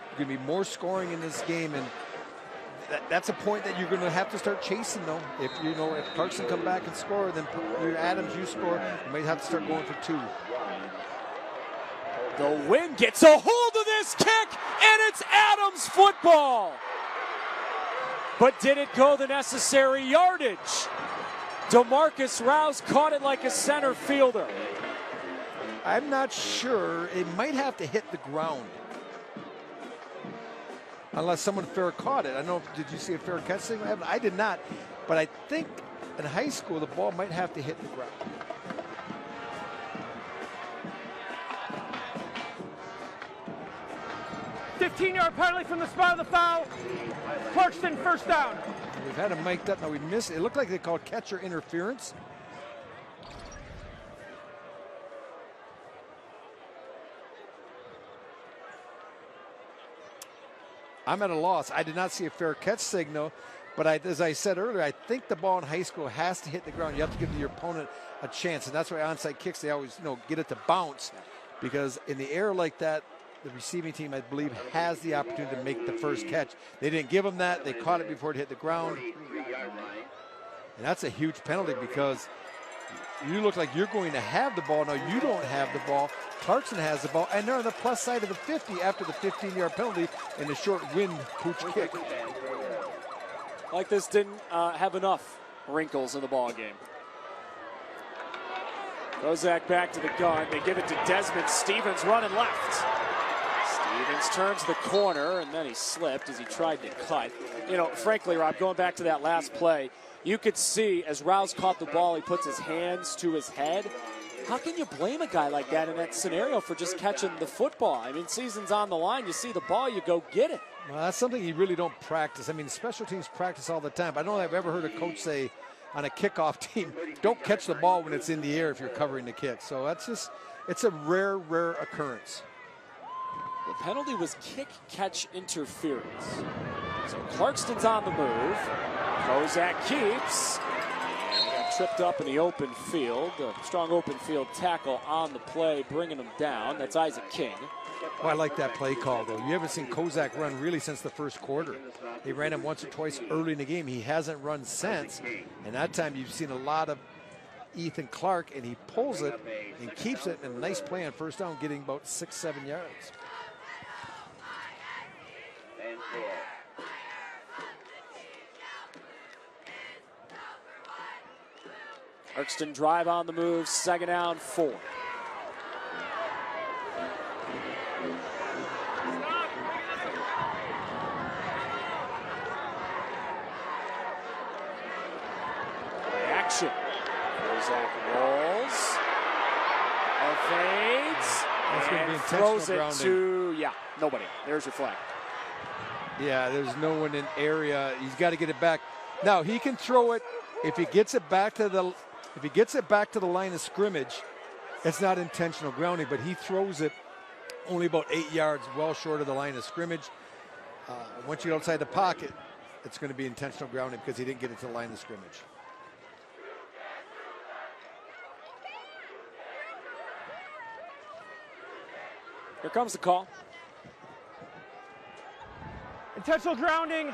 S3: There's going to be more scoring in this game, and that's a point that you're going to have to start chasing, though. If Clarkston come back and score, then Adams, you score, you might have to start going for 2.
S2: The wind gets a hold of this kick, and it's Adams football. But did it go the necessary yardage? DeMarcus Rouse caught it like a center fielder.
S3: I'm not sure. It might have to hit the ground. Unless someone fair caught it. I don't know, did you see a fair catch thing? I did not. But I think in high school, the ball might have to hit the ground.
S7: 15-yard penalty from the spot of the foul. Clarkston first down.
S3: We've had him mic'd up. Now we missed it. It looked like they called catcher interference. I'm at a loss. I did not see a fair catch signal, but as I said earlier, I think the ball in high school has to hit the ground. You have to give your opponent a chance, and that's why onside kicks, they always get it to bounce, because in the air like that, the receiving team, I believe, has the opportunity to make the first catch. They didn't give them that. They caught it before it hit the ground. And that's a huge penalty because you look like you're going to have the ball. Now you don't have the ball. Clarkston has the ball, and they're on the plus side of the 50 after the 15-yard penalty and the short wind pooch kick.
S2: Like this didn't have enough wrinkles in the ball game. Kossak back to the gun. They give it to Desman Stephens running left. Stephens turns the corner, and then he slipped as he tried to cut. Frankly, Rob, going back to that last play, you could see as Rouse caught the ball, he puts his hands to his head. How can you blame a guy like that in that scenario for just catching the football? I mean, season's on the line. You see the ball, you go get it.
S3: Well, that's something you really don't practice. I mean, special teams practice all the time. I don't know if I've ever heard a coach say on a kickoff team, don't catch the ball when it's in the air if you're covering the kick. So it's a rare occurrence.
S2: The penalty was kick-catch interference. So Clarkston's on the move. Kossak keeps. And he got tripped up in the open field. A strong open field tackle on the play, bringing him down. That's Isaac King.
S3: Well, I like that play call, though. You haven't seen Kossak run really since the first quarter. They ran him once or twice early in the game. He hasn't run since. And that time you've seen a lot of Ethan Clark, and he pulls it and keeps it. And a nice play on first down, getting about 6-7 yards.
S2: Clarkston drive on the move, second down, 4. Action. Kossak rolls, evades, and throws it to, nobody. There's your flag.
S3: Yeah, there's no one in area. He's got to get it back. Now, he can throw it if he gets it back to the line of scrimmage It's not intentional grounding, but he throws it only about 8 yards, well short of the line of scrimmage. Once you get outside the pocket, it's going to be intentional grounding because he didn't get it to the line of scrimmage.
S2: Here comes the call.
S7: Intentional grounding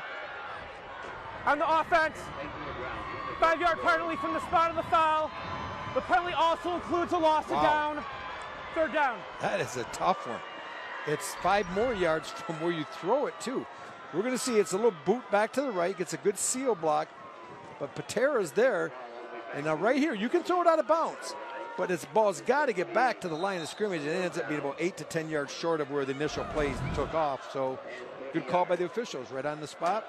S7: on the offense. 5-yard penalty from the spot of the foul. The penalty also includes a loss of down. 3rd down.
S3: That is a tough one. It's 5 more yards from where you throw it, too. We're going to see it's a little boot back to the right. Gets a good seal block. But Patera's there. And now right here, you can throw it out of bounds. But this ball's got to get back to the line of scrimmage. And it ends up being about 8 to 10 yards short of where the initial plays took off. So good call by the officials right on the spot.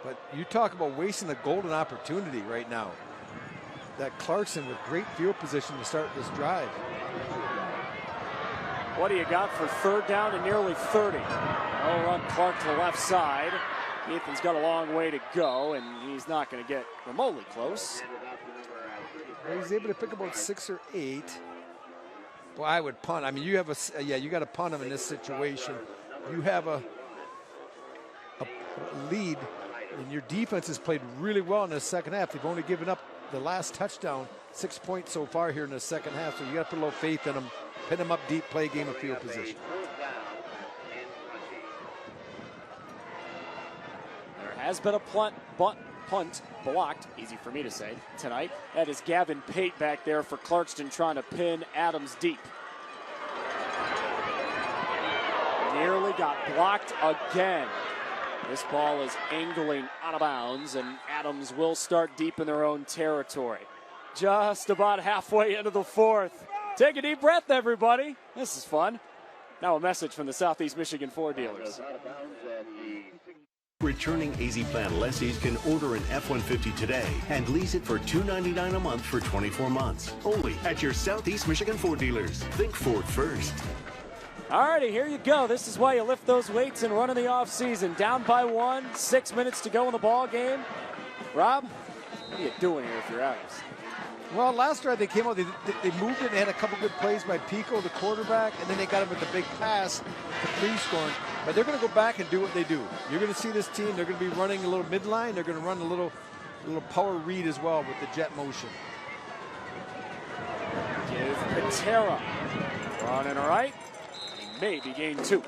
S3: But you talk about wasting a golden opportunity right now. That Clarkston with great field position to start this drive.
S2: What do you got for 3rd down and nearly 30? Oh, run Clark to the left side. Ethan's got a long way to go, and he's not going to get remotely close.
S3: Well, he's able to pick about 6 or 8. Well, I would punt. I mean, you have you got to punt him in this situation. You have a lead, and your defense has played really well in the second half. They've only given up the last touchdown, 6 points so far here in the second half. So you got to put a little faith in them, pin them up deep, play a game of field position.
S2: There has been a punt blocked, easy for me to say, tonight. That is Gavin Pate back there for Clarkston trying to pin Adams deep. Nearly got blocked again. This ball is angling out of bounds, and Adams will start deep in their own territory. Just about halfway into the 4th. Take a deep breath, everybody. This is fun. Now a message from the Southeast Michigan Ford dealers.
S13: Returning AZ Plan lessees can order an F-150 today and lease it for $299 a month for 24 months. Only at your Southeast Michigan Ford dealers. Think Ford first.
S2: All righty, here you go. This is why you lift those weights and run in the offseason. Down by 1, 6 minutes to go in the ball game. Rob, what are you doing here if you're Adams?
S3: Well, last drive they came out, they moved it, they had a couple good plays by Pico, the quarterback, and then they got him with the big pass to pre-scoring. But they're going to go back and do what they do. You're going to see this team, they're going to be running a little midline, they're going to run a little power read as well with the jet motion.
S2: Give Patera running right. Maybe gain 2.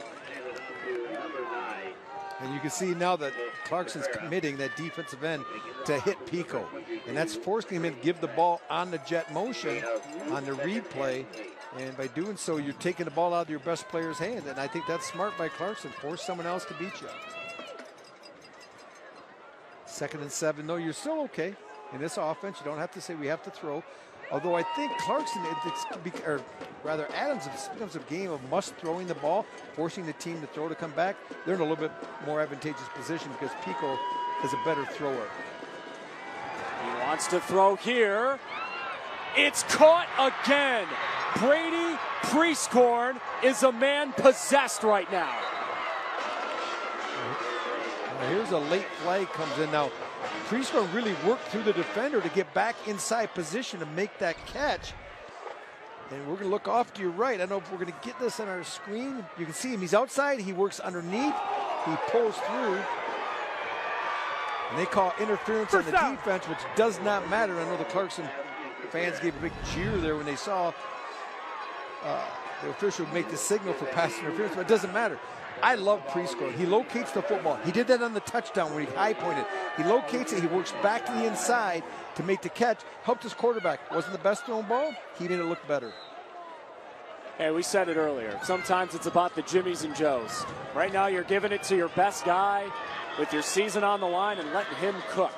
S3: And you can see now that Clarkston's committing that defensive end to hit Pico. And that's forcing him to give the ball on the jet motion on the read play. And by doing so, you're taking the ball out of your best player's hand. And I think that's smart by Clarkston. Force someone else to beat you. 2nd and 7. No, you're still okay in this offense. You don't have to say we have to throw. Although I think Clarkston, or Adams, it becomes a game of must throwing the ball, forcing the team to throw to come back. They're in a little bit more advantageous position because Pico is a better thrower.
S2: He wants to throw here. It's caught again. Brady Priestcorn is a man possessed right now.
S3: Here's a late flag comes in now. Priestcorn really worked through the defender to get back inside position to make that catch. And we're going to look off to your right. I don't know if we're going to get this on our screen. You can see him. He's outside. He works underneath. He pulls through. And they call interference on the defense, which does not matter. I know the Clarkston fans gave a big cheer there when they saw the official make the signal for pass interference, but it doesn't matter. I love Priestcorn. He locates the football. He did that on the touchdown when he high pointed. He locates it. He works back to the inside to make the catch. Helped his quarterback. Wasn't the best thrown ball. He made it look better.
S2: Hey, we said it earlier. Sometimes it's about the Jimmies and Joes. Right now you're giving it to your best guy with your season on the line and letting him cook.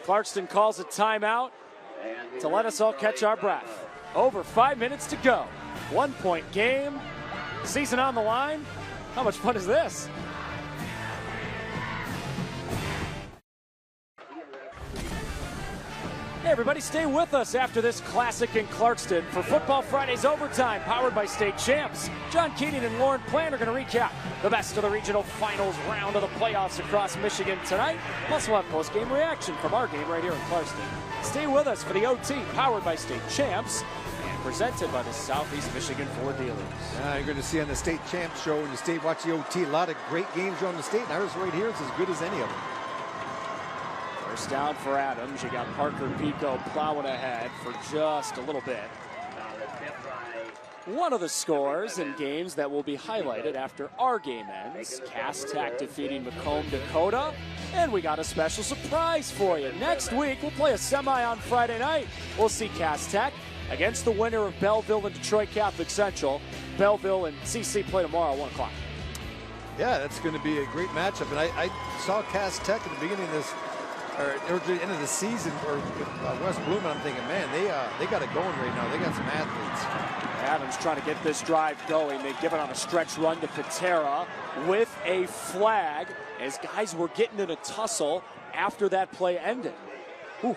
S2: Clarkston calls a timeout to let us all catch our breath. Over 5 minutes to go. 1-point game. Season on the line. How much fun is this? everybody, stay with us after this classic in Clarkston for Football Friday's Overtime, powered by State Champs. John Keating and Lauren Plant are going to recap the best of the regional finals round of the playoffs across Michigan tonight. Plus, we'll have post-game reaction from our game right here in Clarkston. Stay with us for the OT, powered by State Champs, and presented by the Southeast Michigan Ford dealers.
S3: You're going to see on the State Champs show when you stay watch the OT, a lot of great games around the state, and ours right here is as good as any of them.
S2: First down for Adams. You got Parker Pico plowing ahead for just a little bit. One of the scores in games that will be highlighted after our game ends. Kossak defeating Macomb, Dakota. And we got a special surprise for you. Next week, we'll play a semi on Friday night. We'll see Kossak against the winner of Belleville and Detroit Catholic Central. Belleville and CC play tomorrow at 1 o'clock.
S3: Yeah, that's going to be a great matchup. And I saw Kossak at the beginning of this, or at the end of the season, or West Bloom, I'm thinking, man, they got it going right now. They got some athletes.
S2: Adams trying to get this drive going. They give it on a stretch run to Patera with a flag as guys were getting in a tussle after that play ended. Ooh.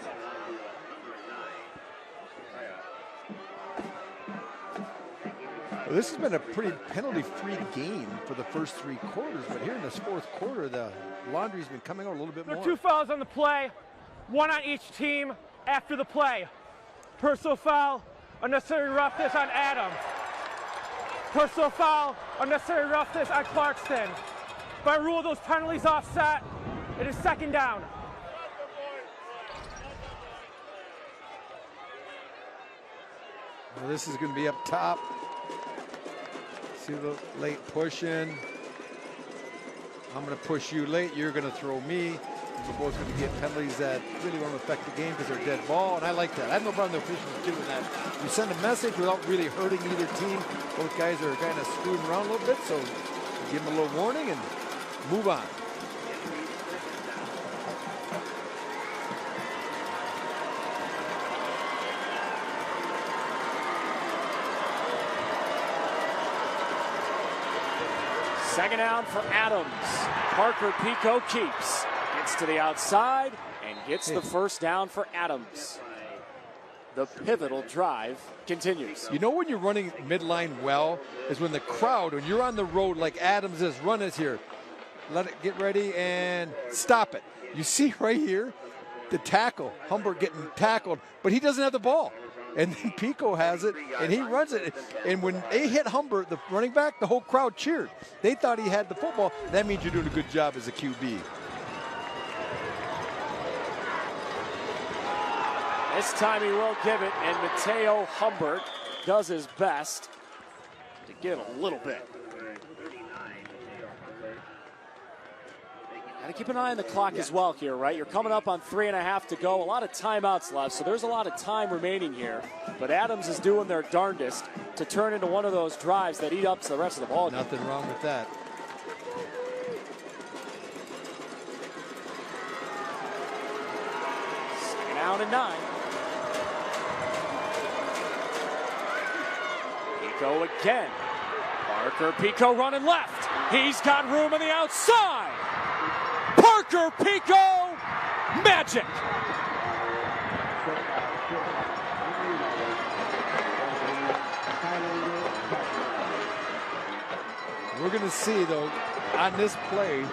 S3: Well, this has been a pretty penalty-free game for the first 3 quarters, but here in this 4th quarter, the laundry's been coming out a little bit more.
S7: There are 2 fouls on the play, 1 on each team after the play. Personal foul, unnecessary roughness on Adams. Personal foul, unnecessary roughness on Clarkston. By rule, those penalties offset. It is 2nd down.
S3: Well, this is going to be up top. See the late push in. I'm going to push you late. You're going to throw me. We're both going to get penalties that really won't affect the game because they're dead ball, and I like that. I have no problem with the officials doing that. You send a message without really hurting either team. Both guys are kind of screwing around a little bit, so give them a little warning and move on.
S2: Second down for Adams. Parker Pico keeps. Gets to the outside and gets the first down for Adams. The pivotal drive continues.
S3: You know when you're running midline well is when the crowd, when you're on the road like Adams is, run is here. Let it get ready and stop it. You see right here the tackle, Humbert getting tackled, but he doesn't have the ball. And then Pico has it, and he runs it. And when they hit Humbert, the running back, the whole crowd cheered. They thought he had the football. That means you're doing a good job as a QB.
S2: This time he will give it, and Mateo Humbert does his best to get a little bit. Got to keep an eye on the clock as well here, right? You're coming up on 3.5 to go. A lot of timeouts left, so there's a lot of time remaining here. But Adams is doing their darndest to turn into one of those drives that eat up to the rest of the ball game.
S3: Nothing wrong with that.
S2: Second down and 9. Pico again. Parker Pico running left. He's got room on the outside. Parker Pico, magic.
S3: We're going to see, though, on this play,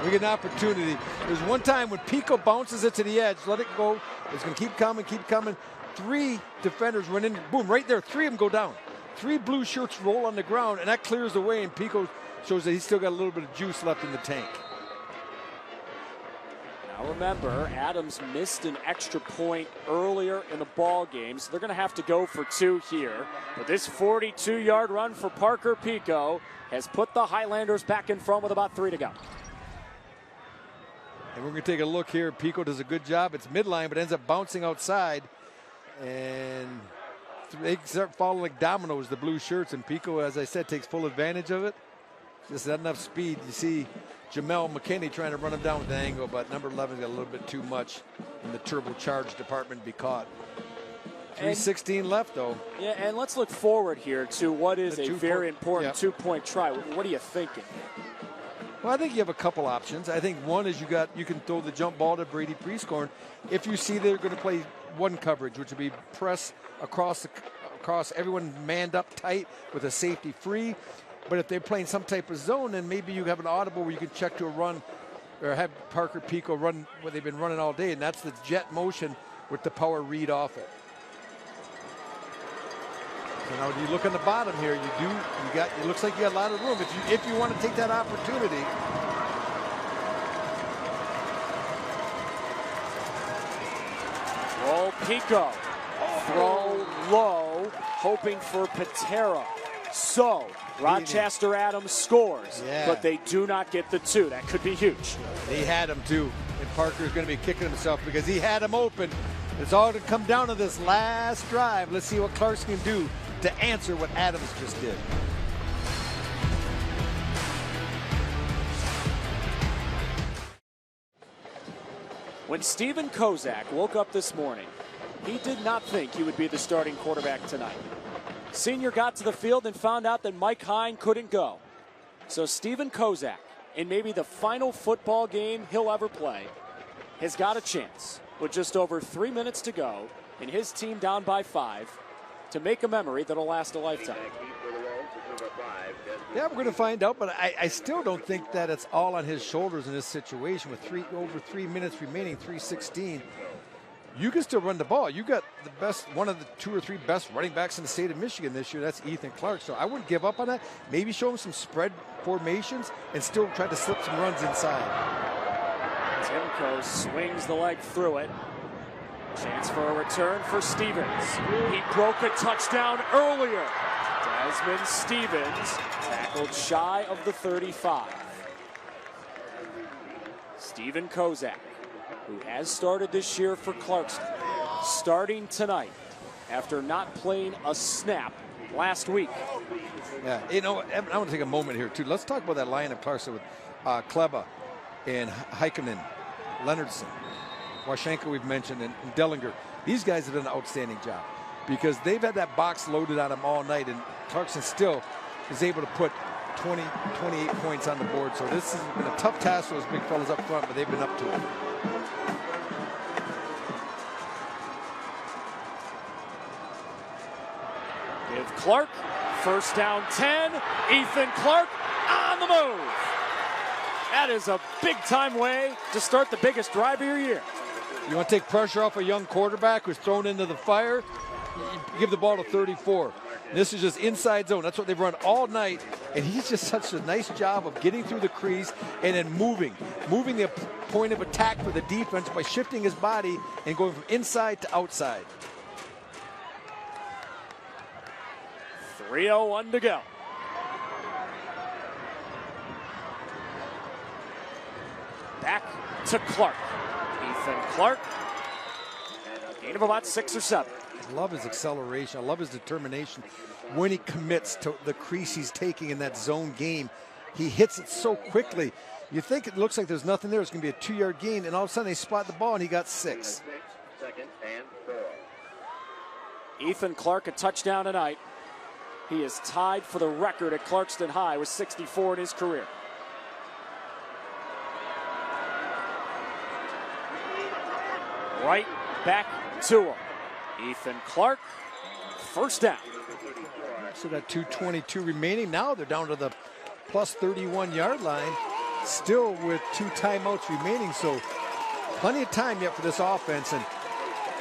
S3: we get an opportunity. There's one time when Pico bounces it to the edge, let it go. It's going to keep coming, keep coming. 3 defenders run in, boom, right there. 3 of them go down. 3 blue shirts roll on the ground, and that clears the way, and Pico shows that he's still got a little bit of juice left in the tank.
S2: Now remember, Adams missed an extra point earlier in the ball game, so they're going to have to go for 2 here. But this 42-yard run for Parker Pico has put the Highlanders back in front with about 3 to go.
S3: And we're going to take a look here. Pico does a good job. It's midline, but ends up bouncing outside. And they start falling like dominoes, the blue shirts. And Pico, as I said, takes full advantage of it. Just not enough speed. You see Jamel McKinney trying to run him down with the angle, but number 11's got a little bit too much in the turbocharged department to be caught. 3:16 left, though.
S2: Yeah, and let's look forward here to what is a very important 2-point try. What are you thinking?
S3: Well, I think you have a couple options. I think one is you can throw the jump ball to Brady Prieskorn if you see they're going to play one coverage, which would be press across everyone manned up tight with a safety free. But if they're playing some type of zone, then maybe you have an audible where you can check to a run or have Parker Pico run what they've been running all day, and that's the jet motion with the power read off it. So now when you look on the bottom here, it looks like you got a lot of room if you want to take that opportunity.
S2: Roll Pico. Throw low, hoping for Patera. So Rochester Adams scores, but they do not get the 2. That could be huge.
S3: He had him too, and Parker's going to be kicking himself because he had him open. It's all to come down to this last drive. Let's see what Clarkston can do to answer what Adams just did.
S2: When Stephen Kossak woke up this morning, he did not think he would be the starting quarterback tonight. Senior got to the field and found out that Mike Hine couldn't go. So Stephen Kossak, in maybe the final football game he'll ever play, has got a chance with just over 3 minutes to go and his team down by 5 to make a memory that'll last a lifetime.
S3: Yeah, we're going to find out, but I still don't think that it's all on his shoulders in this situation with over 3 minutes remaining, 3:16. You can still run the ball. You got the best, one of the 2 or 3 best running backs in the state of Michigan this year. That's Ethan Clark. So I wouldn't give up on that. Maybe show him some spread formations and still try to slip some runs inside.
S2: Timko swings the leg through it. Chance for a return for Stephens. He broke a touchdown earlier. Desman Stephens tackled shy of the 35. Stephen Kossak, who has started this year for Clarkston, starting tonight after not playing a snap last week.
S3: Yeah, you know, Evan, I want to take a moment here, too. Let's talk about that line of Clarkston with Kleba and Heikkinen, Leonardson, Washenko we've mentioned, and Dellinger. These guys have done an outstanding job because they've had that box loaded on them all night, and Clarkston still is able to put 28 points on the board. So this has been a tough task for those big fellas up front, but they've been up to it.
S2: Give Clark, first down 10. Ethan Clark on the move. That is a big-time way to start the biggest drive of your year.
S3: You want to take pressure off a young quarterback who's thrown into the fire? You give the ball to 34. This is just inside zone. That's what they've run all night, and he's just such a nice job of getting through the crease and then moving the point of attack for the defense by shifting his body and going from inside to outside.
S2: 3:01 to go. Back to Clark. Ethan Clark. Gain of about 6 or 7.
S3: I love his acceleration. I love his determination. When he commits to the crease he's taking in that zone game, he hits it so quickly. You think it looks like there's nothing there. It's going to be a 2-yard gain, and all of a sudden they spot the ball, and he got 6.
S2: Ethan Clark, a touchdown tonight. He is tied for the record at Clarkston High with 64 in his career. Right back to him. Ethan Clark, first down.
S3: So that 2:22 remaining. Now they're down to the plus 31-yard line, still with 2 timeouts remaining. So plenty of time yet for this offense. And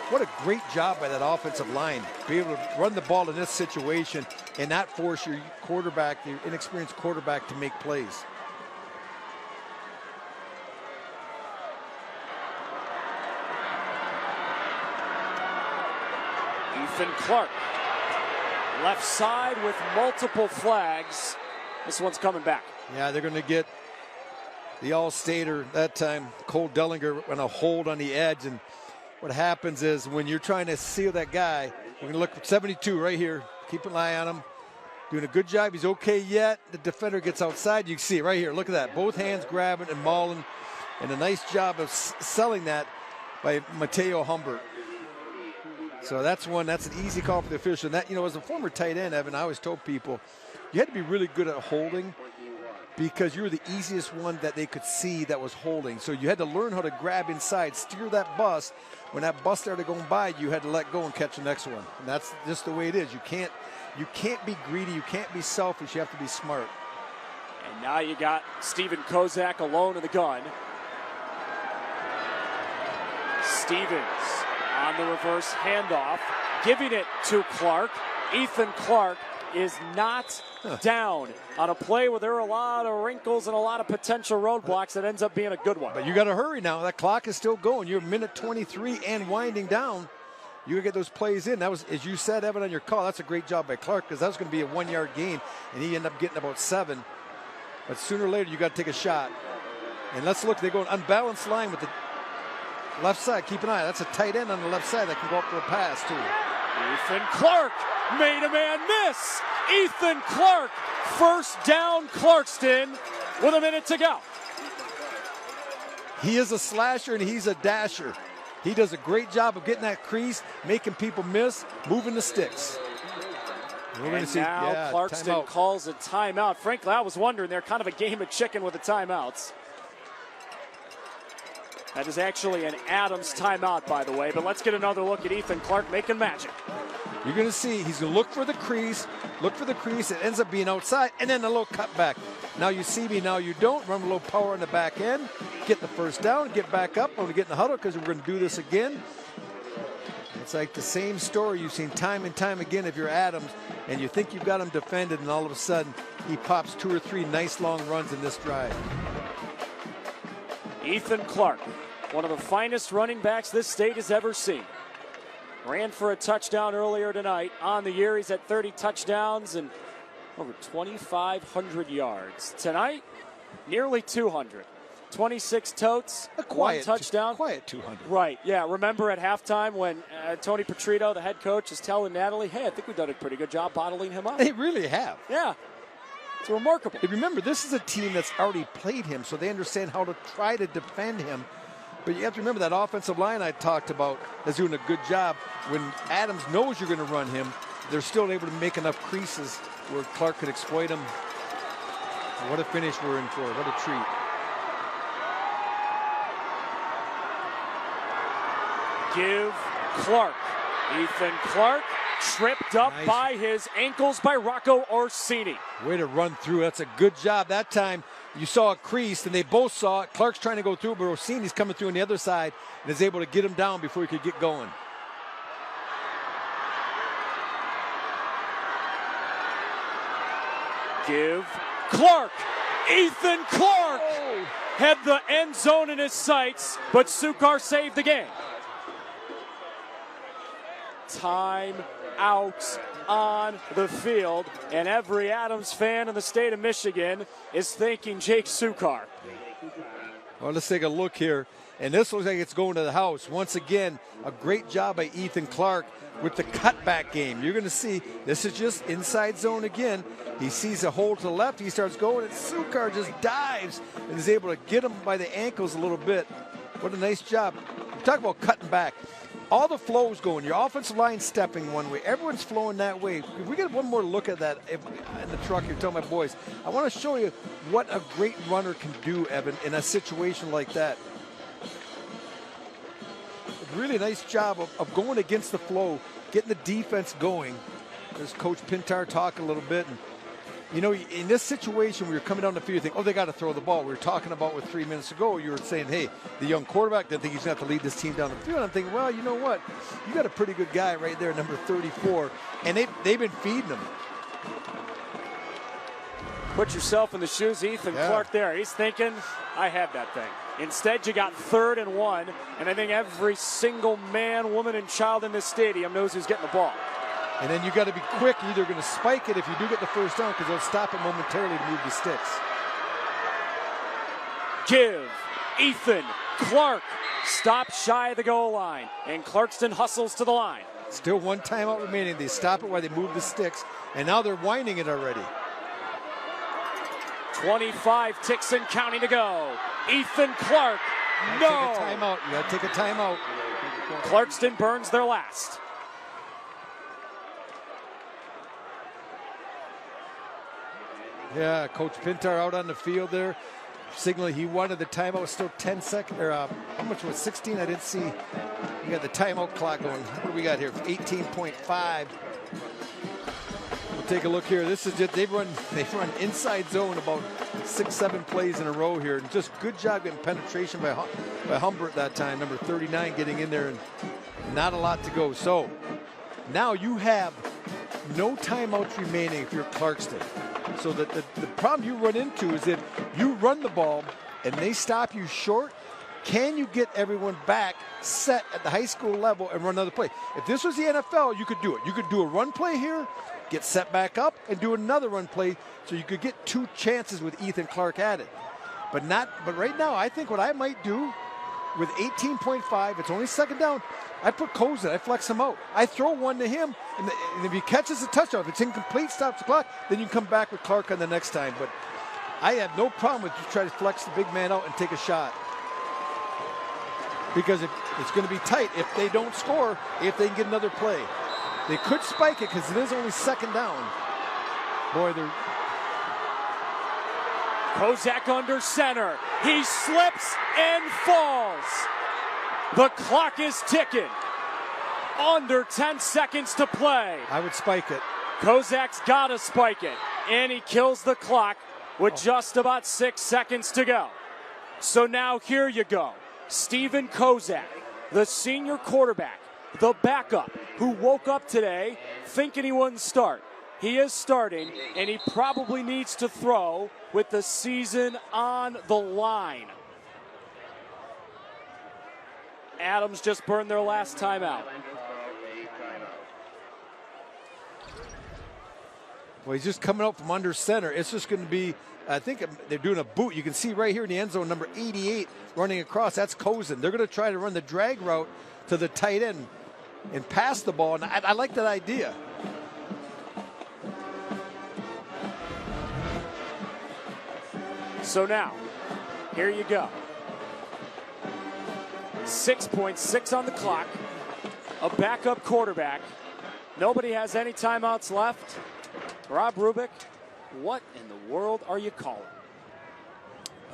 S3: what a great job by that offensive line. Be able to run the ball in this situation and not force your quarterback, your inexperienced quarterback, to make plays.
S2: Ethan Clark, left side with multiple flags. This one's coming back.
S3: Yeah, they're going to get the All-Stater that time, Cole Dellinger, on a hold on the edge. And what happens is when you're trying to seal that guy, we're going to look at 72 right here. Keep an eye on him. Doing a good job. He's okay yet. The defender gets outside. You can see it right here. Look at that. Both hands grabbing and mauling. And a nice job of selling that by Mateo Humbert. So that's an easy call for the official. And that, you know, as a former tight end, Evan, I always told people you had to be really good at holding because you were the easiest one that they could see that was holding. So you had to learn how to grab inside, steer that bus. When that bus started going by, you had to let go and catch the next one. And that's just the way it is. You can't be greedy. You can't be selfish. You have to be smart.
S2: And now you got Steven Kossak alone in the gun. Stevens on the reverse handoff, giving it to Clark. Ethan Clark is not down on a play where there are a lot of wrinkles and a lot of potential roadblocks. That ends up being a good one.
S3: But you got to hurry now. That clock is still going. You're minute 23 and winding down. You got to get those plays in. That was, as you said, Evan, on your call, that's a great job by Clark, because that was going to be a 1-yard gain, and he ended up getting about 7. But sooner or later, you got to take a shot. And let's look. They go an unbalanced line with the left side. Keep an eye. That's a tight end on the left side that can go up for a pass, too.
S2: Ethan Clark made a man miss. Ethan Clark, first down Clarkston with a minute to go.
S3: He is a slasher and he's a dasher. He does a great job of getting that crease, making people miss, moving the sticks.
S2: We're going to see now Clarkston calls a timeout. Frankly, I was wondering, they're kind of a game of chicken with the timeouts. That is actually an Adams timeout, by the way. But let's get another look at Ethan Clark making magic.
S3: You're going to see he's going to look for the crease. It ends up being outside, and then a little cutback. Now you see me, now you don't. Run a little power on the back end. Get the first down, get back up when we get in the huddle, because we're going to do this again. It's like the same story you've seen time and time again if you're Adams, and you think you've got him defended, and all of a sudden he pops 2 or 3 nice long runs in this drive.
S2: Ethan Clark, one of the finest running backs this state has ever seen. Ran for a touchdown earlier tonight. On the year, he's at 30 touchdowns and over 2,500 yards. Tonight, nearly 200. 26 totes, one touchdown.
S3: Quiet 200.
S2: Right, yeah. Remember at halftime when Tony Petrito, the head coach, is telling Natalie, hey, I think we've done a pretty good job bottling him up.
S3: They really have.
S2: Yeah. It's remarkable.
S3: And remember, this is a team that's already played him, so they understand how to try to defend him. But you have to remember that offensive line I talked about is doing a good job. When Adams knows you're going to run him, they're still able to make enough creases where Clark could exploit him. What a finish we're in for. What a treat.
S2: Give Clark. Ethan Clark tripped up by his ankles by Rocco Orsini.
S3: Way to run through. That's a good job. That time you saw a crease, and they both saw it. Clark's trying to go through, but Orsini's coming through on the other side and is able to get him down before he could get going.
S2: Give Clark. Ethan Clark had the end zone in his sights, but Sukar saved the game. Time out on the field, and every Adams fan in the state of Michigan is thanking Jake Sukar.
S3: Well, let's take a look here, and this looks like it's going to the house. Once again, a great job by Ethan Clark with the cutback game. You're going to see this is just inside zone again. He sees a hole to the left, he starts going, and Sukar just dives and is able to get him by the ankles a little bit. What a nice job. We talk about cutting back. All the flows going. Your offensive line stepping one way. Everyone's flowing that way. If we get one more look at that in the truck, you're telling my boys, I want to show you what a great runner can do, Evan, in a situation like that. Really nice job of going against the flow, getting the defense going. There's Coach Pintar talking a little bit. And, you know, in this situation where you're coming down the field, you think, oh, they got to throw the ball. We were talking about with 3 minutes ago, you were saying, hey, the young quarterback didn't think he's going to have to lead this team down the field. I'm thinking, well, you know what? You got a pretty good guy right there, number 34, and they've been feeding him.
S2: Put yourself in the shoes of Ethan Clark there. He's thinking, I have that thing. Instead, you got 3rd and 1, and I think every single man, woman, and child in this stadium knows who's getting the ball.
S3: And then you got to be quick. You're either going to spike it if you do get the first down, because they'll stop it momentarily to move the sticks.
S2: Give Ethan Clark. Stop shy of the goal line, and Clarkston hustles to the line.
S3: Still one timeout remaining. They stop it while they move the sticks, and now they're winding it already.
S2: 25 ticks and counting to go. Ethan Clark, no.
S3: Take a timeout. You got to take a timeout.
S2: Clarkston burns their last.
S3: Yeah, Coach Pintar out on the field there, signaling he wanted the timeout. Still 10 seconds, or how much was 16? I didn't see. We got the timeout clock going. What do we got here? 18.5. We'll take a look here. This is just they've run inside zone about 6-7 plays in a row here, and just good job getting penetration by Humbert that time, number 39, getting in there, and not a lot to go. So now you have no timeouts remaining if you're Clarkston. So the problem you run into is if you run the ball and they stop you short, can you get everyone back set at the high school level and run another play? If this was the NFL, you could do it. You could do a run play here, get set back up, and do another run play, so you could get 2 chances with Ethan Clark added. But right now, I think what I might do with 18.5, it's only second down, I put Kossak, I flex him out. I throw one to him, and if he catches a touchdown, if it's incomplete, stops the clock, then you can come back with Clark on the next time. But I have no problem with you trying to flex the big man out and take a shot. Because it's going to be tight if they don't score, if they can get another play. They could spike it because it is only second down. Boy, they're...
S2: Kossak under center. He slips and falls. The clock is ticking. Under 10 seconds to play.
S3: I would spike it.
S2: Kossak's got to spike it. And he kills the clock with just about 6 seconds to go. So now here you go. Stephen Kossak, the senior quarterback, the backup, who woke up today thinking he wouldn't start. He is starting, and he probably needs to throw with the season on the line. Adams just burned their last timeout.
S3: Well, he's just coming out from under center. It's just going to be, I think they're doing a boot. You can see right here in the end zone, number 88 running across. That's Kossak. They're going to try to run the drag route to the tight end and pass the ball, and I like that idea.
S2: So now, here you go. 6.6 on the clock. A backup quarterback. Nobody has any timeouts left. Rob Rubick, what in the world are you calling?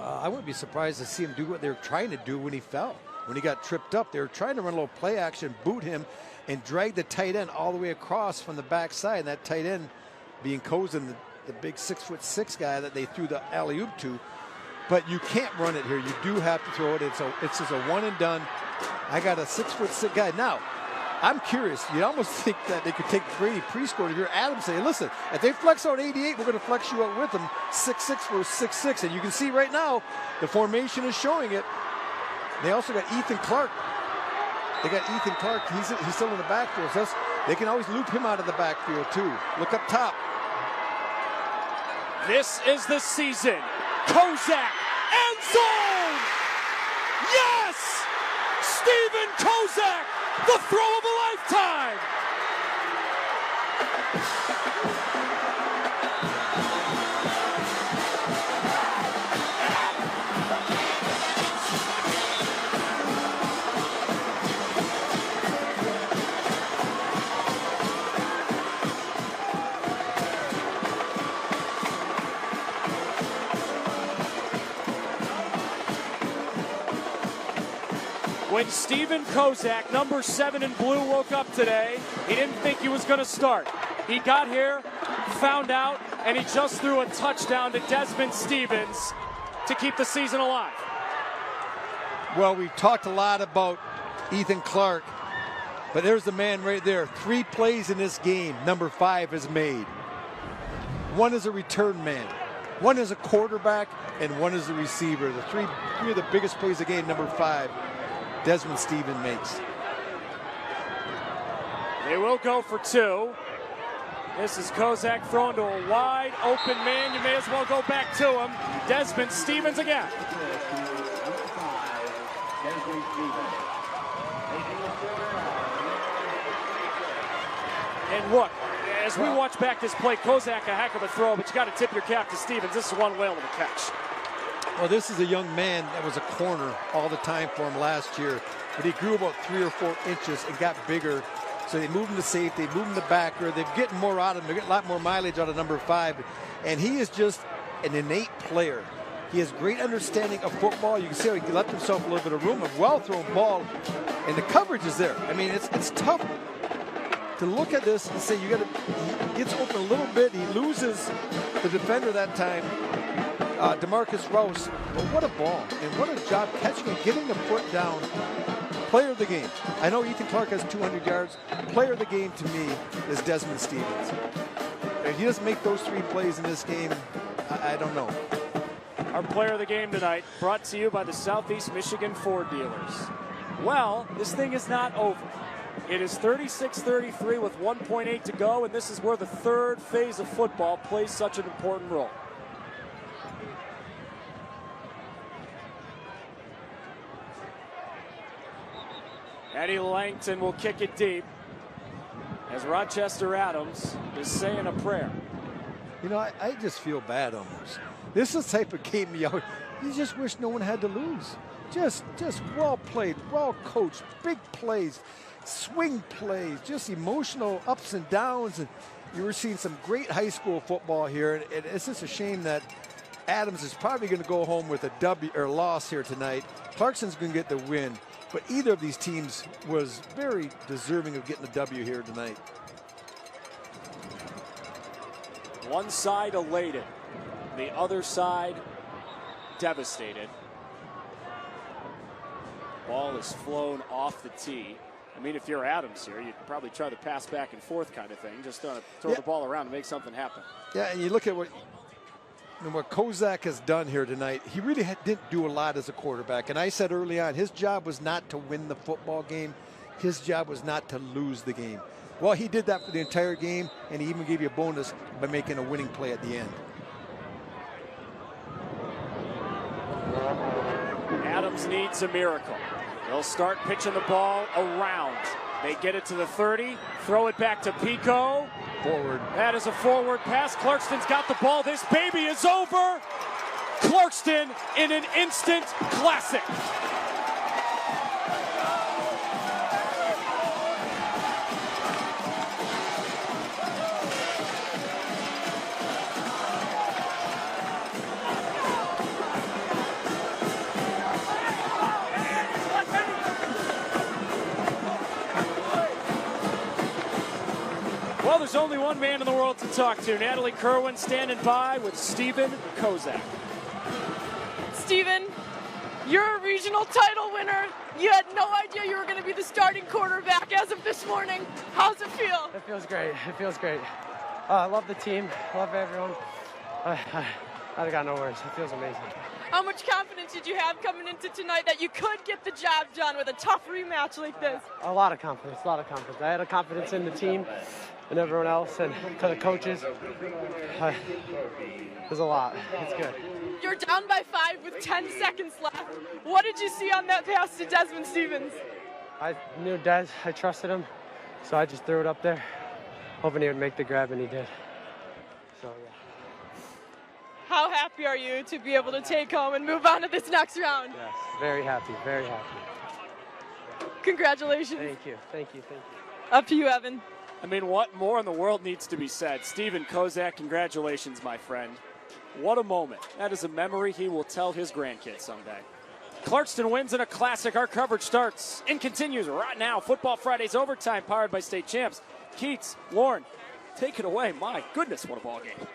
S3: I wouldn't be surprised to see him do what they were trying to do when he fell. When he got tripped up, they were trying to run a little play action, boot him, and drag the tight end all the way across from the backside. And that tight end being Kossak, the big 6'6" guy that they threw the alley-oop to. But you can't run it here. You do have to throw it. It's just a one and done. I got a 6'6" guy. Now, I'm curious. You almost think that they could take Brady Prescott if you're Adams, say, listen, if they flex out 88, we're going to flex you out with them 6'6" for 6'6". And you can see right now, the formation is showing it. They also got Ethan Clark. They got Ethan Clark. He's still in the backfield. So they can always loop him out of the backfield, too. Look up top.
S2: This is the season. Kossak, end zone! Yes! Stephen Kossak, the throw of a lifetime! When Stephen Kossak, number 7 in blue, woke up today, he didn't think he was going to start. He got here, found out, and he just threw a touchdown to Desman Stephens to keep the season alive.
S3: Well, we've talked a lot about Ethan Clark, but there's the man right there. 3 plays in this game, number 5 has made. 1 is a return man, 1 is a quarterback, and 1 is a receiver. The three of the biggest plays of the game, number 5. Desman Stephens makes.
S2: They will go for 2. This is Kossak thrown to a wide open man. You may as well go back to him. Desman Stephens again. And look, as we watch back this play, Kossak a heck of a throw, but you got to tip your cap to Stephens. This is one whale of a catch.
S3: Well, this is a young man that was a corner all the time for him last year, but he grew about 3 or 4 inches and got bigger. So they moved him to safety, they moved him to backer. They're getting more out of him. They're getting a lot more mileage out of number 5. And he is just an innate player. He has great understanding of football. You can see how he left himself a little bit of room. A well-thrown ball, and the coverage is there. I mean, it's tough to look at this and say he gets open a little bit. He loses the defender that time, DeMarcus Rouse. But what a ball, and what a job catching and getting the foot down. Player of the game. I know Ethan Clark has 200 yards. Player of the game to me is Desman Stephens. If he doesn't make those 3 plays in this game, I don't know.
S2: Our player of the game tonight brought to you by the Southeast Michigan Ford dealers. Well, this thing is not over. It is 36-33 with 1.8 to go, and this is where the third phase of football plays such an important role. Eddie Langton will kick it deep as Rochester Adams is saying a prayer.
S3: You know, I just feel bad almost. This is the type of game you just wish no one had to lose. Just well played, well coached, big plays, swing plays, just emotional ups and downs. And you were seeing some great high school football here. And it's just a shame that Adams is probably going to go home with a W or loss here tonight. Clarkston's going to get the win. But either of these teams was very deserving of getting a W here tonight.
S2: One side elated, the other side devastated. Ball is flown off the tee. I mean, if you're Adams here, you'd probably try the pass back and forth kind of thing. Just throw the ball around and make something happen.
S3: Yeah, and you look at what Kossak has done here tonight. He really didn't do a lot as a quarterback. And I said early on, his job was not to win the football game. His job was not to lose the game. Well, he did that for the entire game, and he even gave you a bonus by making a winning play at the end.
S2: Adams needs a miracle. They'll start pitching the ball around. They get it to the 30, throw it back to Pico.
S3: Forward.
S2: That is a forward pass. Clarkston's got the ball. This baby is over. Clarkston in an instant classic. Well, there's only one man in the world to talk to. Natalie Kerwin standing by with Stephen Kossak.
S4: Stephen, you're a regional title winner. You had no idea you were going to be the starting quarterback as of this morning. How's it feel?
S14: It feels great. It feels great. I love the team. I love everyone. I got no words. It feels amazing.
S4: How much confidence did you have coming into tonight that you could get the job done with a tough rematch like this?
S14: A lot of confidence, a lot of confidence. I had a confidence in the team and everyone else and to the coaches. There's a lot. It's good.
S4: You're down by 5 with 10 seconds left. What did you see on that pass to Desman Stephens?
S14: I knew Des. I trusted him, so I just threw it up there, hoping he would make the grab, and he did. So, yeah.
S4: How happy are you to be able to take home and move on to this next round?
S14: Yes, very happy, very happy.
S4: Congratulations.
S14: Thank you, thank you, thank you.
S4: Up to you, Evan.
S2: I mean, what more in the world needs to be said? Stephen Kossak, congratulations, my friend. What a moment. That is a memory he will tell his grandkids someday. Clarkston wins in a classic. Our coverage starts and continues right now. Football Fridays overtime powered by state champs. Keats, Lauren, take it away. My goodness, what a ball game.